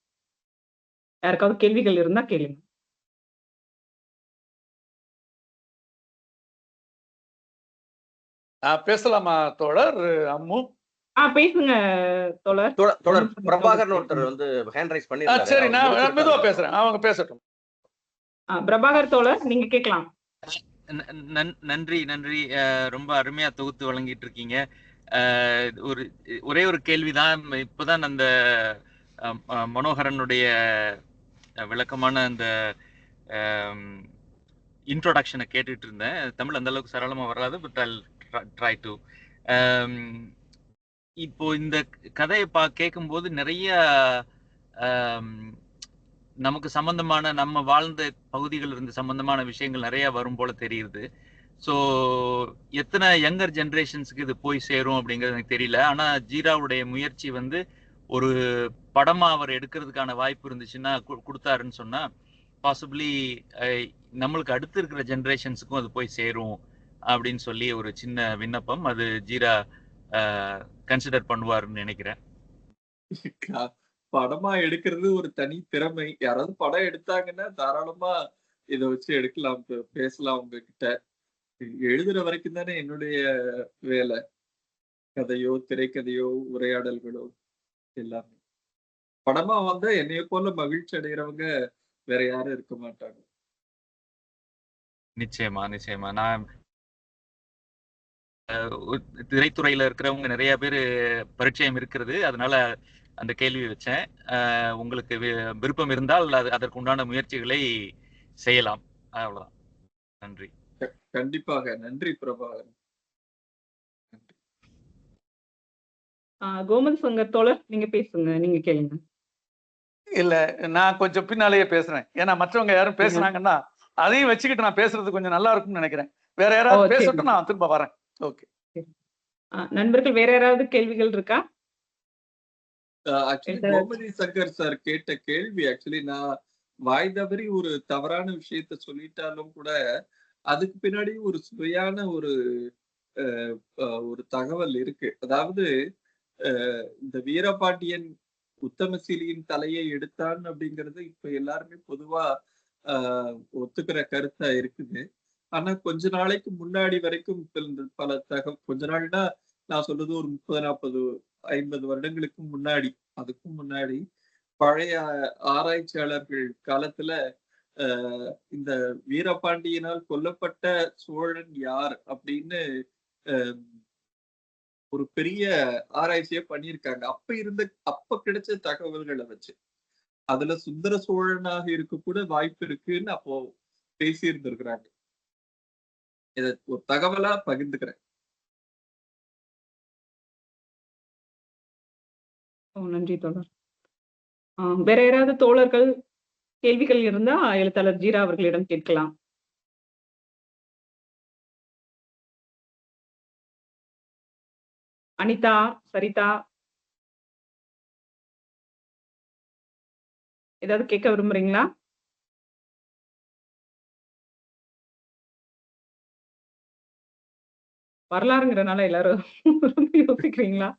யாருக்காவது கேள்விகள் இருந்தா கேளுங்க. பேசலாமா தோழர் அம்மு? பேசுங்க தோழர். தோழர் பிரபாகர் ஒருத்தர் வந்து ஹேண்ட் ரைஸ் பண்ணிருக்காரு. சரி, நான் மெதுவா பேசுறேன், அவங்க பேசட்டும். பிரபாகர் தோழர், நீங்க கேட்கலாம். நன்றி. ரொம்ப அருமையா தொகுத்து வழங்கிட்டு இருக்கீங்க. ஒரே ஒரு கேள்விதான். இப்பதான் அந்த மனோகரனுடைய விளக்கமான அந்த இன்ட்ரோடக்ஷனை கேட்டுட்டு இருந்தேன். தமிழ் அந்த அளவுக்கு சரளமா வராது, பட் ஐ ட்ரை டு. இப்போ இந்த கதையை கேட்கும்போது நிறைய நமக்கு சம்பந்தமான, நம்ம வாழ்ந்த பகுதிகள் இருந்து சம்பந்தமான விஷயங்கள் நிறைய வரும் போல தெரியுது. ஸோ எத்தனை யங்கர் ஜென்ரேஷன்ஸுக்கு இது போய் சேரும் அப்படிங்கிறது எனக்கு தெரியல. ஆனா ஜீராவுடைய முயற்சி வந்து ஒரு படமா அவர் எடுக்கிறதுக்கான வாய்ப்பு இருந்துச்சுன்னா கொடுத்தாருன்னு சொன்னா பாசிபிளி நம்மளுக்கு அடுத்து இருக்கிற ஜென்ரேஷன்ஸுக்கும் அது போய் சேரும் அப்படின்னு சொல்லி ஒரு சின்ன விண்ணப்பம். அது ஜீரா கன்சிடர் பண்ணுவாருன்னு நினைக்கிறேன். படமா எடுக்கிறது ஒரு தனி திறமை. யாராவது படம் எடுத்தாங்கன்னா தாராளமா இதை வச்சு எடுக்கலாம், பேசலாம் உங்ககிட்ட. எழுதுற வரைக்கும் தானே என்னுடைய வேலை. கதையோ திரைக்கதையோ உரையாடல்களோ எல்லாமே. படமா வந்தா என்னைய போல மகிழ்ச்சி அடைகிறவங்க வேற யாரும் இருக்க மாட்டாங்க. நிச்சயமா. நான் திரைத்துறையில இருக்கிறவங்க நிறைய பேர் பரிச்சயம் இருக்கிறது, அதனால அந்த கேள்வி வச்சேன். உங்களுக்கு விருப்பம் இருந்தால் அதற்கு உண்டான முயற்சிகளை செய்யலாம். அவ்வளவுதான். நன்றி. கண்டிப்பாக. நன்றி பிரபாகர். கோமதி சங்கர் தோழர், நீங்க பேசுங்க, நீங்க கேளுங்க. இல்ல, நான் கொஞ்சம் பின்னாலேயே பேசுறேன். ஏன்னா மற்றவங்க யாரும் பேசுனாங்கன்னா அதையும் வச்சுக்கிட்டு நான் பேசுறது கொஞ்சம் நல்லா இருக்கும்னு நினைக்கிறேன். வேற யாராவது பேசட்டும், நான் திரும்ப வரேன். ஓகே. நண்பர்கள் வேற யாராவது கேள்விகள் இருக்கா? ஆக்சுவலி கோமதி சங்கர் சார் கேட்ட கேள்வி, ஆக்சுவலி நான் வாய் தவறி ஒரு தவறான விஷயத்த சொல்லிட்டாலும் கூட அதுக்கு பின்னாடி ஒரு சுவையான ஒரு தகவல் இருக்கு. அதாவது இந்த வீரபாண்டியன் உத்தமசீலியின் தலையை எடுத்தான் அப்படிங்கிறது இப்ப எல்லாருமே பொதுவா ஒத்துக்கிற கருத்தா இருக்குது. ஆனா கொஞ்ச நாளைக்கு முன்னாடி வரைக்கும் பல கொஞ்ச நாள்னா நான் சொல்றது ஒரு 30, 40, 50 வருடங்களுக்கு முன்னாடி, அதுக்கும் முன்னாடி பழைய ஆராய்ச்சியாளர்கள் காலத்துல இந்த வீரபாண்டியனால் கொல்லப்பட்ட சோழன் யார் அப்படின்னு ஒரு பெரிய ஆராய்ச்சியை பண்ணியிருக்காங்க. அப்ப கிடைச்ச தகவல்களை வச்சு அதுல சுந்தர சோழனாக இருக்க கூட வாய்ப்பு இருக்குன்னு அப்போ பேசி இருந்திருக்கிறாங்க. இத ஒரு தகவலா பகிர்ந்துக்கிறேன். நன்றி தோழர். வேற யாராவது தோழர்கள் கேள்விகள் இருந்தா எழுத்தாளர் ஜீரா அவர்களிடம் கேட்கலாம். அனிதா, சரிதா, ஏதாவது கேட்க விரும்புறீங்களா? வரலாறுங்கிறனால எல்லாரும் யோசிக்கிறீங்களா?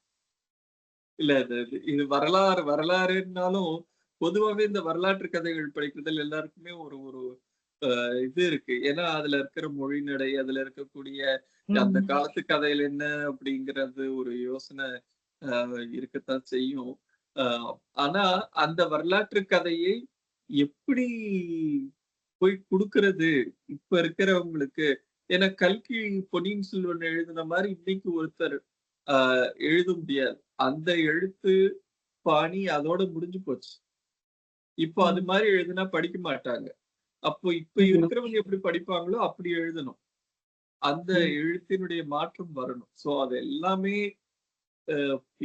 இல்ல இது வரலாறுனாலும் பொதுவாவே இந்த வரலாற்று கதைகள் படிக்கிறதுல எல்லாருக்குமே ஒரு ஒரு இது இருக்கு. ஏன்னா அதுல இருக்கிற மொழிநடை, அதுல இருக்கக்கூடிய அந்த காலத்து கதையில என்ன அப்படிங்கிறது ஒரு யோசனை இருக்கத்தான் செய்யும். ஆனா அந்த வரலாற்று கதையை எப்படி போய் கொடுக்கறது இப்ப இருக்கிறவங்களுக்கு? ஏன்னா கல்கி பொன்னியின் செல்வன் எழுதின மாதிரி இன்னைக்கு ஒருத்தர் எழுத முடியாது. அந்த எழுத்து பாணி அதோட முடிஞ்சு போச்சு. இப்போ அது மாதிரி எழுதுனா படிக்க மாட்டாங்க. அப்போ இப்ப இருக்கிறவங்க எப்படி படிப்பாங்களோ அப்படி எழுதணும். அந்த எழுத்தினுடைய மாற்றம் வரணும். சோ அது எல்லாமே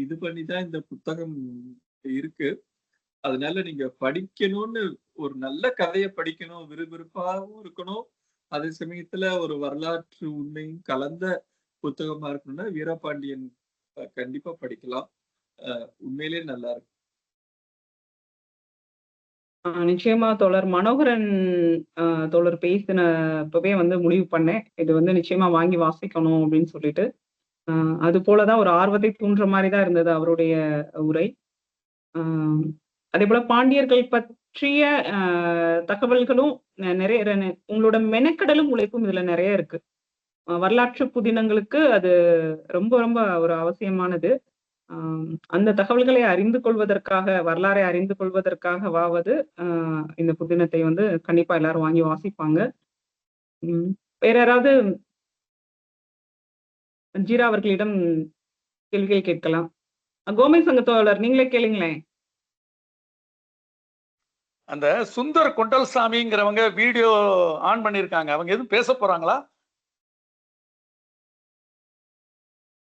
இது பண்ணிதான் இந்த புத்தகம் இருக்கு. அதனால நீங்க படிக்கணும்னு ஒரு நல்ல கதையை படிக்கணும், விறுவிறுப்பாகவும் இருக்கணும், அதே சமயத்துல ஒரு வரலாற்று உண்மையும் கலந்த புத்தகமா இருக்கணும்னா வீரபாண்டியன் கண்டிப்பா படிக்கலாம். உண்மையிலேயே நல்லா இருக்கு. நிச்சயமா தோழர் மனோகரன் தோழர் பேசினப்பவே வந்து முடிவு பண்ணேன், இது வந்து நிச்சயமா வாங்கி வாசிக்கணும் அப்படின்னு சொல்லிட்டு. அது போலதான் ஒரு ஆர்வத்தை தூண்டுற மாதிரிதான் இருந்தது அவருடைய உரை. அதே போல பாண்டியர்கள் பற்றிய தகவல்களும் நிறைய, உங்களோட மெனக்கடலும் உழைப்பும் இதுல நிறைய இருக்கு. வரலாற்று புதினங்களுக்கு அது ரொம்ப ரொம்ப ஒரு அவசியமானது. அந்த தகவல்களை அறிந்து கொள்வதற்காக, வரலாறை அறிந்து கொள்வதற்காகவாவது இந்த புதினத்தை வந்து கண்டிப்பா எல்லாரும் வாங்கி வாசிப்பாங்க. வேற யாராவது ஜீரா அவர்களிடம் கேள்விகள் கேட்கலாம். கோமை சங்க தோழர் நீங்களே கேளுங்களேன். அந்த சுந்தர் கொண்டல்சாமிங்கிறவங்க வீடியோ ஆன் பண்ணிருக்காங்க. அவங்க எதுவும் பேச போறாங்களா?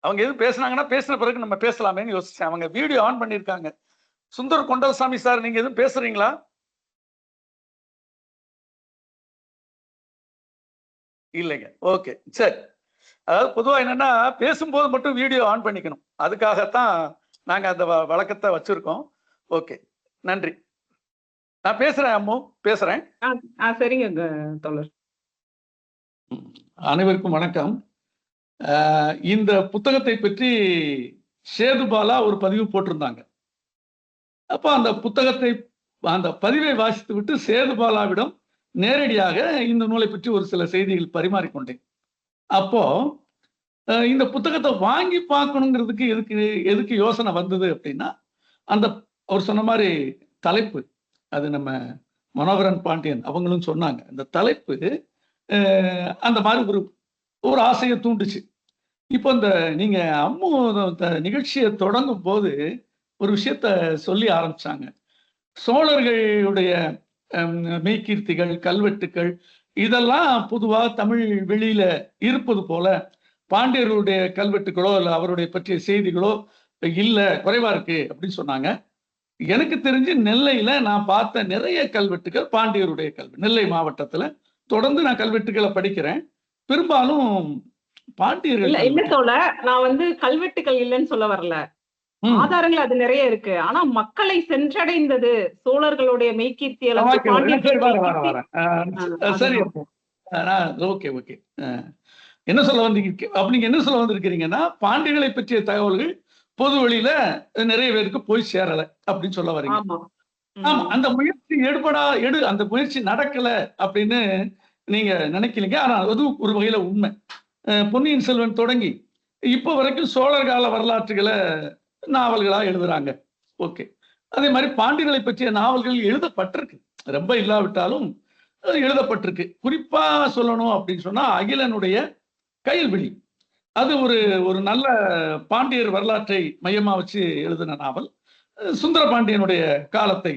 அவங்க எதுவும் பேசுனாங்கன்னா பேசின பிறகு நம்ம பேசலாமேன்னு யோசிச்சேன். அவங்க வீடியோ ஆன் பண்ணிருக்காங்க. சுந்தர் கொண்டல்சாமி சார், நீங்க எதுவும் பேசுறீங்களா? இல்லைங்க. ஓகே, சரி. அதாவது பொதுவா என்னன்னா, பேசும்போது மட்டும் வீடியோ ஆன் பண்ணிக்கணும். அதுக்காகத்தான் நாங்க அந்த வழக்கத்தை வச்சிருக்கோம். ஓகே, நன்றி. நான் பேசுறேன் அம்மு, பேசுறேன். சரிங்க தோழர். அனைவருக்கும் வணக்கம். இந்த புத்தகத்தை பற்றி சேதுபாலா ஒரு பதிவு போட்டிருந்தாங்க. அப்போ அந்த புத்தகத்தை, அந்த பதிவை வாசித்து விட்டு சேதுபாலாவிடம் நேரடியாக இந்த நூலை பற்றி ஒரு சில செய்திகள் பரிமாறிக்கொண்டேன். அப்போ இந்த புத்தகத்தை வாங்கி பார்க்கணுங்கிறதுக்கு எதுக்கு யோசனை வந்தது அப்படின்னா, அந்த அவர் சொன்ன மாதிரி தலைப்பு, அது நம்ம மனோகரன் பாண்டியன் அவங்களும் சொன்னாங்க, அந்த தலைப்பு அந்த மாதிரி ஒரு ஆசையை தூண்டுச்சு. இப்போ இந்த நீங்க அம்மு நிகழ்ச்சியை தொடங்கும் போது ஒரு விஷயத்த சொல்லி ஆரம்பிச்சாங்க. சோழர்களுடைய மெய்கீர்த்திகள், கல்வெட்டுக்கள் இதெல்லாம் பொதுவா தமிழ் வெளியில இருப்பது போல பாண்டியர்களுடைய கல்வெட்டுகளோ இல்ல அவருடைய பற்றிய செய்திகளோ இல்ல, குறைவா இருக்கு அப்படின்னு சொன்னாங்க. எனக்கு தெரிஞ்சு நெல்லையில நான் பார்த்த நிறைய கல்வெட்டுகள் பாண்டியருடைய நெல்லை மாவட்டத்துல தொடர்ந்து நான் கல்வெட்டுகளை படிக்கிறேன். பெரும்பாலும் பாண்டியர்கள் இல்ல தோழர், நான் வந்து கல்வெட்டுகள் இல்லைன்னு சொல்ல வரல, ஆதாரங்கள் அது நிறைய இருக்கு. ஆனா மக்களை சென்றடைந்தது சோழர்களுடைய மெய்கீர்த்தி சரி. ஓகே ஓகே, என்ன சொல்ல வந்தீங்க அப்படிங்க? என்ன சொல்ல வந்திருக்கிறீங்கன்னா, பாண்டியர்களை பற்றிய தகவல்கள் பொது வழியில நிறைய பேருக்கு போய் சேரல அப்படின்னு சொல்ல வரீங்க. ஆமா, அந்த முயற்சி அந்த முயற்சி நடக்கல அப்படின்னு நீங்க நினைக்கிறீங்க. ஆனா அது ஒரு வகையில உண்மை. பொன்னியின் செல்வன் தொடங்கி இப்போ வரைக்கும் சோழர் கால வரலாற்றுகளை நாவல்களா எழுதுறாங்க. ஓகே, அதே மாதிரி பாண்டியர்களை பற்றிய நாவல்கள் எழுதப்பட்டிருக்கு, ரொம்ப இல்லாவிட்டாலும் எழுதப்பட்டிருக்கு. குறிப்பா சொல்லணும் அப்படின்னு சொன்னா அகிலனுடைய கயல்விழி. அது ஒரு ஒரு நல்ல பாண்டியர் வரலாற்றை மையமா வச்சு எழுதின நாவல். சுந்தர பாண்டியனுடைய காலத்தை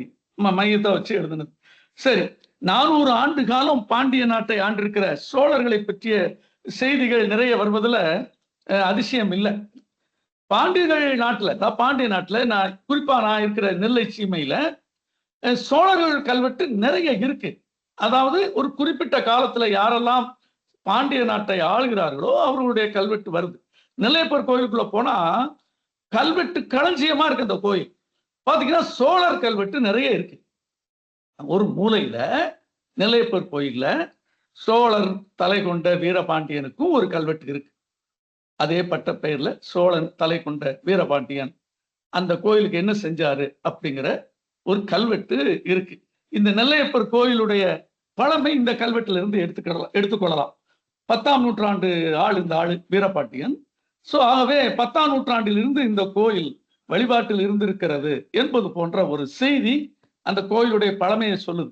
மையத்தை வச்சு எழுதினது. சரி, 400 ஆண்டு காலம் பாண்டிய நாட்டை ஆண்டிருக்கிற சோழர்களை பற்றிய செய்திகள் நிறைய வருவதில் அதிசயம் இல்லை. பாண்டிய நாட்டுல நான் குறிப்பா நான் இருக்கிற நெல்லை சீமையில சோழர்கள் கல்வெட்டு நிறைய இருக்கு. அதாவது ஒரு குறிப்பிட்ட காலத்துல யாரெல்லாம் பாண்டிய நாட்டை ஆளுகிறார்களோ அவர்களுடைய கல்வெட்டு வருது. நெல்லையப்பர் கோயிலுக்குள்ள போனா கல்வெட்டு களஞ்சியமா இருக்கு. அந்த கோயில் பாத்தீங்கன்னா சோழர் கல்வெட்டு நிறைய இருக்கு. ஒரு மூலையில நெல்லையப்பர் கோயில்ல சோழர் தலை கொண்ட வீரபாண்டியனுக்கும் ஒரு கல்வெட்டு இருக்கு. அதே பட்ட பெயர்ல சோழன் தலை கொண்ட வீரபாண்டியன் அந்த கோயிலுக்கு என்ன செஞ்சாரு அப்படிங்கிற ஒரு கல்வெட்டு இருக்கு. இந்த நெல்லையப்பர் கோயிலுடைய பழமை இந்த கல்வெட்டுல இருந்து எடுத்துக்கொள்ளலாம். 10ஆம் நூற்றாண்டு இந்த ஆளு வீரபாண்டியன். சோ ஆகவே 10ஆம் நூற்றாண்டில் இருந்து இந்த கோயில் வழிபாட்டில் இருந்திருக்கிறது என்பது போன்ற ஒரு செய்தி அந்த கோயிலுடைய பழமையை சொல்லுது.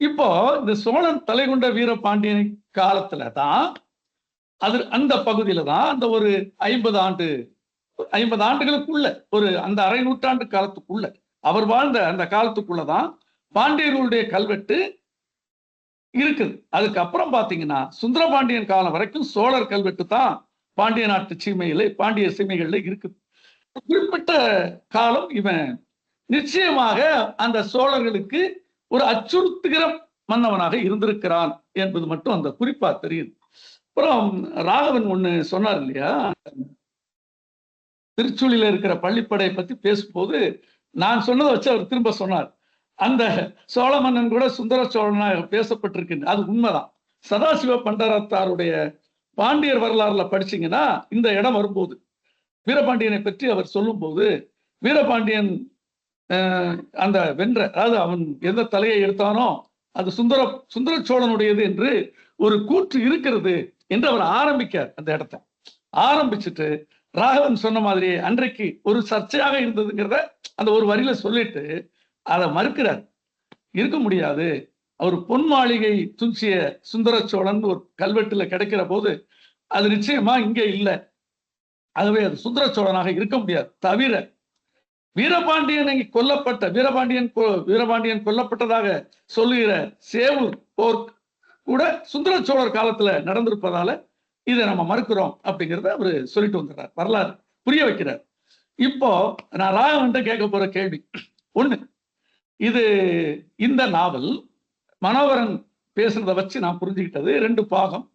இப்போ இந்த சோழன் தலை கொண்ட வீரபாண்டியன் காலத்துல தான் அந்த பகுதியில தான் அந்த ஒரு 50 ஆண்டுகளுக்குள்ள ஒரு அந்த அரை நூற்றாண்டு காலத்துக்குள்ள அவர் வாழ்ந்த அந்த காலத்துக்குள்ளதான் பாண்டியர்களுடைய கல்வெட்டு இருக்குது. அதுக்கப்புறம் பாத்தீங்கன்னா சுந்தரபாண்டியன் காலம் வரைக்கும் சோழர் கல்வெட்டு தான் பாண்டிய நாட்டு பாண்டிய சீமைகள்ல இருக்குது. குறிப்பிட்ட காலம் இவன் நிச்சயமாக அந்த சோழர்களுக்கு ஒரு அச்சுறுத்துகிற மன்னவனாக இருந்திருக்கிறான் என்பது மட்டும் அந்த குறிப்பா தெரியுது. அப்புறம் ராகவன் ஒண்ணு சொன்னார் இல்லையா, திருச்சூழில இருக்கிற பள்ளிப்படையை பத்தி பேசும்போது நான் சொன்னதை வச்சு அவர் திரும்ப சொன்னார். அந்த சோழ மன்னன் கூட சுந்தர சோழனாக பேசப்பட்டிருக்கு. அது உண்மைதான். சதாசிவ பண்டரத்தாருடைய பாண்டியர் வரலாறுல படிச்சீங்கன்னா இந்த இடம் வரும்போது வீரபாண்டியனை பற்றி அவர் சொல்லும் போது வீரபாண்டியன் அந்த அதாவது அவன் எந்த தலையை எடுத்தானோ அது சுந்தர சோழனுடையது என்று ஒரு கூற்று இருக்கிறது என்று அவர் ஆரம்பிக்கார். அந்த இடத்தை ஆரம்பிச்சுட்டு ராகவன் சொன்ன மாதிரி அன்றைக்கு ஒரு சர்ச்சையாக இருந்ததுங்கிறத அந்த ஒரு வரியில சொல்லிட்டு அதை மறுக்கிறார். இருக்க முடியாது, அவர் பொன் மாளிகை துஞ்சிய சுந்தர சோழன் ஒரு கல்வெட்டுல கிடைக்கிற போது அது நிச்சயமா இங்க இல்லை, ஆகவே அது சுந்தர சோழனாக இருக்க முடியாது. தவிர வீரபாண்டியன் கொல்லப்பட்டதாக சொல்லுகிற சேவூர் போர் கூட சுந்தர சோழர் காலத்துல நடந்திருப்பதால இதை நம்ம மறுக்கிறோம் அப்படிங்கிறத அவரு சொல்லிட்டு வந்துடுறார், வரலாறு புரிய வைக்கிறார். இப்போ நான் ராகவன்ட்ட கேட்க போற கேள்வி ஒண்ணு, இது இந்த நாவல் மனோகரன் பேசுறத வச்சு நான் புரிஞ்சுக்கிட்டது 2 பாகம்.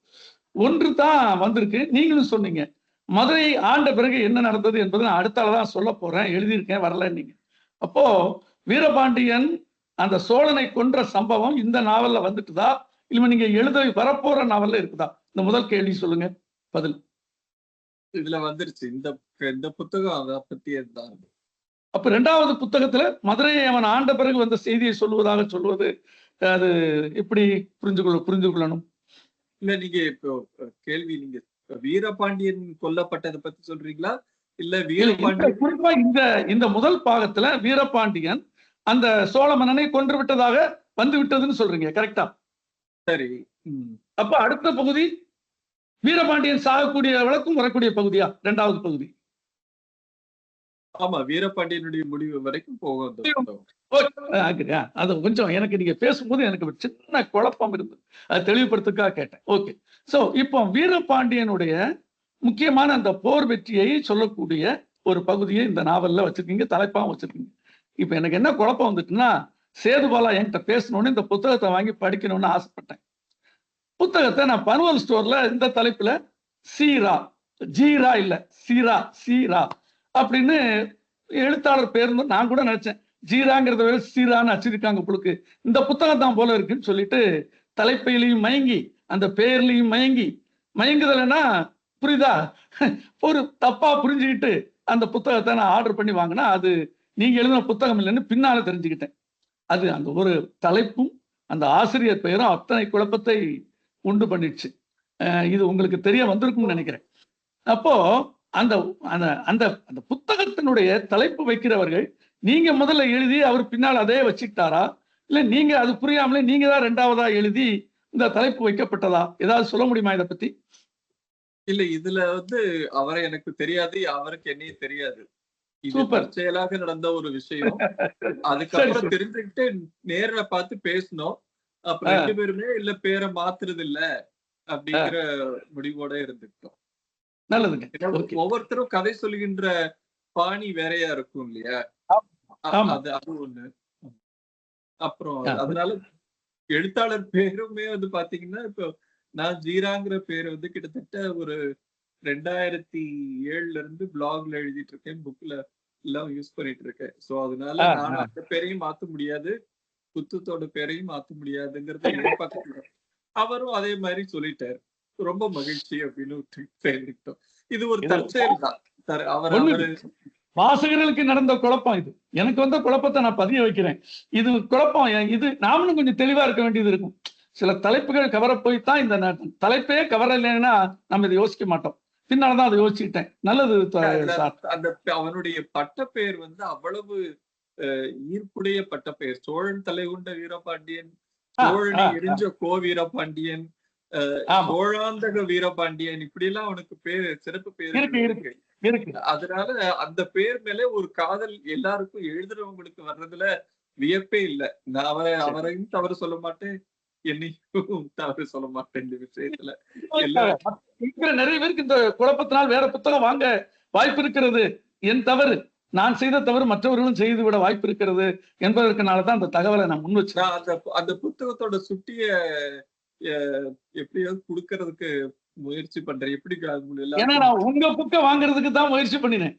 ஒன்று தான் வந்திருக்கு. நீங்களும் சொன்னீங்க மதுரை ஆண்ட பிறகு என்ன நடந்தது என்பதை நான் அடுத்தாலதான் சொல்ல போறேன், எழுதியிருக்கேன், வரல நீங்க. அப்போ வீரபாண்டியன் அந்த சோழனை கொன்ற சம்பவம் இந்த நாவல்ல வந்துட்டுதா இல்ல நீங்க எழுத வரப்போற நாவல்ல இருக்குதா? இந்த முதல் கேள்வி சொல்லுங்க, பதில். இதுல வந்துருச்சு. இந்த புத்தகம் அதை பத்தியே தான். அப்ப 2வது புத்தகத்துல மதுரையை அவன் ஆண்ட பிறகு வந்த செய்தியை சொல்வது அது எப்படி புரிஞ்சு கொள்ளணும்? இல்ல நீங்க இப்போ கேள்வி நீங்க வீரபாண்டியன் கொல்லப்பட்டதை பத்தி சொல்றீங்களா இல்ல வீரபாண்டியன் குறிப்பா இந்த முதல் பாகத்துல வீரபாண்டியன் அந்த சோழ மன்னனை கொன்று விட்டதாக வந்து விட்டதுன்னு சொல்றீங்க, கரெக்டா? சரி. அப்ப அடுத்த பகுதி வீரபாண்டியன் சாகக்கூடிய வழக்கும் வரக்கூடிய பகுதியா 2வது பகுதி? ஆமா, வீரபாண்டியனுடைய முடிவு வரைக்கும் போகும். அது கொஞ்சம் எனக்கு நீங்க பேசும்போது எனக்கு ஒரு சின்ன குழப்பம் இருந்து அதை தெளிவுபடுத்துக்காக கேட்டேன். ஓகே, சோ இப்போ வீரபாண்டியனுடைய முக்கியமான அந்த போர் வெற்றியை சொல்லக்கூடிய ஒரு பகுதியை இந்த நாவல்ல வச்சிருக்கீங்க, தலைப்பாவும் வச்சிருக்கீங்க. இப்ப எனக்கு என்ன குழப்பம் வந்துட்டுன்னா, சேதுபாலா என்கிட்ட பேசணும்னு இந்த புத்தகத்தை வாங்கி படிக்கணும்னு ஆசைப்பட்டேன். புத்தகத்தை நான் பனுவல் ஸ்டோர்ல இந்த தலைப்புல சீரா ஜீரா இல்ல சீரா அப்படின்னு எழுத்தாளர் பேருந்து நான் கூட நினைச்சேன், ஜீராங்கிறத வேற சீரான்னு அச்சிருக்காங்க புழுக்கு, இந்த புத்தகம் தான் போல இருக்குன்னு சொல்லிட்டு தலைப்பையிலையும் மயங்கி அந்த பேர்லையும் மயங்குதலைன்னா புரியுதா, ஒரு தப்பா புரிஞ்சுக்கிட்டு அந்த புத்தகத்தை நான் ஆர்டர் பண்ணி வாங்கினா அது நீங்க எழுதின புத்தகம் இல்லைன்னு பின்னால தெரிஞ்சுக்கிட்டேன். அது அந்த ஒரு தலைப்பும் அந்த ஆசிரியர் பெயரும் அத்தனை குழப்பத்தை உண்டு பண்ணிடுச்சு. இது உங்களுக்கு தெரிய வந்திருக்கும்னு நினைக்கிறேன். அப்போ அந்த அந்த அந்த அந்த புத்தகத்தினுடைய தலைப்பு வைக்கிறவர்கள் நீங்க முதல்ல எழுதி அவர் பின்னால் அதே வச்சுக்கிட்டாரா இல்ல நீங்க அது புரியாமலே நீங்க தான் 2வதா எழுதி இந்த தலைப்பு வைக்கப்பட்டதா? ஏதாவது சொல்ல முடியுமா இதை பத்தி? இல்ல இதுல அவரை எனக்கு தெரியாது, அவருக்கு என்னையும் தெரியாது. இது சூப்பர். தற்செயலாக நடந்த ஒரு விஷயம். சரி அதுக்கப்புறம் சரி. தெரிஞ்சுக்கிட்டு நேர்ல பார்த்து பேசணும். அப்ப 2 பேருமே இல்ல பேரை மாத்துறது இல்ல அப்படிங்கிற முடிவோட இருந்துக்கிட்டோம். நல்லதுங்க. ஏன்னா ஓகே. ஒவ்வொருத்தரும் கதை சொல்லுகின்ற பாணி வேறையா இருக்கும் இல்லையா? ஆமா. அது ஒண்ணு. அப்புறம் அதனால எழுத்தாளர் பேருமே பாத்தீங்கன்னா, இப்போ நான் ஜீராங்கிற பேர் கிட்டத்தட்ட ஒரு 2007ல இருந்து பிளாக்ல எழுதிட்டு இருக்கேன். புக்ல எல்லாம் யூஸ் பண்ணிட்டு இருக்கேன். சோ அதனால நான் அந்த பேரையும் மாத்த முடியாது. புத்தகத்தோட பேரையும் மாத்த முடியாதுங்கிறது என் பக்கத்துல. அவரும் அதே மாதிரி சொல்லிட்டாரு. ரொம்ப மகிழ்ச்சி அப்படின்னு சேர்ந்துக்கிட்டோம். இது ஒரு தற்செயல் தான். அவரு வாசகர்களுக்கு நடந்த குழப்பம் இது. எனக்கு வந்த குழப்பத்தை நான் பதிய வைக்கிறேன். இது குழப்பம். இது நாமளும் கொஞ்சம் தெளிவா இருக்க வேண்டியது இருக்கும். சில தலைப்புகள் கவர போய்தான் இந்த தலைப்பே கவரலைன்னா நம்ம இதை யோசிக்க மாட்டோம். பின்னால்தான் அதை யோசிச்சுக்கிட்டேன். நல்லது சார். அந்த அவனுடைய பட்டப்பெயர் அவ்வளவு ஈர்ப்புடைய பட்டப்பெயர். சோழன் தலைகுண்ட வீரபாண்டியன், சோழனை எரிஞ்ச கோ வீரபாண்டியன், சோழாந்தக வீரபாண்டியன், இப்படி எல்லாம் அவனுக்கு பேர் சிறப்பு பேர் இருக்கு. அதனால அந்த பேர் மேல ஒரு காதல் எல்லாருக்கும் எழுதுறவங்களுக்கு வர்றதுல வியப்பே இல்லை. நான் அவரையும் தவறு சொல்ல மாட்டேன், என்னையும் தவறு சொல்ல மாட்டேன் இந்த விஷயத்துல. நிறைய பேருக்கு இந்த குழப்பத்தினால் வேற புத்தகம் வாங்க வாய்ப்பு இருக்கிறது. என் தவறு, நான் செய்த தவறு மற்றவர்களும் செய்து விட வாய்ப்பு இருக்கிறது என்பதற்குனாலதான் அந்த தகவலை நான் முன் வச்சேன். அந்த புத்தகத்தோட சுட்டிய எப்படியாவது கொடுக்கறதுக்கு முயற்சி பண்றேன். எப்படி ஏன்னா நான் உங்க புக்க வாங்குறதுக்கு தான் முயற்சி பண்ணினேன்.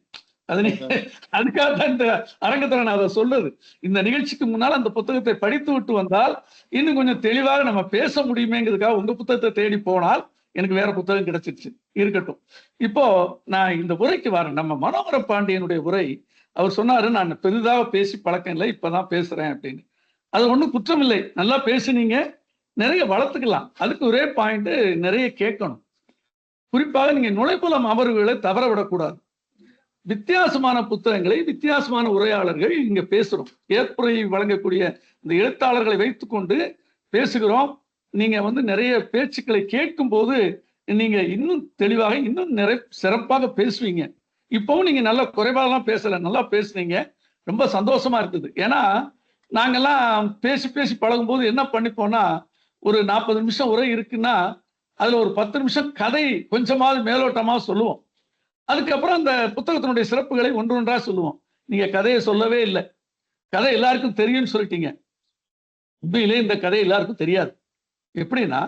அதுக்காக தான் இந்த அரங்கத்துல நான் அதை சொல்றது. இந்த நிகழ்ச்சிக்கு முன்னால் அந்த புத்தகத்தை படித்து விட்டு வந்தால் இன்னும் கொஞ்சம் தெளிவாக நம்ம பேச முடியுமேங்கிறதுக்காக உங்க புத்தகத்தை தேடி போனால் எனக்கு வேற புத்தகம் கிடைச்சிருச்சு. இருக்கட்டும். இப்போ நான் இந்த உரைக்கு வரேன். நம்ம மனோகர பாண்டியனுடைய உரை, அவர் சொன்னாரு நான் பெரிதாக பேசி பழக்கம் இல்லை, இப்பதான் பேசுறேன் அப்படின்னு. அது ஒண்ணும் குற்றம் இல்லை. நல்லா பேசுனீங்க, நிறைய வளர்த்துக்கலாம். அதுக்கு ஒரே பாயிண்ட், நிறைய கேட்கணும். குறிப்பாக நீங்க நுழைப்புலம் அமர்வுகளை தவற விடக்கூடாது. வித்தியாசமான புத்தகங்களை வித்தியாசமான உரையாளர்கள் இங்க பேசுறோம். ஏற்புரை வழங்கக்கூடிய இந்த எழுத்தாளர்களை வைத்துக்கொண்டு பேசுகிறோம். நீங்க நிறைய பேச்சுக்களை கேட்கும் போது நீங்க இன்னும் தெளிவாக இன்னும் நிறைய சிறப்பாக பேசுவீங்க. இப்பவும் நீங்க நல்ல குறைபாடெல்லாம் பேசல, நல்லா பேசுனீங்க. ரொம்ப சந்தோஷமா இருக்குது. ஏன்னா நாங்கெல்லாம் பேசி பேசி பழகும் போது என்ன பண்ணிப்போம்னா, ஒரு 40 நிமிஷம் உரை இருக்குன்னா அதுல ஒரு 10 நிமிஷம் கதை கொஞ்சமாவது மேலோட்டமா சொல்லுவோம். அதுக்கப்புறம் அந்த புத்தகத்தினுடைய சிறப்புகளை ஒன்றொன்றா சொல்லுவோம். நீங்க கதையை சொல்லவே இல்லை. கதை எல்லாருக்கும் தெரியும்னு சொல்லிட்டீங்க. உண்மையிலே இந்த கதை எல்லாருக்கும் தெரியாது. எப்படின்னா,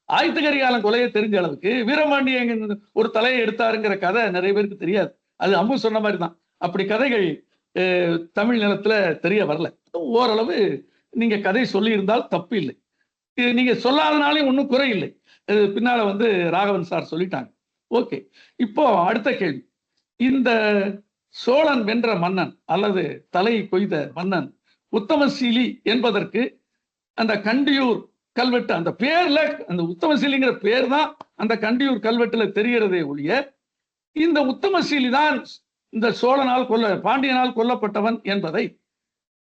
ஆயத்தகரிகாலம் கொலையை தெரிஞ்ச அளவுக்கு வீரபாண்டியன் ஒரு தலையை எடுத்தாருங்கிற கதை நிறைய பேருக்கு தெரியாது. அது அம்பு சொன்ன மாதிரி தான். அப்படி கதைகள் தமிழ் நிலத்துல தெரிய வரல. ஓரளவு நீங்க கதை சொல்லி இருந்தால் தப்பு இல்லை. நீங்க சொல்லாதனாலே ஒன்றும் குறை இல்லை. பின்னால ராகவன் சார் சொல்லிட்டாங்க. ஓகே. இப்போ அடுத்த கேள்வி. இந்த சோழன் வென்ற மன்னன் அல்லது தலை கொய்த மன்னன் உத்தமசீலி என்பதற்கு அந்த கண்டியூர் கல்வெட்டு, அந்த பேர்ல அந்த உத்தமசீலிங்கிற பேர் தான் அந்த கண்டியூர் கல்வெட்டுல தெரிகிறதே ஒழிய, இந்த உத்தமசீலி தான் இந்த சோழனால் பாண்டியனால் கொல்லப்பட்டவன் என்பதை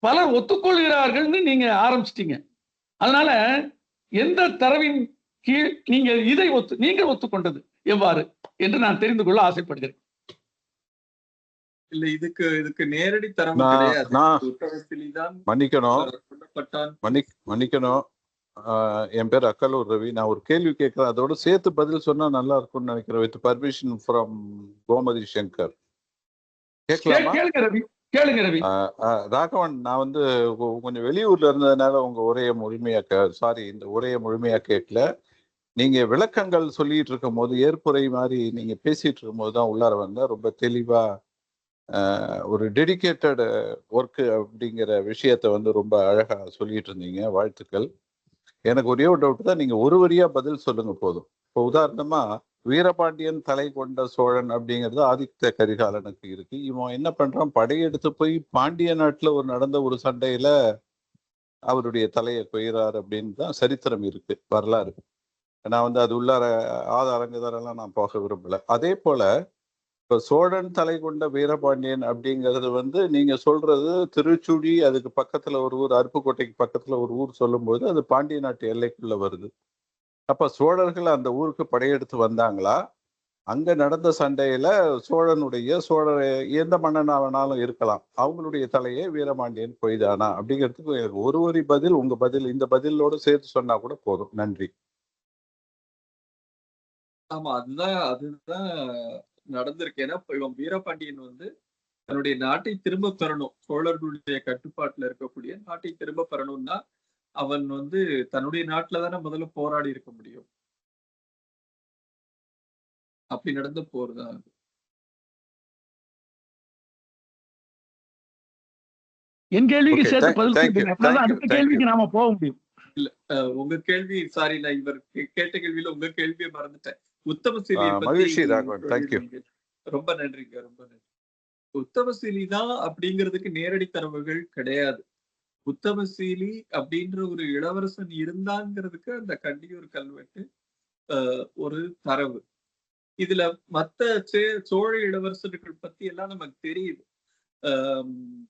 பலர் ஒத்துக்கொள்கிறார்கள்னு நீங்க ஆரம்பிச்சிட்டீங்க. அதனால எந்த தரவின் கீழ் நீங்கள் ஒத்துக்கொண்டது எவ்வாறு என்று நான் தெரிந்து கொள்ள ஆசைப்படுகிறேன். இல்ல, இதுக்கு நேரடி தரவு கிடையாது. மன்னிக்கணும். என் பேர் அக்கலூர் ரவி. நான் ஒரு கேள்வி கேட்கிறேன், அதோட சேர்த்து பதில் சொன்னா நல்லா இருக்கும்னு நினைக்கிறேன். With permission from Gomathi Shankar. கேளுங்க ரவி. ராகவன், நான் கொஞ்சம் வெளியூர்ல இருந்ததுனால உங்க உரையை இந்த உரையை முழுமையா கேட்கல. நீங்க விளக்கங்கள் சொல்லிட்டு இருக்கும் போது, ஏற்புரை மாதிரி நீங்க பேசிட்டு இருக்கும் போதுதான் உள்ளார ரொம்ப தெளிவா ஒரு டெடிகேட்டட் ஒர்க் அப்படிங்கிற விஷயத்த ரொம்ப அழகா சொல்லிட்டு இருந்தீங்க. வாழ்த்துக்கள். எனக்கு ஒரே ஒரு டவுட் தான், நீங்க ஒரு வரியா பதில் சொல்லுங்க போதும். இப்போ உதாரணமா வீரபாண்டியன் தலை கொண்ட சோழன் அப்படிங்கிறது ஆதித்த கரிகாலனுக்கு இருக்கு. இவன் என்ன பண்றான், படையெடுத்து போய் பாண்டிய நாட்டுல நடந்த ஒரு சண்டையில அவருடைய தலையை கொய்கிறார் அப்படின்னு தான் சரித்திரம் இருக்கு, வரலாறு. நான் அது உள்ளார ஆதாரங்கள்லாம் நான் போக விரும்பல. அதே போல இப்ப சோழன் தலை கொண்ட வீரபாண்டியன் அப்படிங்கிறது வந்து நீங்க சொல்றது திருச்சுழி, அதுக்கு பக்கத்துல ஒரு ஊர், அருப்புக்கோட்டைக்கு பக்கத்துல ஒரு ஊர் சொல்லும்போது அது பாண்டிய நாட்டு எல்லைக்குள்ள வருது. அப்ப சோழர்கள் அந்த ஊருக்கு படையெடுத்து வந்தாங்களா? அங்க நடந்த சண்டையில சோழர் எந்த மன்னனாவனாலும் இருக்கலாம், அவங்களுடைய தலையே வீரபாண்டியன் கொய்தானா அப்படிங்கிறதுக்கு எனக்கு ஒரு வரி பதில், உங்க பதில் இந்த பதிலோட சேர்த்து சொன்னா கூட போதும். நன்றி. ஆமா, அதுதான் நடந்திருக்கு. ஏன்னா இவன் வீரபாண்டியன் வந்து தன்னுடைய நாட்டை திரும்ப பெறணும், சோழர்களுடைய கட்டுப்பாட்டுல இருக்கக்கூடிய நாட்டை திரும்ப பெறணும்னா அவன் வந்து தன்னுடைய நாட்டுல தானே முதல்ல போராடி இருக்க முடியும். அப்படி நடந்த போர் தான் அது. என் கேள்விக்கு Okay, சேர்த்து பதில் thank you, சொல்லிட்டீங்க. அப்பதான் thank you, அடுத்த thank you. கேள்விக்கு நாம போக முடியும். இல்ல உங்க கேள்வி, சாரி, நான் இவர் கேட்ட கேள்வியில உங்க கேள்வியை மறந்துட்டேன். உத்தமசீலியை மகிழ்ச்சி பத்தி ராகவன், thank you. சொல்லியிருந்தீங்க. ரொம்ப நன்றிங்க, ரொம்ப நன்றி. உத்தமசீலி தான் அப்படிங்கிறதுக்கு நேரடி தரவுகள் கிடையாது. உத்தமசீலி அப்படின்ற ஒரு இளவரசன் இருந்தாங்கிறதுக்கு அந்த கண்டியூர் கல்வெட்டு ஒரு தரவு. இதுல மத்த சோழ இளவரசர்கள் பத்தி எல்லாம் நமக்கு தெரியுது.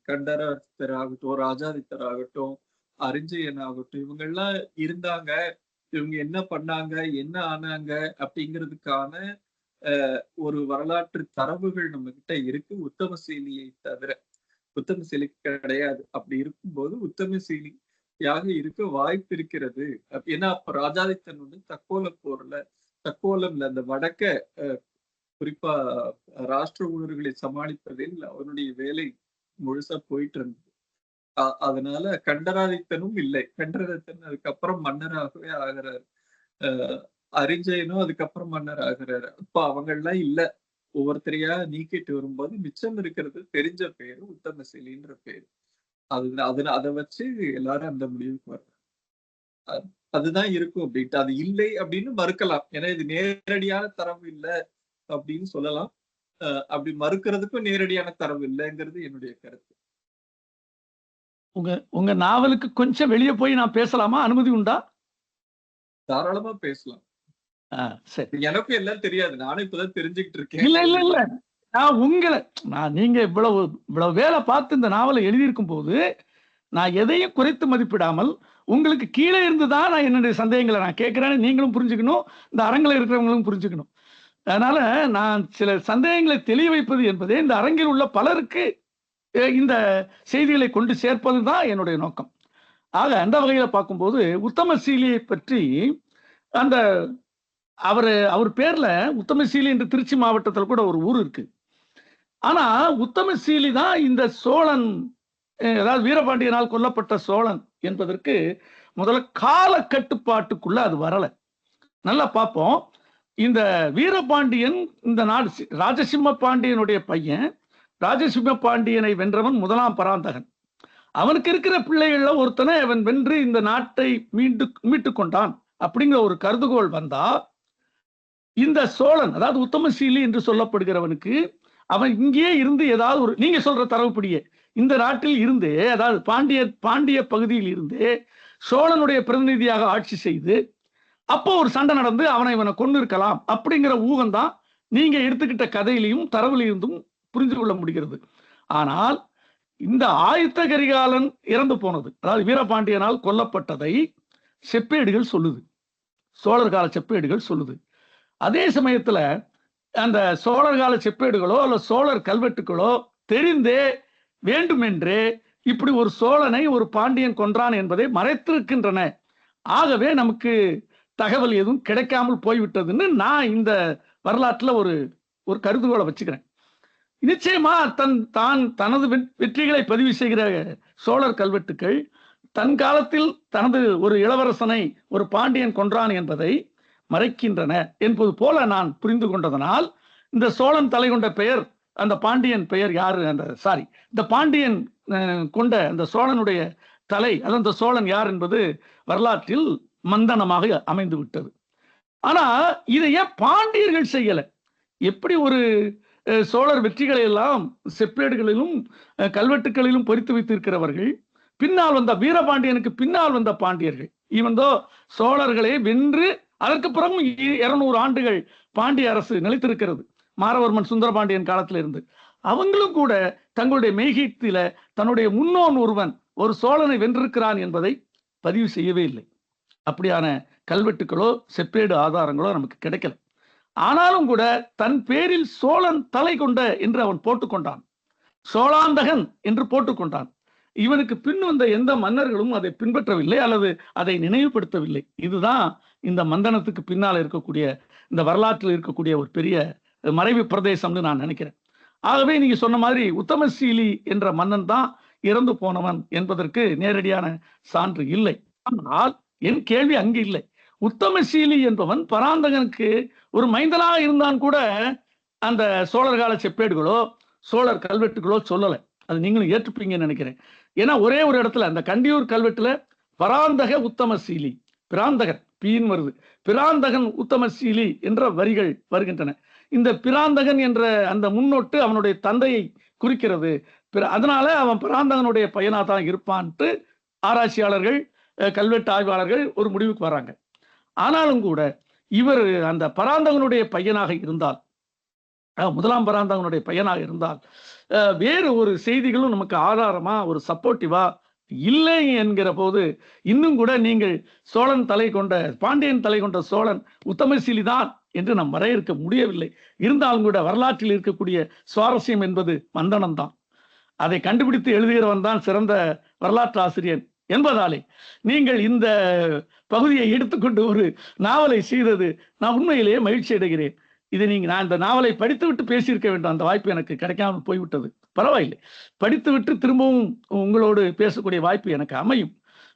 கண்டராதித்தர் ஆகட்டும், ராஜாதித்தர் ஆகட்டும், அரிஞ்சயன் ஆகட்டும், இவங்க எல்லாம் இருந்தாங்க, இவங்க என்ன பண்ணாங்க, என்ன ஆனாங்க அப்படிங்கிறதுக்கான ஒரு வரலாற்று தரவுகள் நம்ம கிட்ட இருக்கு, உத்தமசீலியை தவிர. உத்தமசீலி கிடையாது. அப்படி இருக்கும்போது உத்தமசீலியாக இருக்க வாய்ப்பு இருக்கிறது. ஏன்னா அப்ப ராஜாதித்தன் வந்து தக்கோலம்ல அந்த வடக்க குறிப்பா ராஷ்டிர ஊழல்களை சமாளிப்பதில் அவனுடைய வேலை முழுசா போயிட்டு இருந்தது. அதனால கண்டராதித்தனும் இல்லை. கண்டராதித்தன் அதுக்கப்புறம் மன்னராகவே ஆகிறாரு. அரிஞ்சயனும் அதுக்கப்புறம் மன்னர் ஆகிறாரு. அப்ப அவங்க எல்லாம் இல்ல. ஒவ்வொருத்தரையா நீக்கிட்டு வரும்போது மிச்சம் இருக்கிறது தெரிஞ்ச பேரு உத்தமசீலின்ற பேரு. அதை வச்சு எல்லாரும் அந்த முடிவுக்கு வர்றாங்க. அதுதான் இருக்கும் அப்படின்ட்டு. அது இல்லை அப்படின்னு மறுக்கலாம். ஏன்னா இது நேரடியான தரவு இல்லை அப்படின்னு சொல்லலாம். அப்படி மறுக்கிறதுக்கும் நேரடியான தரவு இல்லைங்கிறது என்னுடைய கருத்து. உங்க நாவலுக்கு கொஞ்சம் வெளியே போய் நான் பேசலாமா? அனுமதி உண்டா? தாராளமா பேசலாம். சரி. எனக்கும் எல்லாம் தெரியாது, நானும் இப்பதான் தெரிஞ்சுக்கிட்டு இருக்கேன். இல்ல நான் நீங்க இவ்வளவு வேலை பார்த்து இந்த நாவலை எழுதியிருக்கும் போது நான் எதையும் குறைத்து மதிப்பிடாமல் உங்களுக்கு கீழே இருந்துதான் நான் என்னுடைய சந்தேகங்களை நான் கேட்கிறேன்னு நீங்களும் புரிஞ்சுக்கணும், இந்த அரங்கில் இருக்கிறவங்களும் புரிஞ்சுக்கணும். அதனால நான் சில சந்தேகங்களை தெளிய வைப்பது என்பதே இந்த அரங்கில் உள்ள பலருக்கு இந்த செய்திகளை கொண்டு சேர்ப்பது தான் என்னுடைய நோக்கம். ஆக அந்த வகையில பார்க்கும்போது உத்தமசீலியை பற்றி அந்த அவர் பேர்ல உத்தமசீலி என்று திருச்சி மாவட்டத்தில் கூட ஒரு ஊர் இருக்கு. ஆனா உத்தமசீலி தான் இந்த சோழன், அதாவது வீரபாண்டியனால் கொல்லப்பட்ட சோழன் என்பதற்கு முதல்ல கால கட்டுப்பாட்டுக்குள்ள அது வரல. நல்லா பார்ப்போம். இந்த வீரபாண்டியன் இந்த நாடு ராஜசிம்ம பாண்டியனுடைய பையன். ராஜசிம்ம பாண்டியனை வென்றவன் முதலாம் பராந்தகன். அவனுக்கு இருக்கிற பிள்ளைகள்ல ஒருத்தனை அவன் வென்று இந்த நாட்டை மீட்டு கொண்டான் அப்படிங்கிற ஒரு கருதுகோள் வந்தா, இந்த சோழன் அதாவது உத்தமசீலி என்று சொல்லப்படுகிறவனுக்கு அவன் இங்கேயே இருந்து ஏதாவது ஒரு, நீங்க சொல்ற தரவுப்படியே இந்த நாட்டில் இருந்தே, அதாவது பாண்டிய பகுதியில் இருந்தே சோழனுடைய பிரதிநிதியாக ஆட்சி செய்து அப்போ ஒரு சண்டை நடந்து இவனை கொண்டு இருக்கலாம் அப்படிங்கிற ஊகம் தான் நீங்க எடுத்துக்கிட்ட கதையிலையும் தரவுலையும் புரிந்து கொள்ள முடிகிறது. ஆனால் இந்த ஆயுத்த கரிகாலன் இறந்து போனது, அதாவது வீரபாண்டியனால் கொல்லப்பட்டதை செப்பேடுகள் சொல்லுது, சோழர் கால செப்பேடுகள் சொல்லுது. அதே சமயத்துல அந்த சோழர் கால செப்பேடுகளோ அல்ல சோழர் கல்வெட்டுகளோ தெரிந்தே வேண்டுமென்றே இப்படி ஒரு சோழனை ஒரு பாண்டியன் கொன்றான் என்பதை மறைத்திருக்கின்றன. ஆகவே நமக்கு தகவல் எதுவும் கிடைக்காமல் போய்விட்டதுன்னு நான் இந்த வரலாற்றுல ஒரு கருதுகோளை வச்சுக்கிறேன். நிச்சயமா தனது வெற்றிகளை பதிவு செய்கிற சோழர் கல்வெட்டுக்கள் தன் காலத்தில் தனது ஒரு இளவரசனை ஒரு பாண்டியன் கொன்றான் என்பதை மறைக்கின்றன என்பது போல நான் புரிந்து கொண்டதனால் இந்த சோழன் தலை கொண்ட பெயர், அந்த பாண்டியன் பெயர் யாரு, இந்த பாண்டியன் கொண்ட அந்த சோழனுடைய தலை, அந்த சோழன் யார் என்பது வரலாற்றில் மந்தனமாக அமைந்து விட்டது. ஆனா இதை ஏன் பாண்டியர்கள் செய்யல? எப்படி ஒரு சோழர் வெற்றிகளை எல்லாம் செப்பேடுகளிலும் கல்வெட்டுகளிலும் பொறித்து வைத்திருக்கிறவர்கள் பின்னால் வந்த வீரபாண்டியனுக்கு பின்னால் வந்த பாண்டியர்கள், இவந்தோ சோழர்களை வென்று அதற்கு பிறகும் 200 ஆண்டுகள் பாண்டிய அரசு நிலைத்திருக்கிறது. மாரவர்மன் சுந்தரபாண்டியன் காலத்துல இருந்து. அவங்களும் கூட தங்களுடைய மெய்கீர்த்தியில தன்னுடைய முன்னோன் ஒருவன் ஒரு சோழனை வென்றிருக்கிறான் என்பதை பதிவு செய்யவே இல்லை. அப்படியான கல்வெட்டுகளோ செப்பேடு ஆதாரங்களோ நமக்கு கிடைக்கல. ஆனாலும் கூட தன் பேரில் சோழன் தலை கொண்ட என்று அவன் போட்டுக்கொண்டான், சோழாந்தகன் என்று போட்டுக்கொண்டான். இவனுக்கு பின் வந்த எந்த மன்னர்களும் அதை பின்பற்றவில்லை அல்லது அதை நினைவுபடுத்தவில்லை. இதுதான் இந்த மந்தனத்துக்கு பின்னால் இருக்கக்கூடிய, இந்த வரலாற்றில் இருக்கக்கூடிய ஒரு பெரிய மறைவு பிரதேசம்னு நான் நினைக்கிறேன். ஆகவே நீங்க சொன்ன மாதிரி உத்தமசீலி என்ற மன்னன் தான் இறந்து போனவன் என்பதற்கு நேரடியான சான்று இல்லை. ஆனால் என் கேள்வி அங்கு இல்லை. உத்தமசீலி என்பவன் பராந்தகனுக்கு ஒரு மைந்தனாக இருந்தான் கூட அந்த சோழர் கால செப்பேடுகளோ சோழர் கல்வெட்டுகளோ சொல்லலை. அது நீங்களும் ஏற்றுப்பீங்கன்னு நினைக்கிறேன். ஏன்னா ஒரே ஒரு இடத்துல அந்த கண்டியூர் கல்வெட்டுல பராந்தக உத்தமசீலி, பிராந்தகன் பீன் வருது, பிராந்தகன் உத்தமசீலி என்ற வரிகள் வருகின்றன. இந்த பிராந்தகன் என்ற அந்த முன்னோட்டு அவனுடைய தந்தையை குறிக்கிறது. அதனால அவன் பிராந்தகனுடைய பையனா தான் இருப்பான்ட்டு ஆராய்ச்சியாளர்கள் கல்வெட்டு ஆய்வாளர்கள் ஒரு முடிவுக்கு வர்றாங்க. ஆனாலும் கூட இவர் அந்த பராந்தகனுடைய பையனாக இருந்தால், முதலாம் பராந்தகனுடைய பையனாக இருந்தால் வேறு ஒரு செய்திகளும் நமக்கு ஆதாரமா ஒரு சப்போர்ட்டிவா இல்லை என்கிற போது இன்னும் கூட நீங்கள் சோழன் தலை கொண்ட, பாண்டியன் தலை கொண்ட சோழன் உத்தமசீலி தான் என்று நாம் வரையறுக்க முடியவில்லை. இருந்தாலும் கூட வரலாற்றில் இருக்கக்கூடிய சுவாரஸ்யம் என்பது மந்தனம் தான். அதை கண்டுபிடித்து எழுதுகிறவன் தான் சிறந்த வரலாற்று ஆசிரியர் என்பதாலே நீங்கள் இந்த பகுதியை எடுத்துக்கொண்டு ஒரு நாவலை செய்தது நான் உண்மையிலேயே மகிழ்ச்சி அடைகிறேன். இதை நான் இந்த நாவலை படித்து விட்டு பேசியிருக்க வேண்டும், அந்த வாய்ப்பு எனக்கு கிடைக்காமல் போய்விட்டது. பரவாயில்லை, படித்து விட்டு திரும்பவும் உங்களோடு பேசக்கூடிய வாய்ப்பு எனக்கு அமையும்.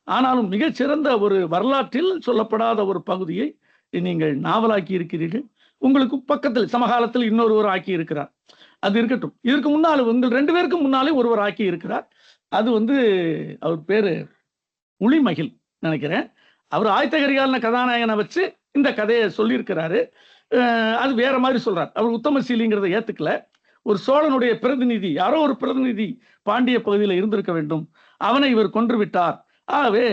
ஆனாலும் மிகச்சிறந்த ஒரு வரலாற்றில் சொல்லப்படாத ஒரு பகுதியை நீங்கள் நாவலாக்கி இருக்கிறீர்கள். உங்களுக்கு பக்கத்தில் சமகாலத்தில் இன்னொருவர் ஆக்கி இருக்கிறார், அது இருக்கட்டும். இதற்கு முன்னால் உங்கள் 2 பேருக்கு முன்னாலே ஒருவர் ஆக்கி இருக்கிறார். அது அவர் பேரு உளிமகிழ் நினைக்கிறேன். அவர் ஆயத்த கரிகாலன கதாநாயகனை வச்சு இந்த கதையை சொல்லியிருக்கிறாரு. அது வேற மாதிரி சொல்றார். அவர் உத்தமசீலிங்கிறத ஏத்துக்கல. ஒரு சோழனுடைய பிரதிநிதி, யாரோ ஒரு பிரதிநிதி பாண்டிய பகுதியில் இருந்திருக்க வேண்டும், அவனை இவர் கொன்று விட்டார். ஆகவே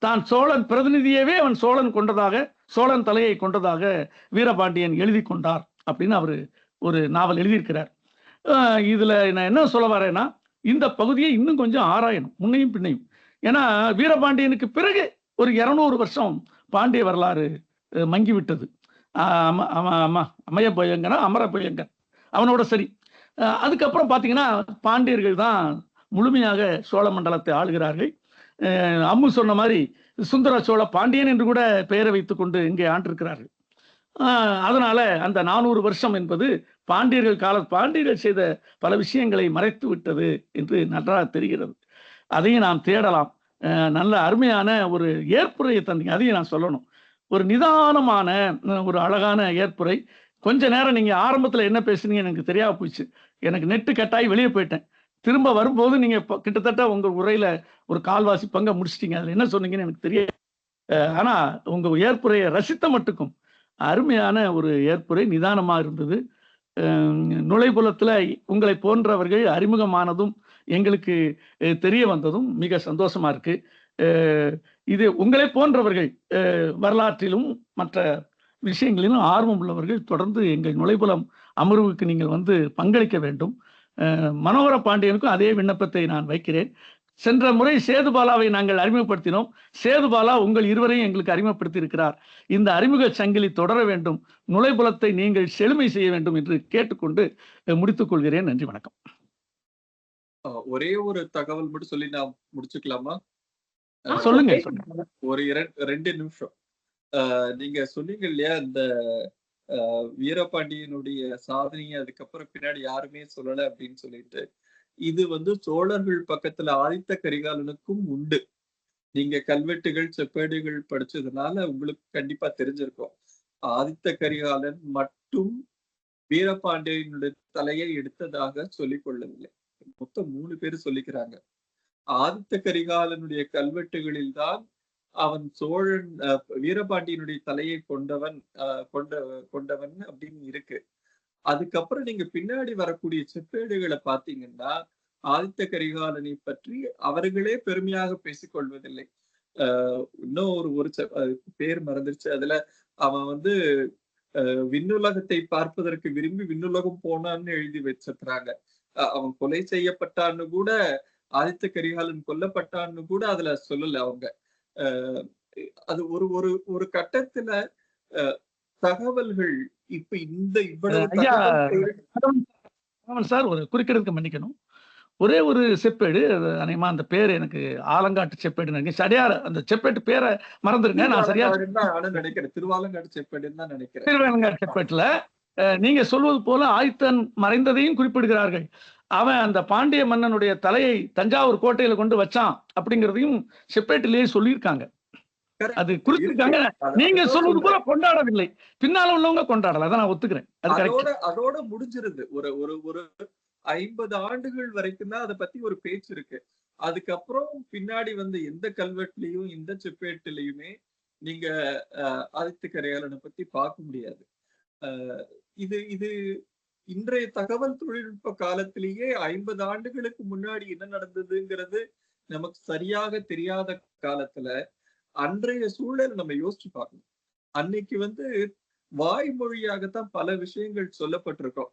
தான் சோழன் பிரதிநிதியவே அவன் சோழன் கொண்டதாக, சோழன் தலையை கொண்டதாக வீரபாண்டியன் எழுதி கொண்டார் அப்படின்னு அவர் ஒரு நாவல் எழுதியிருக்கிறார். இதுல நான் என்ன சொல்ல வரேன்னா, இந்த பகுதியை இன்னும் கொஞ்சம் ஆராயணும், முன்னையும் பின்னையும். ஏன்னா வீரபாண்டியனுக்கு பிறகு ஒரு 200 வருஷம் பாண்டிய வரலாறு மங்கிவிட்டது. அமய பயங்கர அமர பயங்கர் அவனோட சரி. அதுக்கப்புறம் பார்த்தீங்கன்னா பாண்டியர்கள் தான் முழுமையாக சோழ மண்டலத்தை ஆளுகிறார்கள். அம்மு சொன்ன மாதிரி சுந்தர சோழ பாண்டியன் என்று கூட பெயரை வைத்துக் கொண்டு இங்கே ஆண்டிருக்கிறார்கள். அதனால அந்த 400 வருஷம் என்பது பாண்டியர்கள் செய்த பல விஷயங்களை மறைத்து விட்டது என்று நன்றாக தெரிகிறது. அதையும் நாம் தேடலாம். நல்ல அருமையான ஒரு ஏற்புரையை தந்தீங்க, அதையும் நான் சொல்லணும். ஒரு நிதானமான ஒரு அழகான ஏற்புரை. கொஞ்ச நேரம் நீங்க ஆரம்பத்துல என்ன பேசுனீங்க எனக்கு தெரியாம போயிடுச்சு. எனக்கு நெட்டு கட்டாயி வெளியே போயிட்டேன். திரும்ப வரும்போது நீங்க கிட்டத்தட்ட உங்க உரையில ஒரு கால்வாசி பங்க முடிச்சிட்டீங்க. அதுல என்ன சொன்னீங்கன்னு எனக்கு தெரியாது. ஆனா உங்க ஏற்புரையை ரசித்த மட்டுக்கும் அருமையான ஒரு ஏற்புரை, நிதானமா இருந்தது. நுழைபுலத்துல உங்களை போன்றவர்கள் அறிமுகமானதும் எங்களுக்கு தெரிய வந்ததும் மிக சந்தோஷமா இருக்கு. இது உங்களை போன்றவர்கள் வரலாற்றிலும் மற்ற விஷயங்களிலும் ஆர்வம் உள்ளவர்கள் தொடர்ந்து எங்கள் நுழைபுலம் அமர்வுக்கு நீங்கள் பங்களிக்க வேண்டும். மனோகர பாண்டியனுக்கும் அதே விண்ணப்பத்தை நான் வைக்கிறேன். சென்ற முறை சேதுபாலாவை நாங்கள் அறிமுகப்படுத்தினோம். சேதுபாலா உங்கள் இருவரையும் எங்களுக்கு அறிமுகப்படுத்தி இருக்கிறார். இந்த அறிமுக சங்கிலி தொடர வேண்டும், நுழைபுலத்தை நீங்கள் செழுமை செய்ய வேண்டும் என்று கேட்டுக்கொண்டு முடித்துக் கொள்கிறேன். நன்றி, வணக்கம். ஒரே ஒரு தகவல் மட்டும் சொல்லி நான் முடிச்சுக்கலாமா? சொல்லுங்க. ஒரு 2 நிமிஷம். நீங்க சொன்னீங்க இல்லையா, இந்த வீரபாண்டியனுடைய சாதனையை அதுக்கப்புறம் பின்னாடி யாருமே சொல்லல அப்படின்னு சொல்லிட்டு. இது சோழர்கள் பக்கத்துல ஆதித்த கரிகாலனுக்கும் உண்டு. நீங்க கல்வெட்டுகள் செப்பேடுகள் படிச்சதுனால உங்களுக்கு கண்டிப்பா தெரிஞ்சிருக்கும். ஆதித்த கரிகாலன் மட்டும் வீரபாண்டியனுடைய தலையை எடுத்ததாக சொல்லிக் கொள்ளவில்லை. மொத்தம் 3 பேர் சொல்லிக்கிறாங்க. ஆதித்த கரிகாலனுடைய கல்வெட்டுகளில் தான் அவன் சோழன் வீரபாண்டியனுடைய தலையை கொண்டவன் அப்படின்னு இருக்கு. அதுக்கப்புறம் நீங்க பின்னாடி வரக்கூடிய செப்பேடுகளை பாத்தீங்கன்னா ஆதித்த கரிகாலனை பற்றி அவர்களே பெருமையாக பேசிக்கொள்வதில்லை. இன்னும் ஒரு பேர் மறந்துருச்சு. அதுல அவன் விண்ணுலகத்தை பார்ப்பதற்கு விரும்பி விண்ணுலகம் போனான்னு எழுதி வச்சிருக்கிறாங்க. அவன் கொலை செய்யப்பட்டான்னு கூட, ஆதித்த கரிகாலன் கொல்லப்பட்டான்னு கூட அதுல சொல்லல அவங்க. அது ஒரு ஒரு ஒரு கட்டத்துல தகவல்கள் இப்ப இந்த இவ்வளவு தகவல் சார், ஒரு குறுக்கிடத்துக்கு மன்னிக்கணும். ஒரே ஒரு செப்பேடு, அநேகமா அந்த பேர் எனக்கு ஆலங்காட்டு செப்பேடு நினைக்கிறேன். சரியா அந்த செப்பேட்டு பேரை மறந்துருங்க. நான் சரியா நினைக்கிறேன், திருவாலங்காட்டு செப்பேடுன்னு தான் நினைக்கிறேன். திருவாலங்காட்டு செப்பேட்டுல நீங்க சொல்வது போல ஆதித்தன் மறைந்ததையும் குறிப்பிடுகிறார்கள். அவன் அந்த பாண்டிய மன்னனுடைய தலையை தஞ்சாவூர் கோட்டையில கொண்டு வச்சான் அப்படிங்கிறதையும் செப்பேட்டிலேயே சொல்லியிருக்காங்க. அது குறிப்பிட்டிருக்காங்க. நீங்க சொல்வது போல கொண்டாடவில்லை, பின்னால உள்ளவங்க கொண்டாடல. அதான் நான் ஒத்துக்கிறேன். அதோட முடிஞ்சிருது. ஒரு ஒரு ஒரு 50 ஆண்டுகள் வரைக்கும் தான் அதை பத்தி ஒரு பேச்சு இருக்கு. அதுக்கப்புறம் பின்னாடி வந்து எந்த கல்வெட்டுலயும் எந்த செப்பேட்டுலயுமே நீங்க ஆதித்த கரிகாலனை பத்தி பார்க்க முடியாது. இது இது இன்றைய தகவல் தொழில்நுட்ப காலத்திலேயே 50 ஆண்டுகளுக்கு முன்னாடி என்ன நடந்ததுங்கிறது நமக்கு சரியாக தெரியாத காலத்துல அன்றைய சூழல் நம்ம யோசிச்சு பார்க்கணும். அன்னைக்கு வந்து வாய்மொழியாகத்தான் பல விஷயங்கள் சொல்லப்பட்டிருக்கோம்.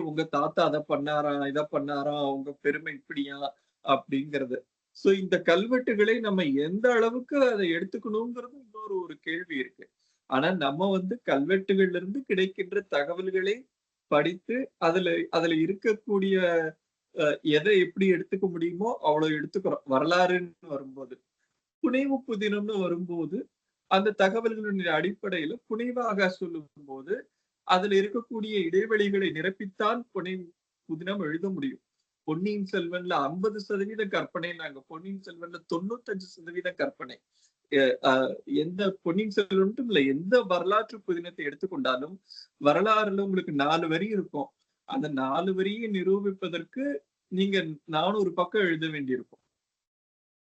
உங்க தாத்தா அதை பண்ணாராம், இதை பண்ணாராம், உங்க பெருமை இப்படியா அப்படிங்கிறது. சோ இந்த கல்வெட்டுகளை நம்ம எந்த அளவுக்கு அதை எடுத்துக்கணுங்கிறது இன்னொரு ஒரு கேள்வி இருக்கு. ஆனா நம்ம வந்து கல்வெட்டுகள்ல இருந்து கிடைக்கின்ற தகவல்களை படித்து அதுல இருக்கக்கூடிய எதை எப்படி எடுத்துக்க முடியுமோ அவ்வளவு எடுத்துக்கிறோம். வரலாறுன்னு வரும்போது, புனைவு புதினம்னு வரும்போது அந்த தகவல்களின் அடிப்படையில புனைவாக சொல்லும் போது அதுல இருக்கக்கூடிய இடைவெளிகளை நிரப்பித்தான் புதினம் எழுத முடியும். பொன்னியின் செல்வன்ல 50% கற்பனை, நாங்க பொன்னியின் செல்வன்ல 95% கற்பனை. எந்த பொன்னியின் செல்வன் மட்டும் இல்ல, எந்த வரலாற்று புதினத்தை எடுத்துக்கொண்டாலும் வரலாறுல உங்களுக்கு 4 வரி இருக்கும். அந்த 4 வரியை நிரூபிப்பதற்கு நீங்க 400 பக்கம் எழுத வேண்டியிருக்கும்.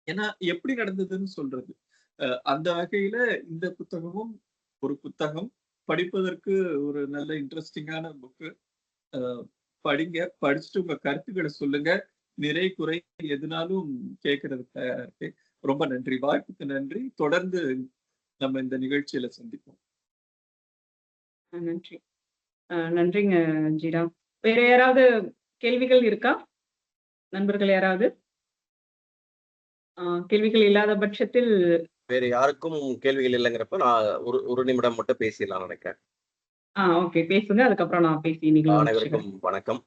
ஏன்னா எப்படி நடந்ததுன்னு சொல்றது. அந்த வகையில இந்த புத்தகமும் ஒரு புத்தகம், படிப்பதற்கு ஒரு நல்ல இன்ட்ரெஸ்டிங்கான புக்கு. படிங்க, படிச்சுட்டு உங்க கருத்துக்களை சொல்லுங்க. நிறை குறை எதுனாலும் கேட்கறதுக்கு தயாரா இருக்கு. ரொம்ப நன்றி, வாய்ப்புக்கு நன்றி. தொடர்ந்து நம்ம இந்த நிகழ்ச்சியில சந்திப்போம். நன்றி. நன்றிங்க ஜீரா. வேற யாராவது கேள்விகள் இருக்கா? நண்பர்கள் யாராவது? கேள்விகள் இல்லாத பட்சத்தில் வேற யாருக்கும் கேள்விகள் இல்லைங்கிறப்ப நான் ஒரு நிமிடம் மட்டும் பேசிடலாம் நினைக்கிறேன். ஓகே, பேசுங்க. அதுக்கப்புறம் நான் பேசி அனைவருக்கும் வணக்கம்.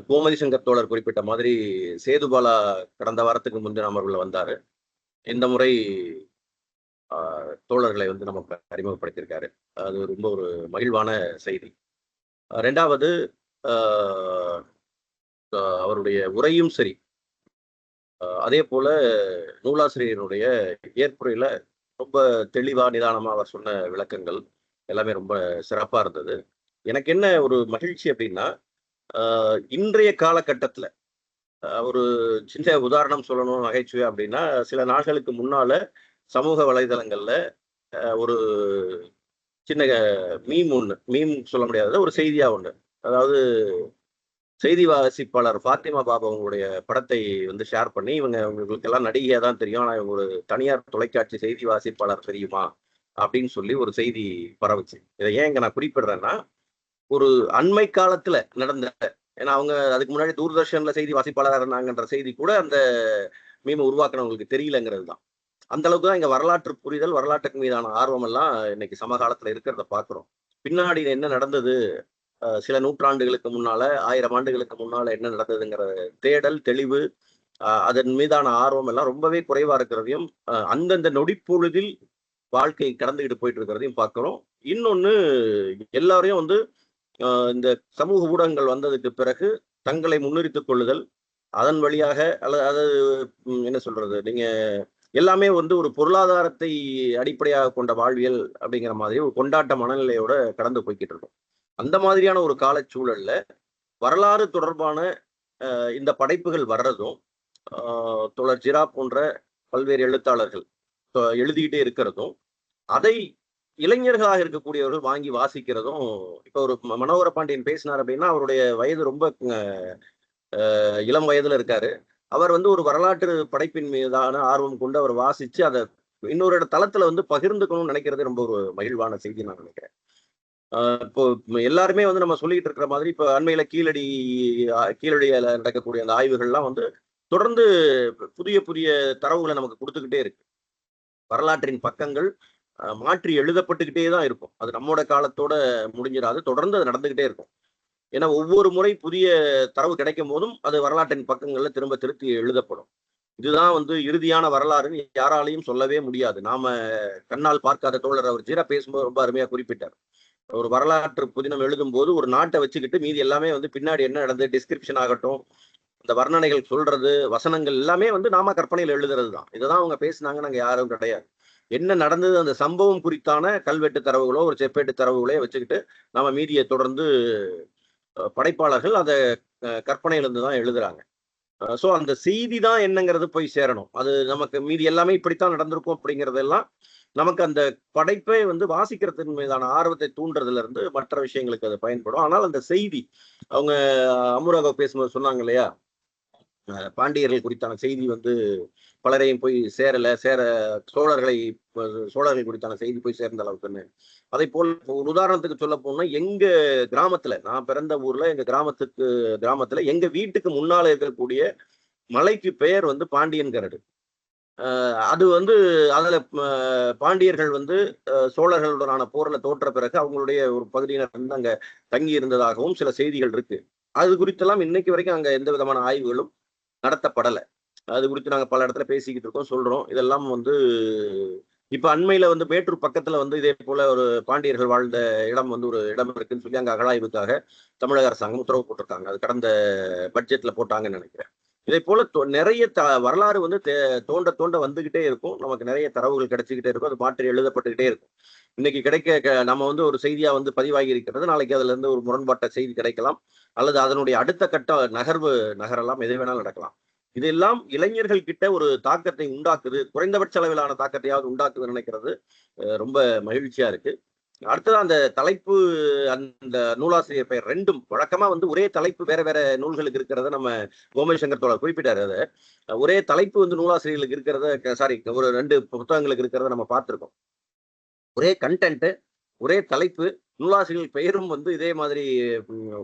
கோமதி சங்கர் தோழர் குறிப்பிட்ட மாதிரி சேதுபாலா கடந்த வாரத்துக்கு முந்தின அமர்வுல வந்தாரு. இந்த முறை தோழர்களை வந்து நமக்கு அறிமுகப்படுத்தியிருக்காரு. அது ரொம்ப ஒரு மகிழ்வான செய்தி. ரெண்டாவது, அவருடைய உரையும் சரி, அதே போல நூலாசிரியருடைய ஏற்புரையில ரொம்ப தெளிவா நிதானமா அவர் சொன்ன விளக்கங்கள் எல்லாமே ரொம்ப சிறப்பா இருந்தது. எனக்கு என்ன ஒரு மகிழ்ச்சி அப்படின்னா, இன்றைய காலகட்டத்துல ஒரு சின்ன உதாரணம் சொல்லணும் நகைச்சுவை அப்படின்னா, சில நாட்களுக்கு முன்னால சமூக வலைதளங்கள்ல ஒரு சின்ன மீம் சொல்ல முடியாத ஒரு செய்தியா ஒண்ணு, அதாவது செய்தி வாசிப்பாளர் ஃபாத்திமா பாபா அவங்களுடைய படத்தை வந்து ஷேர் பண்ணி, உங்களுக்கு எல்லாம் நடிகையா தான் தெரியும், ஆனா இவங்க ஒரு தனியார் தொலைக்காட்சி செய்தி வாசிப்பாளர் தெரியுமா அப்படின்னு சொல்லி ஒரு செய்தி பரவுச்சு. இதை ஏன் இங்க நான் குறிப்பிடுறேன்னா, ஒரு அண்மை காலத்துல நடந்த, ஏன்னா அவங்க அதுக்கு முன்னாடி தூர்தர்ஷன்ல செய்தி வாசிப்பாளராக இருந்தாங்கன்ற செய்தி கூட அந்த மீமை உருவாக்குனவங்களுக்கு தெரியலங்கிறது தான். அந்த அளவுக்கு தான் இங்க வரலாற்று புரிதல், வரலாற்றுக்கு மீதான ஆர்வம் எல்லாம் இன்னைக்கு சமகாலத்துல இருக்கிறத பாக்குறோம். பின்னாடி என்ன நடந்தது, சில நூற்றாண்டுகளுக்கு முன்னால, 1000 ஆண்டுகளுக்கு முன்னால என்ன நடந்ததுங்கிற தேடல், தெளிவு, அதன் மீதான ஆர்வம் எல்லாம் ரொம்பவே குறைவா இருக்கிறதையும், அந்தந்த நொடிப்பொழுதில் வாழ்க்கை கடந்துகிட்டு போயிட்டு இருக்கிறதையும் பார்க்கிறோம். இன்னொன்னு, எல்லாரையும் வந்து இந்த சமூக ஊடகங்கள் வந்ததுக்கு பிறகு தங்களை முன்னிறுத்திக் கொள்ளுதல், அதன் வழியாக அல்லது என்ன சொல்றது, நீங்க எல்லாமே வந்து ஒரு பொருளாதாரத்தை அடிப்படையாக கொண்ட வாழ்வியல் அப்படிங்கிற மாதிரி ஒரு கொண்டாட்ட மனநிலையோட கடந்து போய்கிட்டு இருக்கும். அந்த மாதிரியான ஒரு காலச்சூழல்ல வரலாறு தொடர்பான இந்த படைப்புகள் வர்றதும், தோழர் ஜிரா போன்ற பல்வேறு எழுத்தாளர்கள் எழுதிக்கிட்டே இருக்கிறதும், அதை இளைஞர்களாக இருக்கக்கூடியவர்கள் வாங்கி வாசிக்கிறதும். இப்போ ஒரு மனோகர பாண்டியன் பேசினார் அப்படின்னா, அவருடைய வயது ரொம்ப இளம் வயதுல இருக்காரு. அவர் வந்து ஒரு வரலாற்று படைப்பின் மீதான ஆர்வம் கொண்டு அவர் வாசிச்சு அதை இன்னொரு தளத்துல வந்து பகிர்ந்துக்கணும்னு நினைக்கிறது ரொம்ப ஒரு மகிழ்வான செய்தி நான் நினைக்கிறேன். இப்போ எல்லாருமே வந்து நம்ம சொல்லிட்டு இருக்கிற மாதிரி இப்ப அண்மையில கீழடியில நடக்கக்கூடிய அந்த ஆய்வுகள்லாம் வந்து தொடர்ந்து புதிய புதிய தரவுகளை நமக்கு கொடுத்துக்கிட்டே இருக்கு. வரலாற்றின் பக்கங்கள் மாற்றி எழுதப்பட்டுக்கிட்டே தான் இருக்கும். அது நம்மோட காலத்தோட முடிஞ்சிடாது, தொடர்ந்து அது நடந்துகிட்டே இருக்கும். ஏன்னா ஒவ்வொரு முறை புதிய தரவு கிடைக்கும் போதும் அது வரலாற்றின் பக்கங்கள்ல திரும்ப திருத்தி எழுதப்படும். இதுதான் வந்து இறுதியான வரலாறுன்னு யாராலையும் சொல்லவே முடியாது. நாம கண்ணால் பார்க்காத தோழர் அவர் ஜீரா பேசும்போது ரொம்ப அருமையா குறிப்பிட்டார். ஒரு வரலாற்று புதினம் எழுதும் போது ஒரு நாட்டை வச்சுக்கிட்டு மீதி எல்லாமே வந்து பின்னாடி என்ன நடந்தது, டிஸ்கிரிப்ஷன் ஆகட்டும், இந்த வர்ணனைகள் சொல்றது, வசனங்கள் எல்லாமே வந்து நாம கற்பனையில் எழுதுறது தான். இதுதான் அவங்க பேசினாங்க, நாங்க யாரும் கிடையாது. என்ன நடந்தது அந்த சம்பவம் குறித்தான கல்வெட்டு தரவுகளோ ஒரு செப்பேட்டு தரவுகளோ வச்சுக்கிட்டு நம்ம மீதியை தொடர்ந்து படைப்பாளர்கள் அதை கற்பனையிலிருந்து தான் எழுதுறாங்க. ஸோ அந்த செய்தி தான் என்னங்கிறது போய் சேரணும். அது நமக்கு மீதி எல்லாமே இப்படித்தான் நடந்திருக்கும் அப்படிங்கிறதெல்லாம் நமக்கு அந்த படைப்பை வந்து வாசிக்கிறதுக்கு மீதான ஆர்வத்தை தூண்டுறதுல இருந்து மற்ற விஷயங்களுக்கு அது பயன்படும். ஆனால் அந்த செய்தி அவங்க அமுராக பேசும்போது சொன்னாங்க இல்லையா, பாண்டியர்கள் குறித்தான செய்தி வந்து பலரையும் போய் சோழர்கள் குறித்தான செய்தி போய் சேர்ந்த அளவுக்குன்னு. அதை போல் ஒரு உதாரணத்துக்கு சொல்ல போனா எங்க கிராமத்துல, நான் பிறந்த ஊர்ல எங்க கிராமத்துல எங்க வீட்டுக்கு முன்னால இருக்கக்கூடிய மலைக்கு பெயர் வந்து பாண்டியன் கரடு. அது வந்து அதுல பாண்டியர்கள் வந்து சோழர்களுடனான போர்ல தோற்ற பிறகு அவங்களுடைய ஒரு பகுதியினர் வந்து அங்க தங்கி இருந்ததாகவும் சில செய்திகள் இருக்கு. அது குறித்தெல்லாம் இன்னைக்கு வரைக்கும் அங்க எந்த விதமான ஆய்வுகளும் நடத்தப்படலை. அது குறித்து நாங்க பல இடத்துல பேசிக்கிட்டு இருக்கோம், சொல்றோம். இதெல்லாம் வந்து இப்ப அண்மையில வந்து மேட்டூர் பக்கத்துல வந்து இதே போல ஒரு பாண்டியர்கள் வாழ்ந்த இடம் வந்து ஒரு இடம் இருக்குன்னு சொல்லி அங்க அகழாய்வுக்காக தமிழக அரசாங்கம் உத்தரவு போட்டிருக்காங்க. அது கடந்த பட்ஜெட்ல போட்டாங்கன்னு நினைக்கிறேன். இதே போல நிறைய வரலாறு வந்து தோண்ட தோண்ட வந்துகிட்டே இருக்கும். நமக்கு நிறைய தரவுகள் கிடைச்சிக்கிட்டே இருக்கும். அது மாற்றி எழுதப்பட்டுக்கிட்டே இருக்கும். இன்னைக்கு நம்ம வந்து ஒரு செய்தியா வந்து பதிவாகி இருக்கிறது, நாளைக்கு அதுல இருந்து ஒரு முரண்பாட்ட செய்தி கிடைக்கலாம், அல்லது அதனுடைய அடுத்த கட்ட நகரெல்லாம் எது வேணாலும் நடக்கலாம். இதெல்லாம் இளைஞர்கள் கிட்ட ஒரு தாக்கத்தை உண்டாக்குது, குறைந்தபட்ச அளவிலான தாக்கத்தையாவது உண்டாக்குதுன்னு நினைக்கிறது ரொம்ப மகிழ்ச்சியா இருக்கு. அடுத்ததான் அந்த தலைப்பு, அந்த நூலாசிரியர் பெயர் ரெண்டும் வழக்கமா வந்து ஒரே தலைப்பு வேற வேற நூல்களுக்கு இருக்கிறத நம்ம கோமதி சங்கர் தோழர் குறிப்பிட்டாரு. அதை ஒரே தலைப்பு வந்து நூலாசிரியர்களுக்கு இருக்கிறத ஒரு 2 புத்தகங்களுக்கு இருக்கிறத நம்ம பார்த்திருக்கோம். ஒரே கண்டென்ட், ஒரே தலைப்பு, நூலாசிரியர்கள் பெயரும் வந்து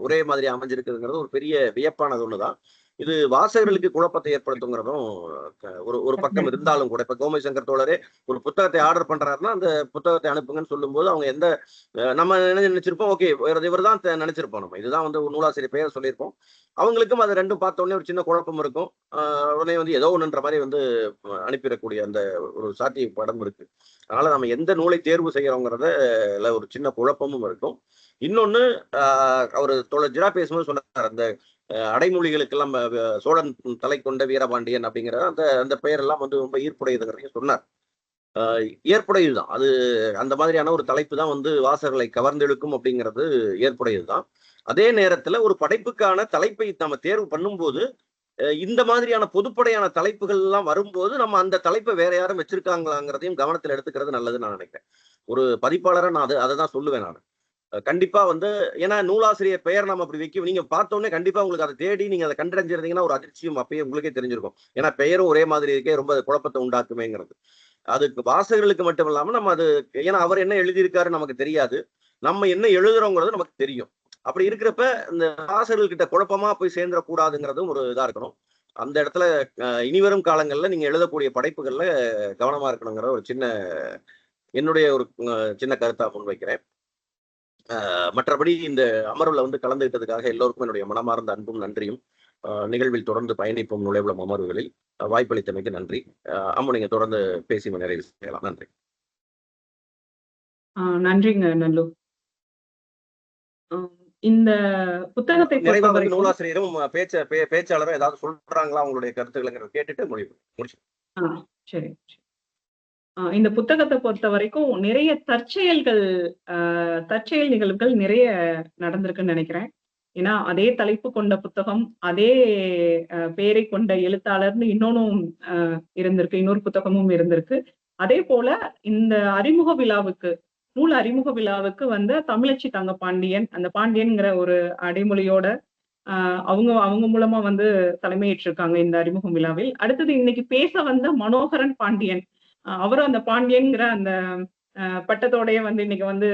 ஒரே மாதிரி அமைஞ்சிருக்குதுங்கிறது ஒரு பெரிய வியப்பானது ஒண்ணுதான். இது வாசகர்களுக்கு குழப்பத்தை ஏற்படுத்துங்கிறதும் ஒரு பக்கம் இருந்தாலும் கூட, இப்ப கோமதி சங்கர் தோழரே ஒரு புத்தகத்தை ஆர்டர் பண்றாருன்னா அந்த புத்தகத்தை அனுப்புங்கன்னு சொல்லும் போது அவங்க நம்ம நினைச்சிருப்போம், ஓகே இவர் தான் நினைச்சிருப்போம், நம்ம இதுதான் வந்து ஒரு நூலாசிரியர் பெயர் சொல்லியிருப்போம். அவங்களுக்கும் அது ரெண்டும் பார்த்த உடனே ஒரு சின்ன குழப்பம் இருக்கும். உடனே வந்து ஏதோ ஒண்ணுன்ற மாதிரி வந்து அனுப்பிடக்கூடிய அந்த ஒரு சாத்திய படம் இருக்கு. அதனால நம்ம எந்த நூலை தேர்வு செய்யறோங்கிறதுல ஒரு சின்ன குழப்பமும் இருக்கும். இன்னொன்னு, அவர் தோழர் ஜிரா பேசும்போது சொன்னார், அந்த அடைமொழிகளுக்கெல்லாம் சோழன் தலை கொண்ட வீரபாண்டியன் அப்படிங்கிற அந்த பெயரெல்லாம் வந்து ரொம்ப ஈர்ப்புடையதுங்கிறதையும் சொன்னார். ஏற்புடையதுதான் அது. அந்த மாதிரியான ஒரு தலைப்பு தான் வந்து வாசகர்களை கவர்ந்தெழுக்கும் அப்படிங்கிறது ஏற்புடையதுதான். அதே நேரத்துல ஒரு படைப்புக்கான தலைப்பை நம்ம தேர்வு பண்ணும்போது இந்த மாதிரியான பொதுப்படையான தலைப்புகள் எல்லாம் வரும்போது நம்ம அந்த தலைப்பை வேற யாரும் வச்சிருக்காங்களாங்கிறதையும் கவனத்தில் எடுத்துக்கிறது நல்லதுன்னு நான் நினைக்கிறேன். ஒரு பதிப்பாளரை நான் அதை தான் சொல்லுவேன். நான் கண்டிப்பா வந்து, ஏன்னா நூலாசிரியர் பெயர் நம்ம அப்படி வைக்க நீங்க பார்த்தோன்னே கண்டிப்பா உங்களுக்கு அதை தேடி நீங்க அதை கண்டறிஞ்சிருந்தீங்கன்னா ஒரு அதிர்ச்சியும் அப்பயே உங்களுக்கே தெரிஞ்சிருக்கும். ஏன்னா பெயரும் ஒரே மாதிரி இருக்கே, ரொம்ப குழப்பத்தை உண்டாக்குமேங்கிறது. அதுக்கு வாசகர்களுக்கு மட்டும் இல்லாம நம்ம ஏன்னா அவர் என்ன எழுதியிருக்காரு நமக்கு தெரியாது, நம்ம என்ன எழுதுறோங்கிறது நமக்கு தெரியும். அப்படி இருக்கிறப்ப இந்த வாசகர்கள் கிட்ட குழப்பமா போய் சேர்ந்துடக்கூடாதுங்கிறதும் ஒரு இதா இருக்கணும். அந்த இடத்துல இனிவரும் காலங்கள்ல நீங்க எழுதக்கூடிய படைப்புகள்ல கவனமா இருக்கணுங்கிற ஒரு என்னுடைய ஒரு சின்ன கருத்தா முன்வைக்கிறேன். மற்றபடி இந்த அமர்வுல வந்து கலந்துகிட்டதுக்காக எல்லோருக்கும் என்னுடைய மனமார்ந்த அன்பும் நன்றியும். நிகழ்வில் தொடர்ந்து பயணிப்போம் நுழைவுளம் அமர்வுகளில். வாய்ப்பளித்தமைக்கு நன்றி. நீங்க தொடர்ந்து பேசி நிறைவு செய்யலாம். நன்றி. நன்றிங்க நல்லு. இந்த புத்தகத்தை நூலாசிரியரும் பேச்சாளரும் ஏதாவது சொல்றாங்களா அவங்களுடைய கருத்துக்களை கேட்டுட்டு முடிச்சு. சரி. இந்த புத்தகத்தை பொறுத்த வரைக்கும் நிறைய தற்செயல் நிகழ்வுகள் நிறைய நடந்திருக்குன்னு நினைக்கிறேன். ஏன்னா அதே தலைப்பு கொண்ட புத்தகம், அதே பெயரை கொண்ட எழுத்தாளர்னு இன்னொன்னும் இருந்திருக்கு, இன்னொரு புத்தகமும் இருந்திருக்கு. அதே போல இந்த நூல் அறிமுக விழாவுக்கு வந்து தமிழச்சி தங்க பாண்டியன், அந்த பாண்டியன்கிற ஒரு அடைமொழியோட அவங்க மூலமா வந்து தலைமையேற்றிருக்காங்க இந்த அறிமுக விழாவில். அடுத்தது இன்னைக்கு பேச வந்த மனோகரன் பாண்டியன், அவரும் அந்த பாண்டியன்கிற அந்த பட்டத்தோடய வந்து இன்னைக்கு வந்து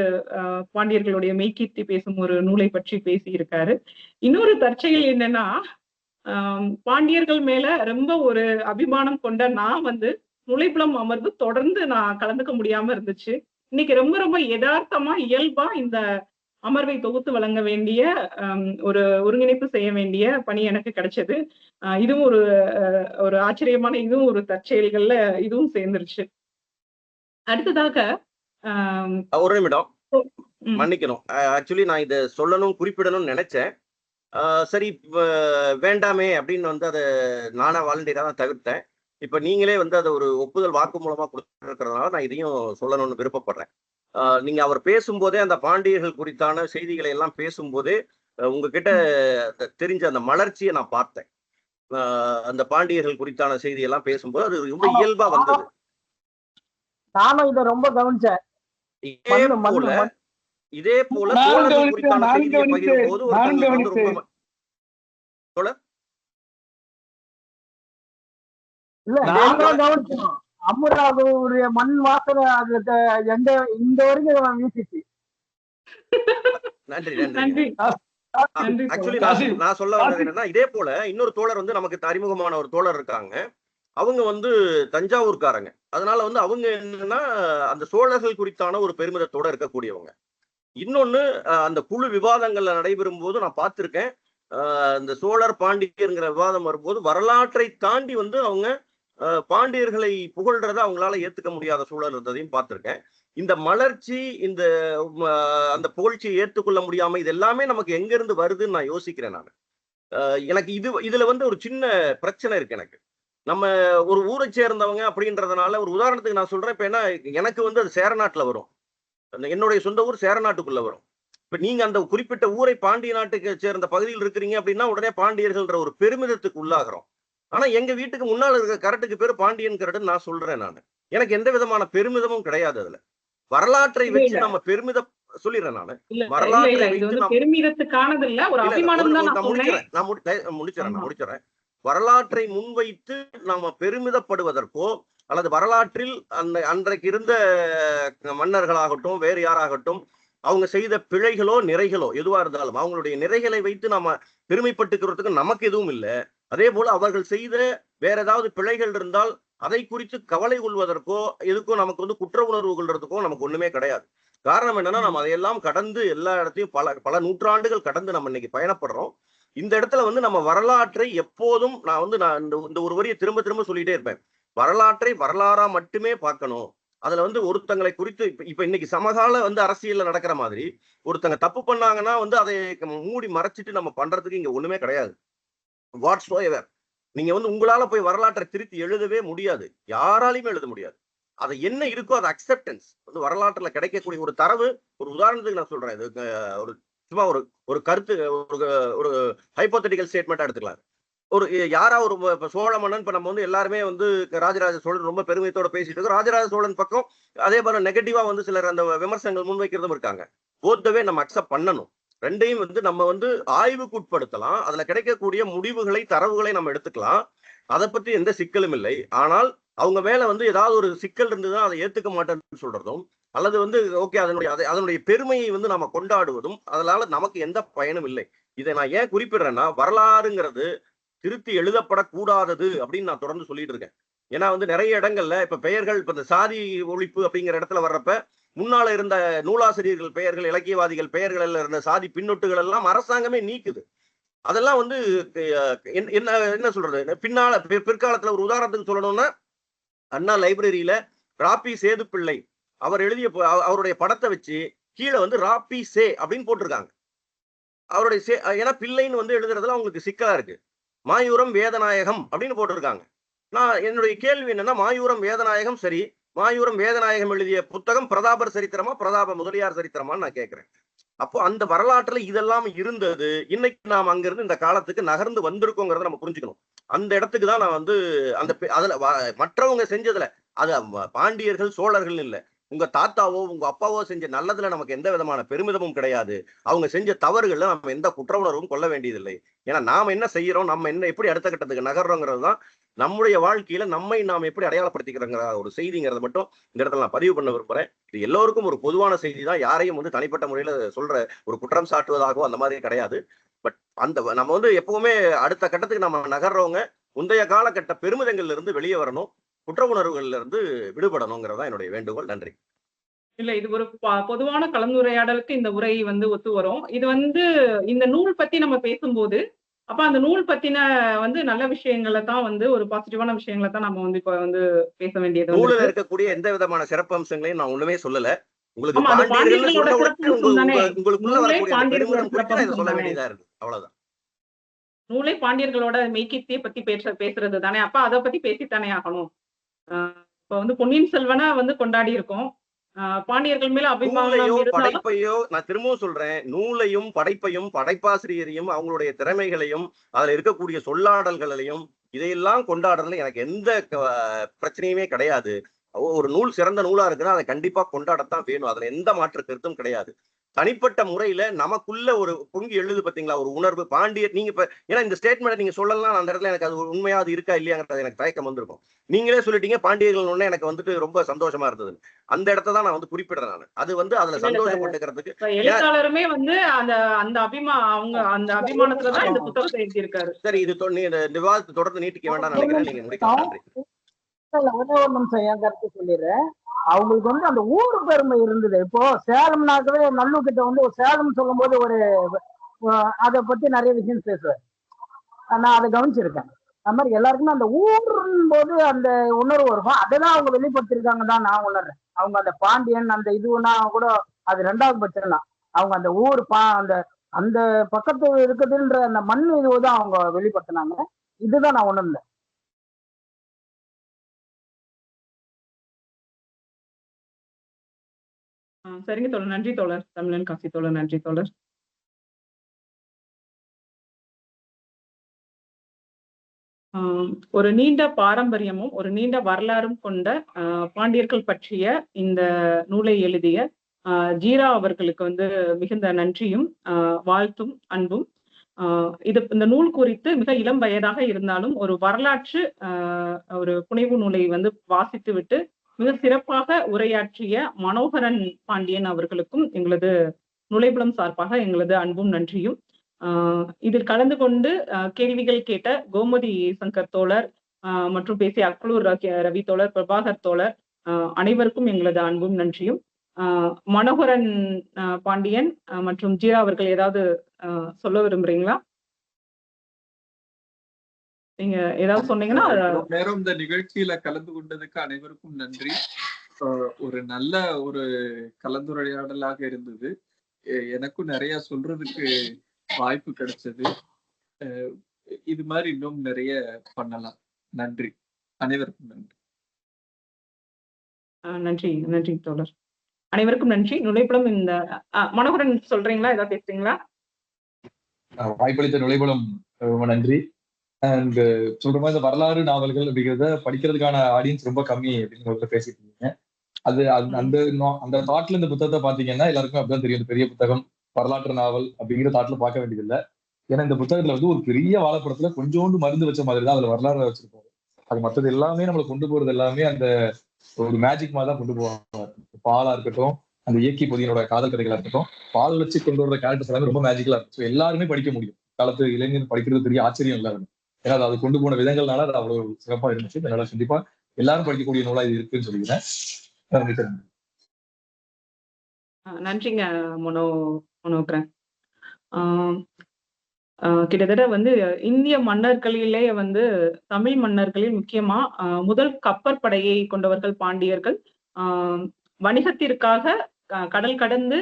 பாண்டியர்களுடைய மெய்கீர்த்தி பேசும் ஒரு நூலை பற்றி பேசியிருக்காரு. இன்னொரு தற்செயல் என்னன்னா, பாண்டியர்கள் மேல ரொம்ப ஒரு அபிமானம் கொண்ட நான் வந்து நுழைப்புலம் அமர்வு தொடர்ந்து நான் கலந்துக்க முடியாம இருந்துச்சு. இன்னைக்கு ரொம்ப ரொம்ப யதார்த்தமா இயல்பா இந்த அமர்வை தொகுத்து வழங்க வேண்டிய ஒரு ஒருங்கிணைப்பு செய்ய வேண்டிய பணி எனக்கு கிடைச்சது. இதுவும் ஒரு ஆச்சரியமான இதுவும் ஒரு தற்செயல்கள்ல இதுவும் சேர்ந்துருச்சு. அடுத்ததாக ஒரு நிமிடம் மன்னிக்கணும். ஆக்சுவலி நான் இதை சொல்லணும் குறிப்பிடணும்னு நினைச்சேன். சரி வேண்டாமே அப்படின்னு வந்து அதை நானா வாலண்டியரா தான் தவிர்த்தேன். இப்ப நீங்களே வந்து அதை ஒரு ஒப்புதல் வாக்கு மூலமா கொடுத்துருக்கிறதுனால நான் இதையும் சொல்லணும்னு விருப்பப்படுறேன். நீங்க அவர் பேசும்போதே அந்த பாண்டியர்கள் குறித்தான செய்திகளை எல்லாம் பேசும்போதே உங்ககிட்ட தெரிஞ்ச அந்த மலர்ச்சியை நான் பார்த்தேன். அந்த பாண்டியர்கள் குறித்தான செய்தி எல்லாம் பேசும்போது அது ரொம்ப இயல்பா வந்தது. நானும் இதை ரொம்ப கவனிச்சேன். இதே போல சோழர்கள் குறித்தான செய்தியை பகிரும் போது ஒரு அமுராவுடைய மண் வாசனை இந்த வரைக்கும் வீசிச்சு. நன்றி நன்றி. ஆக்சுவலி நான் சொல்ல வந்தது என்னன்னா, இதே போல இன்னொரு தோழர் வந்து நமக்கு அறிமுகமான ஒரு தோழர் இருக்காங்க. அவங்க வந்து தஞ்சாவூர்காரங்க. அதனால வந்து அவங்க என்னன்னா அந்த சோழர்கள் குறித்தான ஒரு பெருமிதத்தோட இருக்கக்கூடியவங்க. இன்னொன்னு அந்த குழு விவாதங்கள்ல நடைபெறும் போது நான் பார்த்திருக்கேன். இந்த சோழர் பாண்டியர்ங்கிற விவாதம் வரும்போது வரலாற்றை தாண்டி வந்து அவங்க பாண்டியர்களை புகழ்றத அவங்களால ஏத்துக்க முடியாத சூழல் இருந்ததையும் பார்த்திருக்கேன். இந்த மலர்ச்சி, இந்த அந்த புகழ்ச்சியை ஏற்றுக்கொள்ள முடியாம இது எல்லாமே நமக்கு எங்க இருந்து வருதுன்னு நான் யோசிக்கிறேன். நான் எனக்கு இதுல வந்து ஒரு சின்ன பிரச்சனை இருக்கு. எனக்கு நம்ம ஒரு ஊரை சேர்ந்தவங்க அப்படின்றதுனால ஒரு உதாரணத்துக்கு நான் சொல்றேன். இப்ப என்ன, எனக்கு வந்து அது சேரநாட்டுல வரும். என்னுடைய சொந்த ஊர் சேரநாட்டுக்குள்ள வரும். இப்ப நீங்க அந்த குறிப்பிட்ட ஊரை பாண்டிய நாட்டுக்கு சேர்ந்த பகுதியில் இருக்கிறீங்க அப்படின்னா உடனே பாண்டியர்கள்ன்ற ஒரு பெருமிதத்துக்கு உள்ளாகிறோம். ஆனா எங்க வீட்டுக்கு முன்னால் இருக்க கரட்டுக்கு பேரு பாண்டியன் கரடுன்னு நான் சொல்றேன். நான் எனக்கு எந்த விதமான பெருமிதமும் கிடையாது. அதுல வரலாற்றை வச்சு நம்ம பெருமிதம் சொல்லிடுறேன். நானு வரலாற்றை முடிச்சிடறேன். வரலாற்றை முன்வைத்து நாம பெருமிதப்படுவதற்கோ அல்லது வரலாற்றில் அன்றைக்கு இருந்த மன்னர்களாகட்டும் வேறு யாராகட்டும் அவங்க செய்த பிழைகளோ நிறைகளோ எதுவா இருந்தாலும் அவங்களுடைய நிறைகளை வைத்து நாம பெருமைப்பட்டுக்கிறதுக்கு நமக்கு எதுவும் இல்லை. அதே போல அவர்கள் செய்த வேற ஏதாவது பிழைகள் இருந்தால் அதை குறித்து கவலை கொள்வதற்கோ எதுக்கோ நமக்கு வந்து குற்ற உணர்வு கொள்றதுக்கோ நமக்கு ஒண்ணுமே கிடையாது. காரணம் என்னன்னா நம்ம அதையெல்லாம் கடந்து எல்லா இடத்தையும் பல நூற்றாண்டுகள் கடந்து நம்ம இன்னைக்கு பயணப்படுறோம். இந்த இடத்துல வந்து நம்ம வரலாற்றை எப்போதும் நான் இந்த ஒரு வரியை திரும்ப திரும்ப சொல்லிட்டே இருப்பேன். வரலாற்றை வரலாறா மட்டுமே பார்க்கணும். அதுல வந்து ஒருத்தங்களை குறித்து இப்ப இன்னைக்கு சமகால வந்து அரசியல்ல நடக்கிற மாதிரி ஒருத்தங்க தப்பு பண்ணாங்கன்னா வந்து அதை மூடி மறைச்சிட்டு நம்ம பண்றதுக்கு இங்க ஒண்ணுமே கிடையாது. வாட்ஸ்எவர் நீங்க வந்து உங்களால போய் வரலாற்றை திருத்தி எழுதவே முடியாது. யாராலையுமே எழுத முடியாது. அது என்ன இருக்கோ அது அக்செப்டன்ஸ் வந்து வரலாற்றுல கிடைக்கக்கூடிய ஒரு தரவு. ஒரு உதாரணத்துக்கு நான் சொல்றேன். இது ஒரு சும்மா ஒரு கருத்து, ஒரு ஹைப்போதெட்டிக்கல் ஸ்டேட்மெண்டா எடுத்துக்கலாம். ஒரு யாரா ஒரு சோழ மன்னன் இப்ப நம்ம வந்து எல்லாருமே வந்து ராஜராஜ சோழன் ரொம்ப பெருமிதத்தோட பேசிட்டு இருக்கோம். ராஜராஜ சோழன் பக்கம் அதே போல நெகட்டிவா வந்து சிலர் அந்த விமர்சனங்கள் முன்வைக்கிறதும் இருக்காங்க. போத்தவே நம்ம அக்செப்ட் பண்ணணும். ரெண்டையும் வந்து நம்ம வந்து ஆய்வுக்கு உட்படுத்தலாம். அதுல கிடைக்கக்கூடிய முடிவுகளை தரவுகளை நம்ம எடுத்துக்கலாம். அதை பத்தி எந்த சிக்கலும் இல்லை. ஆனால் அவங்க மேல வந்து ஏதாவது ஒரு சிக்கல் இருந்துதான் அதை ஏத்துக்க மாட்டேன்னு சொல்றதும் அல்லது வந்து ஓகே அதனுடைய பெருமையை வந்து நம்ம கொண்டாடுவதும் அதனால நமக்கு எந்த பயனும் இல்லை. இதை நான் ஏன் குறிப்பிடுறேன்னா வரலாறுங்கிறது திருத்தி எழுதப்படக்கூடாதது அப்படின்னு நான் தொடர்ந்து சொல்லிட்டு இருக்கேன். ஏன்னா வந்து நிறைய இடங்கள்ல இப்ப பெயர்கள் இப்ப இந்த சாதி ஒழிப்பு அப்படிங்கிற இடத்துல வர்றப்ப முன்னால இருந்த நூலாசிரியர்கள் பெயர்கள், இலக்கியவாதிகள் பெயர்கள் இருந்த சாதி பின்னொட்டுகள் எல்லாம் அரசாங்கமே நீக்குது. அதெல்லாம் வந்து என்ன சொல்றது, பிற்காலத்துல ஒரு உதாரணத்துக்கு சொல்லணும்னா அண்ணா லைப்ரரியில ராப்பி சேதுப்பிள்ளை அவர் எழுதிய அவருடைய படத்தை வச்சு கீழே வந்து ராப்பி சே அப்படின்னு போட்டிருக்காங்க. அவருடைய ஏன்னா பிள்ளைன்னு வந்து எழுதுறதுல அவங்களுக்கு சிக்கலா இருக்கு. மாயூரம் வேதநாயகம் அப்படின்னு போட்டிருக்காங்க. நான் என்னுடைய கேள்வி என்னன்னா, மாயூரம் வேதநாயகம் சரி, மாயூரம் வேதநாயகம் எழுதிய புத்தகம் பிரதாபர் சரித்திரமா பிரதாப முதலியார் சரித்திரமான்னு நான் கேட்கிறேன். அப்போ அந்த வரலாற்றுல இதெல்லாம் இருந்தது. இன்னைக்கு நாம் அங்கிருந்து இந்த காலத்துக்கு நகர்ந்து வந்திருக்கோங்கிறத நம்ம புரிஞ்சுக்கணும். அந்த இடத்துக்கு தான் நான் வந்து அதுல மற்றவங்க செஞ்சதுல அது பாண்டியர்கள் சோழர்கள் இல்லை, உங்க தாத்தாவோ உங்க அப்பாவோ செஞ்ச நல்லதுல நமக்கு எந்த விதமான பெருமிதமும் கிடையாது. அவங்க செஞ்ச தவறுகள்ல நம்ம எந்த குற்ற உணர்வும் கொள்ள வேண்டியதில்லை. ஏன்னா நாம என்ன செய்யறோம், நம்ம என்ன எப்படி அடுத்த கட்டத்துக்கு நகர்றோங்கிறது தான் நம்முடைய வாழ்க்கையில நம்மை நாம் எப்படி அடையாளப்படுத்திக்கிறோங்கிற ஒரு செய்திங்கிறத மட்டும் இந்த இடத்துல நான் பதிவு பண்ண விரும்புறேன். இது எல்லோருக்கும் ஒரு பொதுவான செய்தி தான். யாரையும் வந்து தனிப்பட்ட முறையில சொல்ற ஒரு குற்றம் சாட்டுவதாகவோ அந்த மாதிரி கிடையாது. பட் அந்த நம்ம வந்து எப்பவுமே அடுத்த கட்டத்துக்கு நம்ம நகர்றவங்க முந்தைய காலகட்ட பெருமிதங்கள்ல இருந்து வெளியே வரணும், குற்ற உணர்வுகள்ல இருந்து விடுபடணுங்கிறதா என்னுடைய வேண்டுகோள். நன்றி. இல்ல இது ஒரு பொதுவான கலந்துரையாடலுக்கு இந்த உரை வந்து ஒத்து வரும். இது வந்து இந்த நூல் பத்தி நம்ம பேசும்போது, அப்ப அந்த நூல் பத்தின வந்து நல்ல விஷயங்களை தான் வந்து ஒரு பாசிட்டிவான விஷயங்களை தான் நம்ம வந்து இப்ப வந்து பேச வேண்டியது நூலில் வந்து இருக்கக்கூடிய எந்த விதமான சிறப்பு அம்சங்களையும் நான் ஒண்ணுமே சொல்லல. உங்களுக்கு ஆமா, அது பாண்டியர்கள்னு பாண்டியர்களோட சொன்ன சிறப்பு உடனே அம்சம் தானே. உங்களுக்குள்ள நூலே வரக்கூடிய அந்த பாண்டியர்களோட பெருமிதம் குறித்து நான் இதை சிறப்பம்சம் சொல்ல தானே. வேண்டியதா இருக்கு. அவ்வளவுதான். நூலே பாண்டியர்களோட மெய்க்கீர்த்தியை பத்தி பேசுறது தானே. அப்ப அதை பத்தி பேசித்தானே ஆகணும். இப்ப வந்து பொன்னியின் செல்வனை வந்து கொண்டாடி இருக்கோம். பாண்டியர்கள் மேல நூலையோ அபிமானம் இருந்தாலும் படைப்பையோ நான் திரும்பவும் சொல்றேன், நூலையும் படைப்பையும் படைப்பாசிரியரையும் அவங்களுடைய திறமைகளையும் அதுல இருக்கக்கூடிய சொல்லாடல்களையும் இதையெல்லாம் கொண்டாடுறதுல எனக்கு எந்த பிரச்சனையுமே கிடையாது. ஒரு நூல் சிறந்த நூலா இருக்குன்னா அதை கண்டிப்பா கொண்டாடத்தான் வேணும். அதுல எந்த மாற்று கருத்தும் கிடையாது. தனிப்பட்ட முறையில நமக்குள்ள ஒரு பொங்கி எழுது பாத்தீங்களா ஒரு உணர்வு. பாண்டியர் நீங்க இப்ப ஏன்னா இந்த ஸ்டேட்மெண்ட் நீங்க சொல்லலாம், அந்த இடத்துல எனக்கு அது உண்மையா அது இருக்கா இல்லையாங்கிறது எனக்கு தயக்கம் வந்திருக்கும். நீங்களே சொல்லிட்டீங்க பாண்டியர்கள் ஒண்ணு எனக்கு வந்துட்டு ரொம்ப சந்தோஷமா இருந்தது. அந்த இடத்த தான் நான் வந்து குறிப்பிடுறேன். நான் அது வந்து அதுல இல்ல சார், சந்தோஷப்பட்டுக்கிறதுக்கு இப்ப எழுத்தாளருமே வந்து அந்த அந்த அவங்க அந்த அபிமானத்துலதான் இந்த புத்தகத்தை எழுதியிருக்காரு. சரி, இது இந்த விவாதத்தை தொடர்ந்து நீட்டிக்க வேண்டாம்னு நினைக்கிறேன். நீங்க முடிக்கலாம். நன்றி. ஒரே ஒரு நிமிஷம் என் கருத்து சொல்லிடுறேன். அவங்களுக்கு வந்து அந்த ஊர் பெருமை இருந்தது. இப்போ சேலம்னாக்கவே நல்லூர் கிட்ட வந்து ஒரு சேலம் சொல்லும் போது ஒரு அதை பத்தி நிறைய விஷயம் பேசுவேன். நான் அதை கவனிச்சிருக்கேன். அது மாதிரி எல்லாருக்குமே அந்த ஊரின் போது அந்த உணர்வு இருக்கும். அதெல்லாம் அவங்க வெளிப்படுத்திருக்காங்க தான் நான் உணர்றேன். அவங்க அந்த பாண்டியன் அந்த இதுனா கூட அது ரெண்டாவது பட்சம் தான். அவங்க அந்த ஊர் அந்த அந்த பக்கத்து இருக்குதுன்ற அந்த மண் இதுதான் அவங்க வெளிப்படுத்தினாங்க. இதுதான் நான் உணர்ந்தேன். சரிங்க தோழர். நன்றி தோழர். தமிழன் காசி தோழர். நன்றி தோழர். ஒரு நீண்ட பாரம்பரியமும் ஒரு நீண்ட வரலாறும் கொண்ட பாண்டியர்கள் பற்றிய இந்த நூலை எழுதிய ஜீரா அவர்களுக்கு வந்து மிகுந்த நன்றியும் வாழ்த்தும் அன்பும். இந்த நூல் குறித்து மிக இளம் வயதாக இருந்தாலும் ஒரு வரலாற்று ஒரு புனைவு நூலை வந்து வாசித்து விட்டு மிக சிறப்பாக உரையாற்றிய மனோகரன் பாண்டியன் அவர்களுக்கும் எங்களது நுழைபுலம் சார்பாக எங்களது அன்பும் நன்றியும். இதில் கலந்து கொண்டு கேள்விகள் கேட்ட கோமதி சங்கர் தோழர் மற்றும் பேசிய அக்லூர் ரவி தோழர், பிரபாகர் தோழர் அனைவருக்கும் எங்களது அன்பும் நன்றியும். மனோகரன் பாண்டியன் மற்றும் ஜீரா அவர்கள் ஏதாவது சொல்ல விரும்புறீங்களா? நீங்க ஏதாவது சொன்னீங்கன்னா. நேரம் இந்த நிகழ்ச்சியில கலந்து கொண்டதுக்கு அனைவருக்கும் நன்றி. ஒரு நல்ல ஒரு கலந்துரையாடலாக இருந்தது. எனக்கும் நிறைய சொல்றதுக்கு வாய்ப்பு கிடைச்சது. இது மாதிரி இன்னும் நிறைய பண்ணலாம். நன்றி, அனைவருக்கும் நன்றி. நன்றி நன்றி தோழர். அனைவருக்கும் நன்றி. நுழைப்புலம் இந்த மனோகரன் சொல்றீங்களா, ஏதாவது பேசுறீங்களா? வாய்ப்பளித்த நுழைப்புலம் ரொம்ப நன்றி. அண்ட் சொல்ற மாதிரி இந்த வரலாறு நாவல்கள் அப்படிங்கிறத படிக்கிறதுக்கான ஆடியன்ஸ் ரொம்ப கம்மி அப்படின்னு பேசிட்டு இருக்கீங்க. அது அந்த அந்த தாட்ல இந்த புத்தகத்தை பாத்தீங்கன்னா எல்லாருக்குமே அப்படிதான் தெரியும். பெரிய புத்தகம் வரலாற்று நாவல் அப்படிங்கிற தாட்ல பார்க்க வேண்டியதில்லை. ஏன்னா இந்த புத்தகத்துல வந்து ஒரு பெரிய வாழைப்படத்துல கொஞ்சோண்டு மருந்து வச்ச மாதிரி தான் அதுல வரலாறு வச்சிருப்பாரு. அது மற்றது எல்லாமே நம்மளை கொண்டு போறது எல்லாமே அந்த ஒரு மேஜிக் மாதிரி தான் கொண்டு போவாங்க. பாலா இருக்கட்டும், அந்த இயக்கி பொதியனோட காதல் கதைகளா இருக்கட்டும், பால் வச்சு கொண்டு வர கேரக்டர்ஸ் எல்லாமே ரொம்ப மேஜிக்கலா இருக்கும். எல்லாருமே படிக்க முடியும். காலத்து இளைஞர் படிக்கிறது பெரிய ஆச்சரியம் இல்லை. ஏன்னா அது கொண்டு போன விதங்கள்னால அது அவ்வளவு சிறப்பா இருந்துச்சு. அதனால கண்டிப்பா எல்லாரும் படிக்கக்கூடிய நூலா இது இருக்குன்னு சொல்லிக்கிறேன். நன்றிங்க மனோகரன். கிட்டத்தட்ட வந்து இந்திய மன்னர்களிலே வந்து தமிழ் மன்னர்களில் முக்கியமா முதல் கப்பற்படையை கொண்டவர்கள் பாண்டியர்கள். வணிகத்திற்காக கடல் கடந்து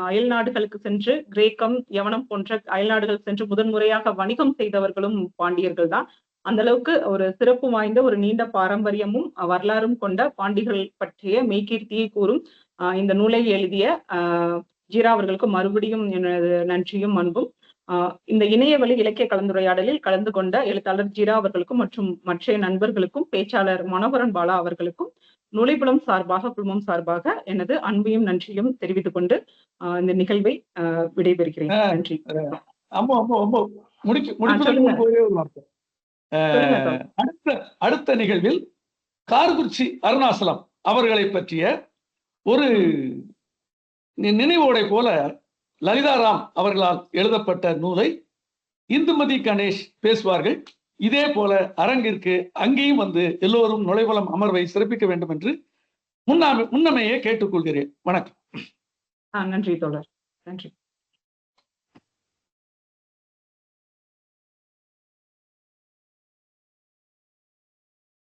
அயல் நாடுகளுக்கு சென்று கிரேக்கம், யவனம் போன்ற அயல் நாடுகள் சென்று முதன்முறையாக வணிகம் செய்தவர்களும் பாண்டியர்கள் தான். அந்த அளவுக்கு ஒரு சிறப்பு வாய்ந்த ஒரு நீண்ட பாரம்பரியமும் வரலாறும் கொண்ட பாண்டியர்கள் பற்றிய மெய்கீர்த்தியை கூறும் இந்த நூலை எழுதிய ஜீரா அவர்களுக்கு மறுபடியும் எனது நன்றியும் அன்பும். இந்த இணையவழி இலக்கிய கலந்துரையாடலில் கலந்து கொண்ட எழுத்தாளர் ஜீரா அவர்களுக்கும் மற்றும் மற்ற நண்பர்களுக்கும் பேச்சாளர் மனோகரன் பாலா அவர்களுக்கும் நுழைப்புலம் சார்பாக, குழுமம் சார்பாக எனது அன்பையும் நன்றியும் தெரிவித்துக் கொண்டு இந்த நிகழ்வை விடைபெறுகிறேன். நன்றி. ஆமா ஆமா ஆமா முடிப்பதற்கு முன்பு ஒரே ஒரு வார்த்தை. அடுத்த நிகழ்வில் கார்குறிச்சி அருணாசலம் அவர்களை பற்றிய ஒரு நினைவோடை போல லலிதாராம் அவர்களால் எழுதப்பட்ட நூலை இந்துமதி கணேஷ் பேசுவார்கள். இதே போல அரங்கிற்கு அங்கேயும் வந்து எல்லோரும் நுழைவலம் அமர்வை சிறப்பிக்க வேண்டும் என்று முன்னமையே கேட்டுக்கொள்கிறேன். வணக்கம். நன்றி தோழர். நன்றி.